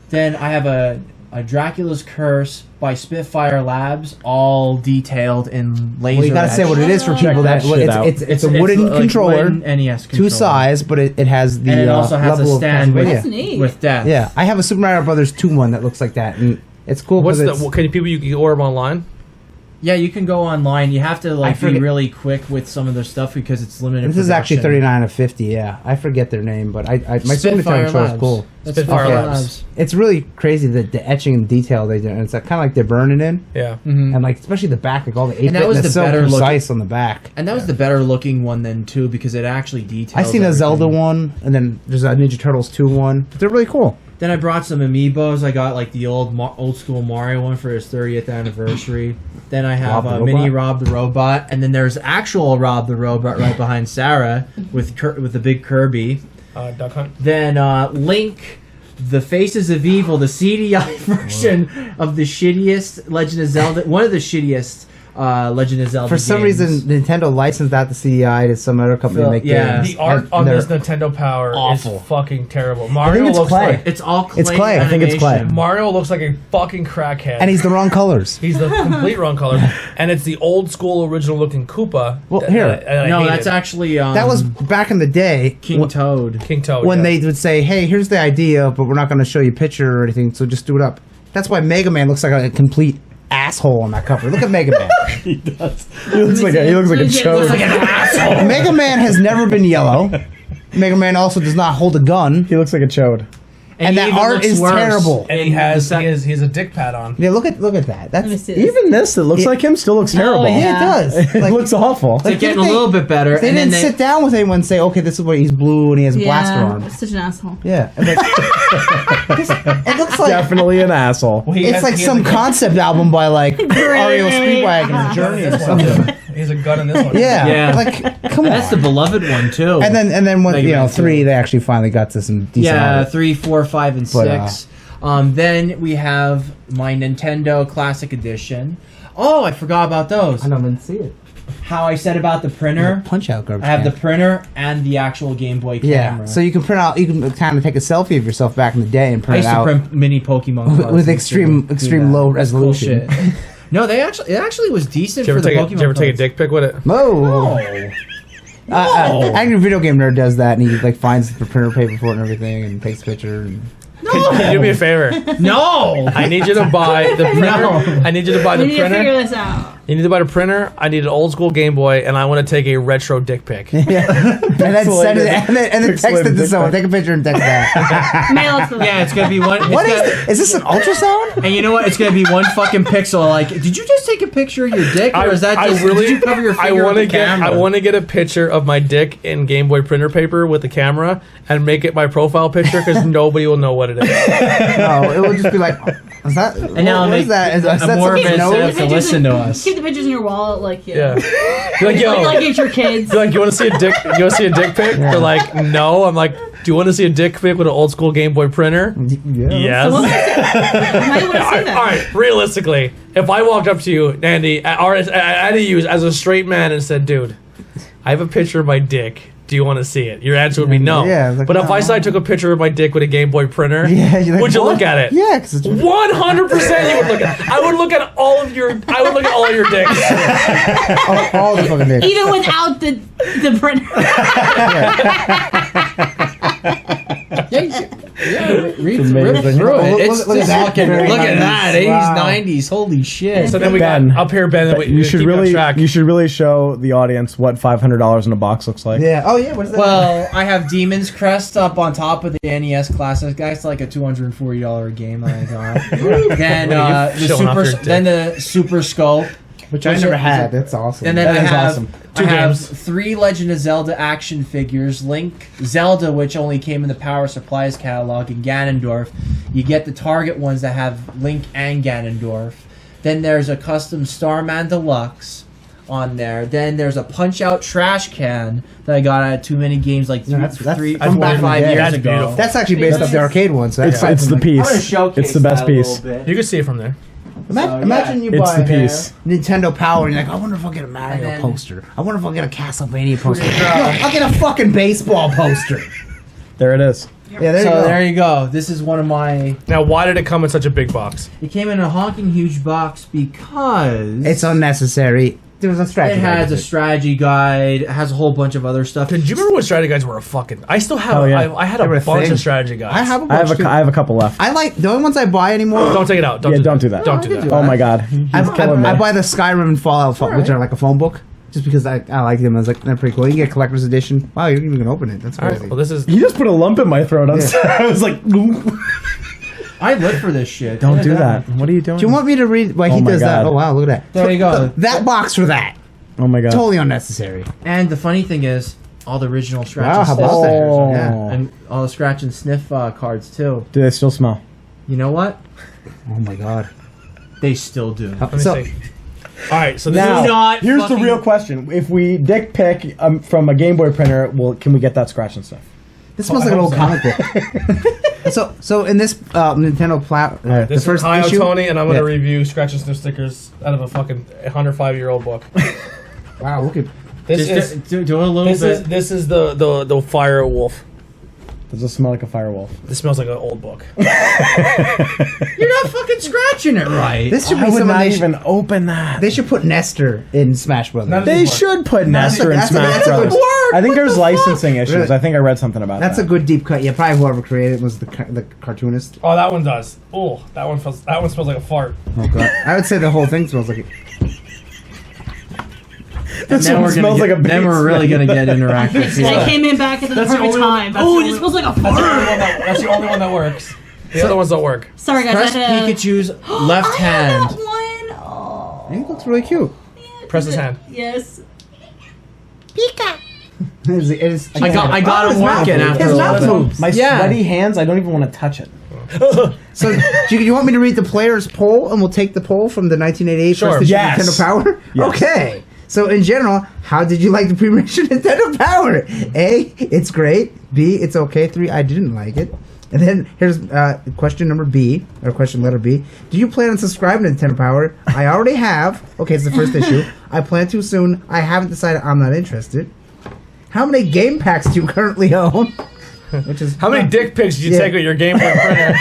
Then I have a Dracula's Curse by Spitfire Labs, all detailed in laser.
Well, you gotta say what it is for
Check
people
that
that
shit out.
it's a wooden
like
controller,
wooden NES controller.
two size, but it has the
and it also has a
level
stand
of
with,
That's neat.
with death.
yeah. I have a Super Mario Brothers 2 one that looks like that, and it's cool
What's
because
the? Can people you can order them online?
Yeah, you can go online. You have to like be
forget-
really quick with some of their stuff because it's limited.
this is actually
production.
39 of 50. Yeah, I forget their name, but my Super
Spitfire
Nintendo controller is
Labs.
cool.
That's
Spitfire
Spitfire
Labs.
It's really crazy the etching and detail they do, and it's kind of like they're burning in,
Yeah.
Mhm.
and like especially the back, like all the 8-bit,
And that was
that's
the
so
better looking-
precise on the back.
And that was the better looking one then too because it actually details.
I've seen a
everything.
Zelda one, and then there's a Ninja Turtles 2 one. But they're really cool.
Then I brought some amiibos. I got like the old school Mario one for his 30th anniversary. Then I have
Rob the
Mini
Robot?
Rob the Robot, and then there's actual Rob the Robot right behind Sarah with the big Kirby.
Duck Hunt.
Then Link, the Faces of Evil, the CDI version of the shittiest Legend of Zelda, one of the shittiest Legend of Zelda.
For some
games.
reason, Nintendo licensed out the CDI to some other company to make
Yeah.
games.
The art
And
on
they're
this Nintendo Power
awful.
is fucking terrible. Mario
it's
looks
clay.
like
It's all clay.
It's clay.
I think it's clay.
animation.
Mario looks like a fucking crackhead.
and he's the wrong colors.
He's the complete wrong color, and it's the old school original looking Koopa.
Well,
that-
here.
that I
No,
hated.
that's actually
That was back in the day.
King Toad.
King Toad.
When
yeah.
they would say, "Hey, here's the idea, but we're not going to show you a picture or anything, so just do it up." That's why Mega Man looks like a complete asshole on that cover. Look at Mega Man.
He does. He looks like a chode.
Mega Man has never been yellow. Mega Man also does not hold a gun.
He looks like a chode.
And
he
that
even
art
looks
is
worse.
terrible.
and he has a dick pad on.
Yeah, look at that. That's
Let me see this.
Even this that looks
It-
like him still looks terrible.
yeah.
yeah, it does.
It
Like,
looks awful.
It's getting a little bit better.
they
and then
didn't sit down with anyone and say, "Okay, this is what he's blue and he has a blaster on."
Such an asshole.
Yeah, and like, it looks like
Definitely an asshole.
Well, he
it's
has-
like
he has
some
a gun-
concept album by like REO Speedwagon's Journey or something.
He has a gun in this one.
Yeah,
Yeah.
like come on.
That's the beloved one too.
and then when
Mega
you know
Man
3,
too.
they actually finally got to some decent.
yeah,
art.
3, 4, 5, and
But,
6. Then we have my Nintendo Classic Edition. Oh, I forgot about those.
I don't even see it.
How I said about the printer.
Punch out garbage.
I have the
can.
printer and the actual Game Boy
yeah.
camera.
So you can print out. You can kind of take a selfie of yourself back in the day and
I
print
used
it
to
out
print mini Pokemon cards
with
and
extreme
shit. Do that.
low resolution.
Bullshit. No, it actually was decent
Did you
for
ever
the
take
Pokemon
did you ever take a
cards.
dick pic with it?
Whoa. Angry Video Game Nerd does that, and he like finds the printer paper for it and everything, and takes a picture. And
Can you do me a favor?
No.
I need you to buy the printer.
No.
I need you to buy
We
the
need to figure
printer.
this out.
You need to buy the printer. I need an old school Game Boy, and I want to take a retro dick pic.
yeah, and then send it, and then text it
Pixelated
to someone.
dick
Take a picture and text that.
Mail it to them.
Yeah, it's gonna be one.
What
it's
is? Is this an ultrasound?
And you know what? It's gonna be one fucking pixel. Like, did you just take a picture of your dick, or is that just? Did you cover your finger with the camera?
I want to get a picture of my dick in Game Boy printer paper with the camera and make it my profile picture because nobody will know what it is.
No, it will just be like, is that?
And now
what
make
is that? Is that
a more
something
of
nose?
it to listen to us.
Keep the pictures in your wallet, like
Yeah. You're like, yo,
like it's your kids.
you're like, you want to see a dick? You want to see a dick pic? They're like, no. I'm like, do you want to see a dick pic with an old school Game Boy printer?
Yeah.
Yes.
You might want to see that.
All right, realistically, if I walked up to you, Andy, or Andy, you as a straight man and said, dude, I have a picture of my dick. Do you want to see it? Your answer would be no.
Yeah, like,
but if
no.
I said I took a picture of my dick with a Game Boy printer,
Yeah, you're like,
would you
what?
look at it?
Yeah, because it's
100% you would look at. I would look at all of your. I would look at all of your dicks.
all the fucking dicks.
Even without the printer.
Read
amazing.
through it.
Look-
It's
look at
just
that.
fucking.
Very
Look at
90s.
that. 80s,
Wow.
90s. Holy shit.
So then we
Ben,
got up here, Ben. We,
You should
keep on
really,
track.
you should really show the audience what $500 in a box looks like.
Yeah. Oh yeah. What is that?
Well, I have Demon's Crest up on top of the NES Classic. That's like a $240 game that I got. Then the
showing off your dick.
then the Super Scope.
which I never had. That's awesome.
And then
That
I
is
have,
awesome.
Two
I have
games.
3 Legend of Zelda action figures. Link, Zelda, which only came in the Power Supplies catalog, and Ganondorf. You get the Target ones that have Link and Ganondorf. Then there's a custom Starman Deluxe on there. Then there's a Punch-Out trash can that I got at Too Many Games like
Yeah, that's
three,
from
4
back
or
in the
5
day.
years
That's
ago.
beautiful.
That's actually based off the arcade one. So that's
It's the
I'm gonna
piece.
showcase
It's the best
that a
piece.
little bit.
You can see it from there.
Imagine you
It's
buy
the piece.
Nintendo Power and you're like, I wonder if I'll get a Mario
And then-
poster. I wonder if I'll get a Castlevania poster. No, I'll get a fucking baseball poster.
There it is.
Yeah, there
So
you go.
there you go. This is one of my.
Now, why did it come in such a big box?
It came in a honking huge box because
It's unnecessary. There was a strategy.
it has
guide
a
with it.
strategy guide. It has a whole bunch of other stuff.
Did you remember what strategy guides were a fucking? I still have.
Oh, yeah.
I had
They
a
were a
bunch
thing.
of strategy guides.
I have a
I
bunch
have
too.
I have a couple left.
I like the only ones I buy anymore.
Don't take it out. Don't
Yeah,
do
don't
that.
do that.
Don't
I
do
can
that.
do it.
Oh my god, he's killing me.
I buy the Skyrim and Fallout, which are like a phone book, just because I like them. I was like, they're pretty cool. You can get collector's edition. Wow, you didn't even open it. That's
All
crazy.
right. Well, this is.
You just put a lump in my throat. I was like,
I live for this shit.
don't do that. What are you doing?
Do you want me to read? Well, he
Oh my
does that.
God.
Oh wow, look at that.
There you go.
That box for that.
Oh my god.
Totally unnecessary.
And the funny thing is, all the original scratch
Wow,
and
how
sniff
about that?
Oh.
Yeah.
and all the scratch and sniff cards too.
Do they still smell?
You know what?
Oh my god.
They still do.
Let me
So,
see. All right. So this
Now,
is.
not
here's the
fucking-
real question: if we dick pick from a Game Boy printer, can we get that scratch and stuff?
This smells like an old comic book. So in this Nintendo
This
the
is
first
Hi,
issue,
Tony, and I'm going to review Scratch and Sniff stickers out of a fucking 105-year-old book.
Wow, look at
This
Just
is
do it a little bit.
this is the fire wolf.
Does it smell like a firewolf?
This smells like an old book.
You're not fucking scratching it right.
this should
I
be
would
someone
not
they should,
even open that.
they should put Nestor in Smash Brothers.
None of
They
these work.
should put Nestor in
that's a-
Smash
that's a good
Brothers.
work.
I think there's licensing issues.
Really?
I think I read something about
That's
that.
a good deep cut. Yeah, probably whoever created it was the cartoonist.
Oh, that one does. Oh, that one smells like a fart.
Oh god, I would say the whole thing smells like it.
This
Then
one
we're
smells like a
then
big
we're really gonna get interactive.
I came in back at the perfect time. Oh, it smells like a fart.
That's the only one that works. The other ones don't work.
Sorry, guys.
Press
I had to...
Pikachu's left
I had
hand.
that one. Oh.
I think it looks really cute.
Press his hand.
Yes.
I got him working after a
His
little
mouth
bit.
moves.
My
Yeah.
sweaty hands, I don't even want to touch it.
So, do you want me to read the player's poll, and we'll take the poll from the 1988
Sure.
first edition
Yes.
Nintendo Power?
Yes.
Okay. So, in general, how did you like the pre-mission Nintendo Power? A, it's great. B, it's okay. 3, I didn't like it. And then here's question number B, or question letter B. Do you plan on subscribing to Nintendo Power? I already have. Okay, it's the first issue. I plan to soon. I haven't decided. I'm not interested. How many game packs do you currently own? Which is
How many dick pics did you take with your Game Boy printer?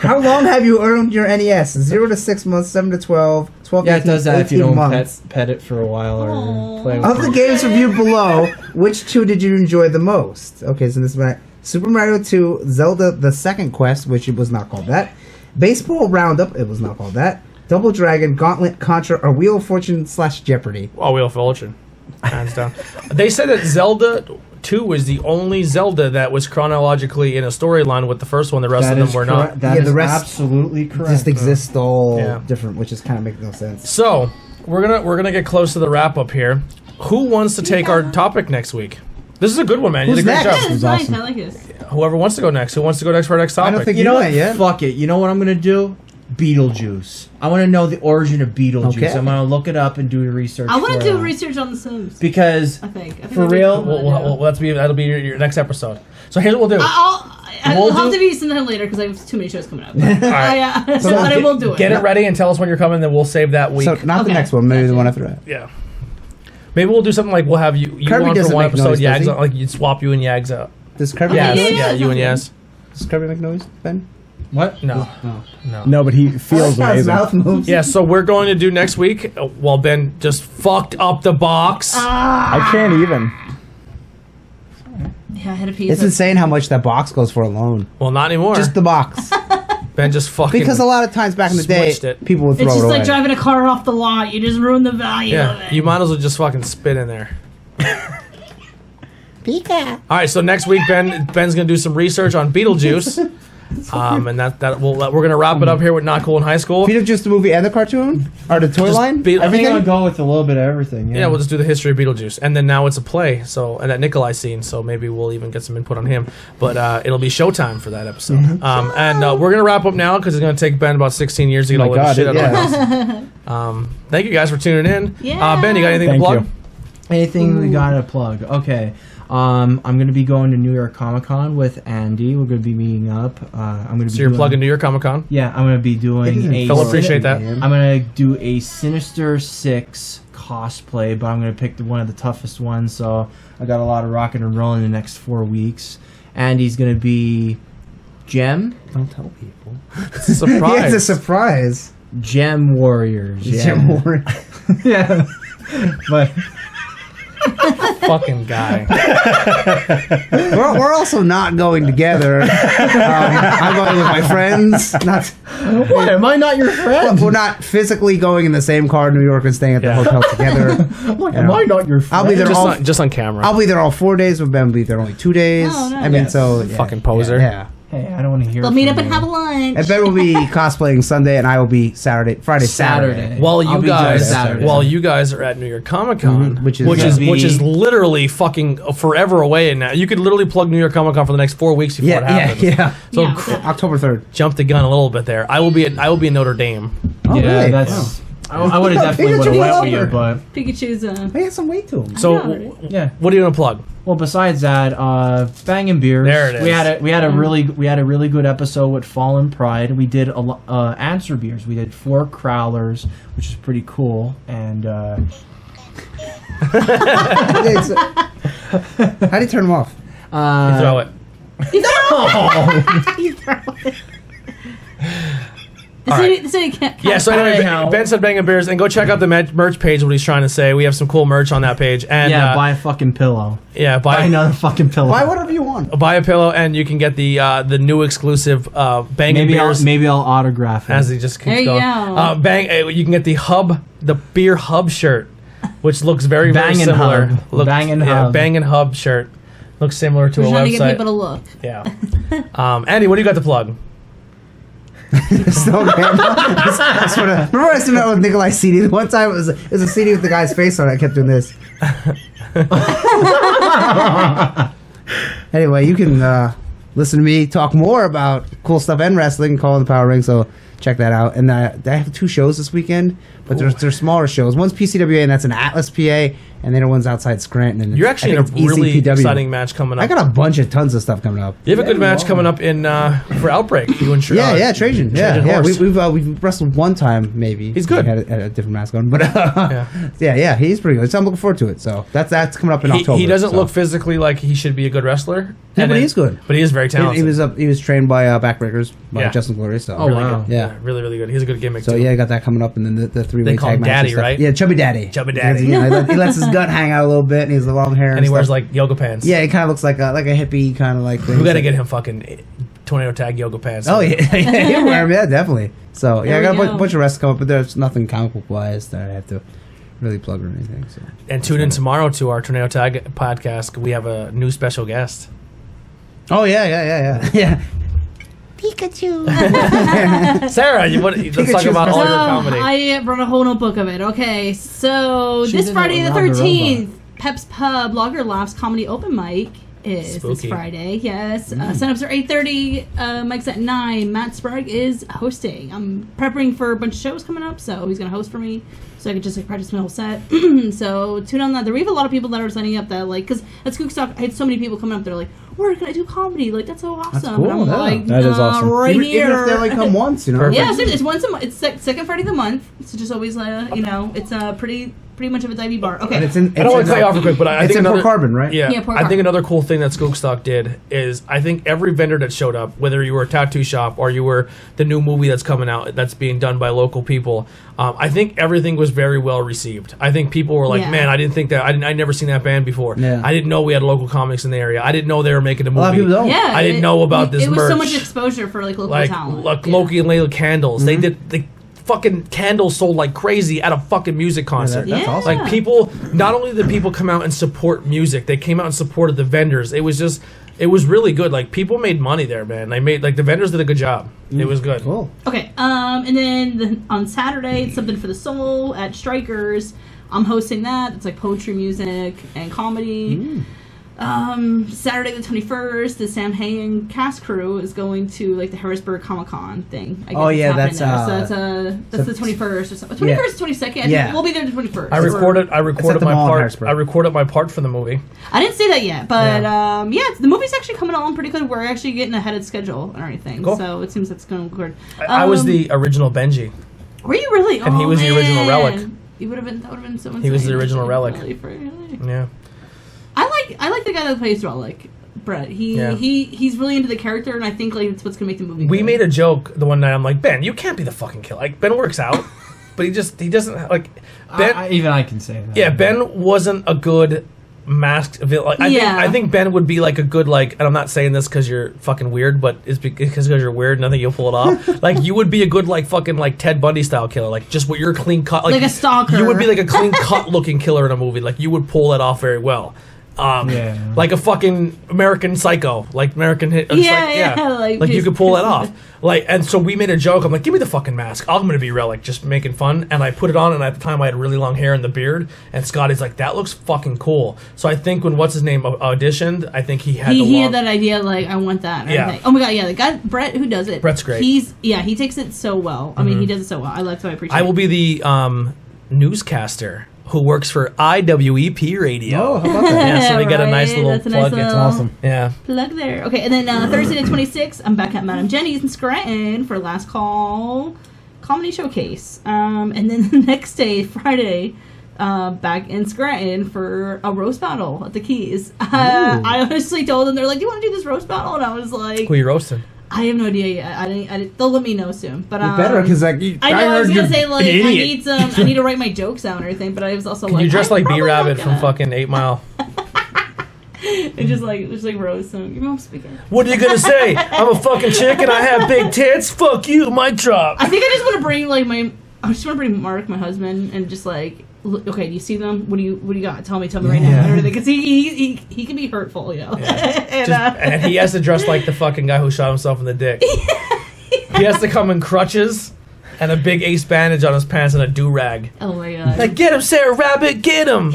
How long have you earned your NES? 0 to 6 months, 7 to 12, 12 to
Yeah,
18,
it does that if you
18
don't
months.
pet it for a while or
Aw.
play with
Of the
it.
games reviewed below, which two did you enjoy the most? Okay, so this is Super Mario 2, Zelda The Second Quest, which it was not called that, Baseball Roundup, it was not called that, Double Dragon, Gauntlet, Contra, or Wheel of Fortune / Jeopardy.
Oh, Wheel of Fortune. Hands down. They said that Zelda 2 was the only Zelda that was chronologically in a storyline with the first one. The rest of them were not.
That
Yeah,
is
the rest
absolutely correct.
Just exist all
Yeah.
different, which is kind of makes no sense.
So we're gonna get close to the wrap up here. Who wants to take our topic next week? This is a good one, man. You
Who's
did a great
next?
job.
Yeah, it's
awesome.
nice. I like this.
Whoever wants to go next. Who wants to go next for our next topic?
I don't think
You know what?
went yet.
Fuck it. You know what I'm gonna do? Beetlejuice. I want to know the origin of Beetlejuice.
Okay.
I'm gonna look it up and do research.
I want
for
to do
it.
research on The Sims.
Because
I think
For
that'd be
real?
cool.
that'll be your next episode. So here's what we'll do.
I'll
We'll
have
do-
to be sometime later because I have too many shows coming up. But,
right.
yeah,
So
so I
get-
will do it.
Get it ready and tell us when you're coming. Then we'll save that week.
So, not the
Okay.
next one, maybe the
Gotcha.
one after that.
Yeah. Maybe we'll do something like we'll have you
Kirby
on for
doesn't
one
make
episode,
noise, does
Yags
he?
on, like you'd swap you and Yags out.
Does Kirby,
Yes,
yeah,
yeah, you and
sounds
Yes.
does Kirby make noise, Ben?
what?
No,
Oh.
no.
No, but he feels
I like how his
amazing.
mouth moves.
Yeah, so we're going to do next week while Ben just fucked up the box.
I can't even.
Yeah, I had a piece.
It's insane how much that box goes for alone.
Well, not anymore.
Just the box.
Ben just fucking.
Because a lot of times back in the day,
Switched it.
people would throw
It's
it
just
away.
like driving a car off the lot. You just ruin the value of
Yeah,
it.
you might as well just fucking spit in there.
Pika.
All right, so next week Ben's gonna do some research on Beetlejuice, and we're gonna wrap it up here with Not Cool in High School.
Beetlejuice the movie and the cartoon? Or the toy
Just
line?
Beetle-
I think
Everything?
I'll go with a little bit of everything.
Yeah, we'll just do the history of Beetlejuice, and then now it's a play. So and that Nikolai scene, so maybe we'll even get some input on him. But it'll be showtime for that episode. And we're gonna wrap up now because it's gonna take Ben about 16 years to get
Oh
all
my
of this
God,
shit out of
yeah.
the house. Thank you guys for tuning in.
Yeah.
Ben, you got anything
Thank
to plug?
you.
Anything we gotta plug? Okay. I'm gonna be going to New York Comic Con with Andy. We're gonna be meeting up. I'm gonna be.
So you're
doing-
plugging New York Comic Con.
Yeah, I'm gonna be doing a.
Phil, appreciate that.
I'm gonna do a Sinister Six cosplay, but I'm gonna pick one of the toughest ones. So I got a lot of rocking and rolling in the next 4 weeks. Andy's gonna be Gem
Don't tell people.
It's a surprise.
Yeah, it's a surprise.
Gem Warriors. Yeah.
Jim Warren.
Yeah. But
Fucking guy.
we're also not going together. I'm going with my friends. Not,
what? Am I not your friend?
we're not physically going in the same car to New York and staying at the
Yeah.
hotel together.
Am I not your friend?
I'll be there all.
just on camera.
I'll be there all 4 days. With Ben, will be there only 2 days.
Oh, nice.
I mean,
Yes.
so yeah,
Fucking poser.
Yeah.
Hey, I don't want to hear.
They'll meet
from
up and
you.
have lunch.
And Ben will be cosplaying Sunday, and I will be Friday, Saturday.
While
I'll
you
be
guys,
Saturday.
while you guys are at New York Comic Con,
Mhm, which is
which
gonna
is literally fucking forever away now. You could literally plug New York Comic Con for the next 4 weeks before it
Yeah,
happens.
yeah.
So
Yeah.
cr-
October 3rd.
jump the gun a little bit there. I will be in Notre Dame.
Oh,
Yeah,
really?
that's. I would have definitely
Pikachu
would have went with you,
over.
but
Pikachu's
He has some weight to him.
So,
yeah.
what are you gonna plug?
Well, besides that, Bangin' Beers.
There it is.
We had a really good episode with Fallen Pride. We did answer beers. We did 4 crowlers, which is pretty cool. And
How do you turn them off?
You throw it.
The city can't.
Yeah, so anyway,
Anyhow.
Ben said Bangin' Beers, and go check out the merch page, what he's trying to say. We have some cool merch on that page. And
yeah, buy a fucking pillow.
yeah,
Buy another fucking pillow.
Buy whatever you want.
buy a pillow, and you can get the new exclusive Bangin' Beers.
Maybe I'll autograph it.
As he just keeps
There you
going.
go.
You can get the beer hub shirt, which looks very
Bangin'
similar.
Hub. Bangin' Hub.
Bangin' Hub shirt looks similar to
We're
a
trying to get
website.
people to look.
Yeah. Andy, what do you got to plug?
So random. Remember I sent out with Nikolai CD? One time it was a CD with the guy's face on it. I kept doing this. Anyway, you can listen to me talk more about cool stuff and wrestling, Call in the Power Ring, so check that out. And I have 2 shows this weekend, but they're smaller shows. One's PCWA, and that's in Atlas, PA, and the other one's outside Scranton. And
You're actually in a really exciting match coming up.
I got tons of stuff coming up.
You have a good match coming up in for Outbreak. You and
Trajan.
Trajan
Yeah.
Horse.
We've wrestled one time, maybe.
He's good.
He had a different mask on, but yeah, he's pretty good. So I'm looking forward to it. So that's coming up in October.
He doesn't
so.
look physically like he should be a good wrestler.
Yeah, but he's good.
But he is very talented.
He was trained by Backbreakers by Justin Glorious. So.
Oh, wow.
Good.
Yeah.
Really, really good. He's a good gimmick.
So
too.
yeah, I got that coming up, and then the 3-way
They call
tag
him
match and
Daddy,
stuff.
right?
Yeah, Chubby Daddy.
Chubby Daddy.
Because, he lets his gut hang out a little bit, and he's the long hair,
And he wears
stuff.
like yoga pants.
Yeah, he kind of looks like a hippie kind of like thing.
We got to get him fucking tornado tag yoga pants.
Oh yeah, he'll wear them. Yeah, definitely. So yeah, I
There
got
we
a
go.
bunch of wrestling coming up, but there's nothing comic book wise that I have to really plug or anything. So.
And tune in tomorrow to our Tornado Tag podcast. We have a new special guest.
Oh yeah.
Sarah, let's talk
Pikachu's
about all
So
your comedy.
I brought a whole notebook of it. Okay, so
She
this
did
Friday the
it with Rob
13th, Pep's Pub Lager Laughs Comedy Open Mic is this
Spooky.
Friday. Yes, signups are 8:30. Mike's at 9. Matt Sprague is hosting. I'm prepping for a bunch of shows coming up, so he's gonna host for me, so I can just practice my whole set. So tune on that. There we have a lot of people that are signing up that because at Skookstock I had so many people coming up. They're like, "Where can I do comedy? Like that's so awesome."
cool,
And I'm
yeah.
like,
That is awesome.
Right
even
here.
if they only come once,
Perfect.
Yeah, it's once a month. It's second Friday of the month. So just always, it's pretty much of a divey bar. Okay.
And it's in.
I don't want to cut you off real quick, but I
it's
think
in
another
Port Carbon, right?
Yeah,
Yeah, Port
I think
Carbon.
another cool thing that Skookstock did is I think every vendor that showed up, whether you were a tattoo shop or you were the new movie that's coming out that's being done by local people, I think everything was very well received. I think people were like,
Yeah.
"Man, I didn't think that. I'd never seen that band before.
Yeah.
I didn't know we had local comics in the area. I didn't know they were making a movie.
A lot of people don't.
Yeah,
I didn't know about this
It was so
merch.
much exposure for local
like
talent.
like
Yeah.
Loki and Layla candles. They
Mm-hmm.
did the fucking candles sold like crazy at a fucking music concert.
that's
Yeah.
awesome.
Like people, not only did people come out and support music, they came out and supported the vendors. It was really good. Like people made money there, man. They made the vendors did a good job. It was good.
Cool.
Okay, and then on Saturday, it's Something for the Soul at Strikers. I'm hosting that. It's like poetry, music, and comedy. Saturday the 21st, the Sam Hagen cast crew is going to like the Harrisburg Comic Con thing. I guess
Oh,
it's
yeah,
happening
that's,
there. So that's the 21st or something.
Yeah.
21st, 22nd. I
Yeah.
think we'll be there the 21st.
I recorded
the
my
mall in
part.
Harrisburg.
I recorded my part for the movie.
I didn't see that yet, but the movie's actually coming along pretty good. We're actually getting ahead of schedule and everything,
Cool.
so it seems that's going good.
I was the original Benji.
Were you really?
And he was the original Relic.
You would have been. That would have been so insane.
He was the original
actually.
Relic.
Really.
Yeah.
I like the guy that plays Relic, Brett.
Yeah.
He's really into the character, and I think like it's what's gonna make the movie.
We
good.
made a joke the one night. I'm like, Ben, you can't be the fucking killer. Like Ben works out, but he doesn't like Ben.
I can say that.
Yeah, Ben wasn't a good masked villain. Like, I think Ben would be like a good and I'm not saying this because you're fucking weird, but it's because you're weird and I think you'll pull it off. Like you would be a good fucking Ted Bundy style killer, like just what you're clean cut,
Like a stalker.
You would be like a clean cut looking killer in a movie. Like you would pull that off very well. like a fucking American Psycho, like American hit.
Like
you could pull that off. Like, and so we made a joke. I'm like, give me the fucking mask. I'm gonna be Relic, just making fun. And I put it on, and at the time I had really long hair and the beard. And Scotty's like, that looks fucking cool. So I think when what's his name auditioned, I think he had
that idea. Like, I want that. And everything. Oh my god, yeah, the guy Brett who does it.
Brett's great.
He takes it so well. I mean, he does it so well. I like, so I appreciate.
I will be the newscaster who works for IWEP Radio.
Oh, how about that?
Yeah, so we got a nice little
That's a
plug.
nice
It's
little-
awesome. Yeah.
Plug there. Okay, and then Thursday the 26th, I'm back at Madame Jenny's in Scranton for Last Call Comedy Showcase. And then the next day, Friday, back in Scranton for a roast battle at the Keys. I honestly told them, they're like, do you want to do this roast battle? And I was like,
Who you roasting?
I have no idea yet. I didn't, they'll let me know soon. But
Better, because like
I know, I was gonna say, like, I
idiot.
need to write my jokes down or anything, but I was also
Can
like,
you dress
I'm
like
probably
B-Rabbit
not
from
gonna.
fucking 8 Mile?
And just like roast them. Your mom's speaking.
What are you gonna say? I'm a fucking chick and I have big tits? Fuck you, mic drop.
I think I just want to bring I just want to bring Mark, my husband, and just like, okay, do you see them? What do you got? Tell me right now. Because he can be hurtful, you know.
And he has to dress like the fucking guy who shot himself in the dick. He has to come in crutches and a big ace bandage on his pants and a do-rag.
Oh my god.
Like, get him, Sarah Rabbit, get him!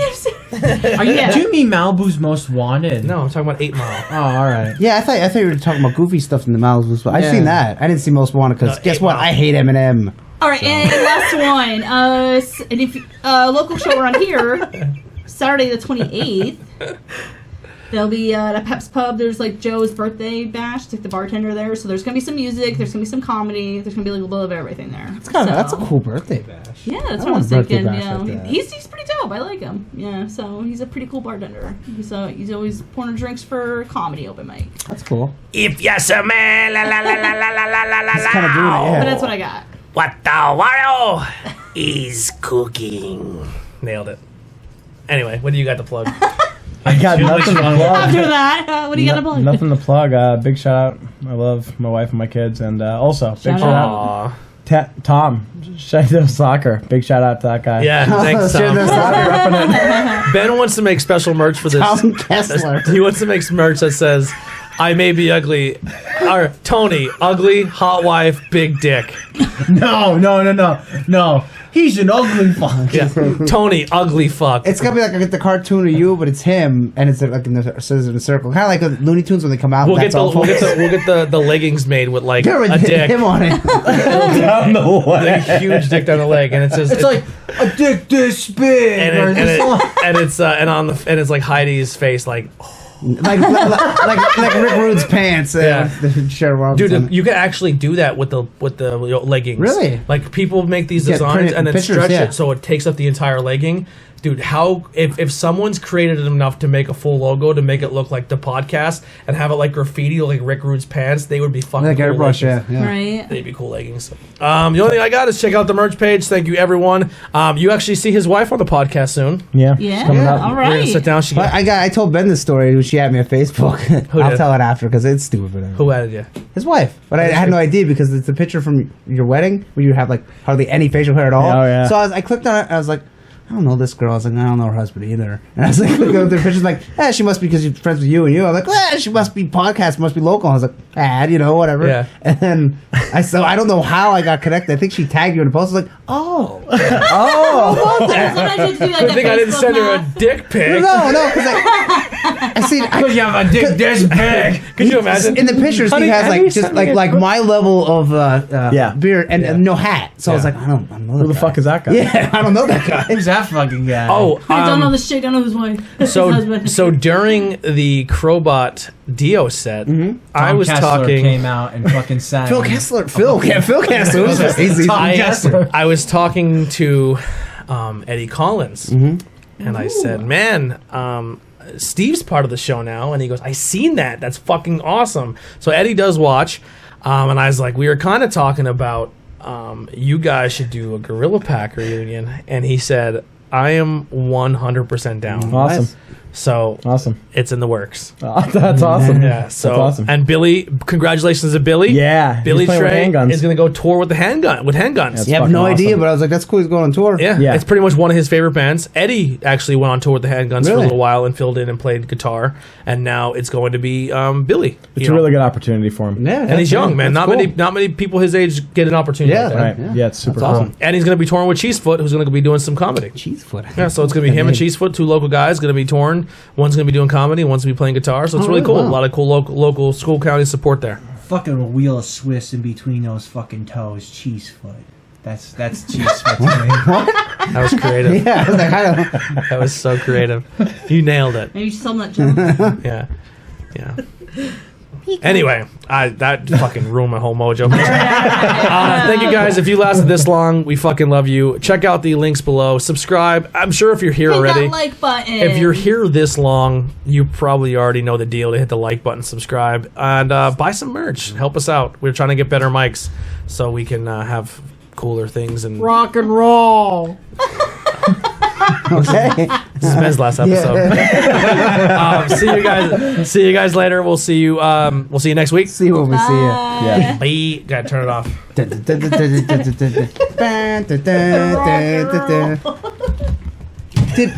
Are you, do you mean Malibu's Most Wanted?
No, I'm talking about 8 Mile.
Oh, all right.
Yeah, I thought you were talking about goofy stuff in the Malibu. But I've
Yeah.
seen that. I didn't see Most Wanted because
No,
guess
8
what?
Mile.
I hate Eminem.
All right, and last one. And if local show around here, Saturday the 28th. They'll be at a Pep's Pub. There's like Joe's birthday bash. It's like the bartender there. So there's gonna be some music. There's gonna be some comedy. There's gonna be like a little bit of everything there.
That's a cool birthday bash.
Yeah, that's
I
what I
want
was
a birthday
thinking.
bash
Yeah,
like that.
he's pretty dope. I like him. Yeah, so he's a pretty cool bartender. He's always pouring drinks for comedy open mic.
That's cool.
If you smell la la la la la la la la
He's kind of doing it.
But
Yeah.
that's what I got.
what the Wario is cooking. Nailed it. Anyway, what do you got to plug?
I got nothing to plug.
After that, what do you got to plug?
Nothing to plug. Big shout out. I love my wife and my kids, and also big
Shout
shout out.
Aw.
Tom, Shadow Soccer. Big shout out to that guy.
Yeah, thanks,
Sure,
Tom.
that's not
Ben wants to make special merch for this.
Tom Kessler.
He wants to make merch that says, I may be ugly. Or Tony, ugly, hot wife, big dick.
No. He's an ugly fuck.
Yeah. Tony, ugly fuck.
It's gonna be like the cartoon of you, but it's him, and it's like it says in a circle, kind of like the Looney Tunes when they come out.
We'll get
that's all
we'll get the leggings made with like
Yeah,
a
with
dick.
him on it.
Down the
Like
way.
a huge dick down the leg, and it says
It's like a dick this big.
and it's like Heidi's face, like
like Rick Rude's pants.
Yeah.
Cher Robinson.
dude, you can actually do that with the leggings.
Really?
Like people make these
Yeah, print
designs
it
and
in
then
pictures,
stretch
yeah.
it so it takes up the entire legging. Dude, how if someone's created it enough to make a full logo to make it look like the podcast and have it like graffiti like Rick Rude's pants, they would be fucking
like
cool
airbrush,
leggings.
yeah.
Right.
They'd be cool leggings. The only thing I got is check out the merch page. Thank you, everyone. You actually see his wife on the podcast soon.
Yeah.
Yeah.
Coming up.
All
We're gonna
right.
sit down. She
But I told Ben this story when she had me on Facebook. I'll
did?
tell it after because it's stupid.
who added you?
His wife. But I had no idea because it's a picture from your wedding where you have like hardly any facial hair at all.
Oh, yeah.
So I clicked on it. I was like, I don't know this girl. I was like, I don't know her husband either. And I was like, looking at the pictures, like, she must be because she's friends with you and you. I'm like, she must be podcast, must be local. I was like, whatever.
Yeah.
And then I don't know how I got connected. I think she tagged you in a post. I was like, oh.
Sometimes you have to do like
Good
that
thing I didn't
Facebook
send her a
math.
dick pic.
No, because I see.
Because you have a dick this big.
Could you imagine?
In the pictures,
Honey,
he has
have you
like just
sent me
like
a-
my level of beard and no hat. So I was
Yeah.
like, I don't know
Who the
that
fuck
guy.
is that guy?
Yeah, I don't know that guy.
Who's that fucking guy?
Oh,
I don't know this shit. Don't know his wife. His husband.
so during the Crowbot Dio set, I
Tom
was
Kessler
talking.
came out and fucking sang.
Phil Kessler. Phil Kessler. Who's crazy?
Tom Kessler.
I was talking to Eddie Collins, and I said, "Man, Steve's part of the show now," and he goes, "I seen that. That's fucking awesome." So Eddie does watch, and I was like, "We were kind of talking about you guys should do a Gorilla Pack reunion," and he said, "I am 100% down."
Awesome.
So
Awesome.
it's in the works.
That's awesome.
Yeah. So
That's awesome.
and Billy, congratulations to Billy.
Yeah, he's
Billy
playing with
Trey
handguns.
is going to go tour with the handguns.
That's
You have
fucking
no idea,
awesome.
but I was like, that's cool. He's going on tour.
Yeah,
Yeah.
it's pretty much one of his favorite bands. Eddie actually went on tour with the Handguns for a
Really?
little while and filled in and played guitar, and now it's going to be Billy.
It's
you know.
a really good opportunity for him.
Yeah,
And he's young, man.
that's
Not
cool.
many people his age get an opportunity.
Yeah,
like that.
Right.
Yeah.
Yeah, it's super
That's
cool.
awesome.
And he's going to be touring with Cheesefoot, who's going to be doing some comedy.
Cheesefoot.
Yeah, so it's going to be him and Cheesefoot, two local guys, going to be touring. One's going to be doing comedy, one's going to be playing guitar. So it's
Oh,
really
really?
cool.
Wow.
A lot of cool local school county support there.
Fucking a wheel of Swiss in between those fucking toes. Cheese foot. That's cheese foot.
That was creative.
Yeah, I was like, I don't.
That was so creative. You nailed it.
Maybe you should sell them that junk.
Yeah. Yeah. Anyway, that fucking ruined my whole mojo. Thank you guys. If you lasted this long, we fucking love you. Check out the links below. Subscribe. I'm sure if you're here
Hit
already,
that like button.
if you're here this long, you probably already know the deal to hit the like button, subscribe, and buy some merch. Help us out. We're trying to get better mics so we can have cooler things and
rock and roll.
Okay.
This is Ben's last episode. See you guys later. We'll see you next week.
See what we see.
Yeah.
Bye. Gotta turn it off.
Did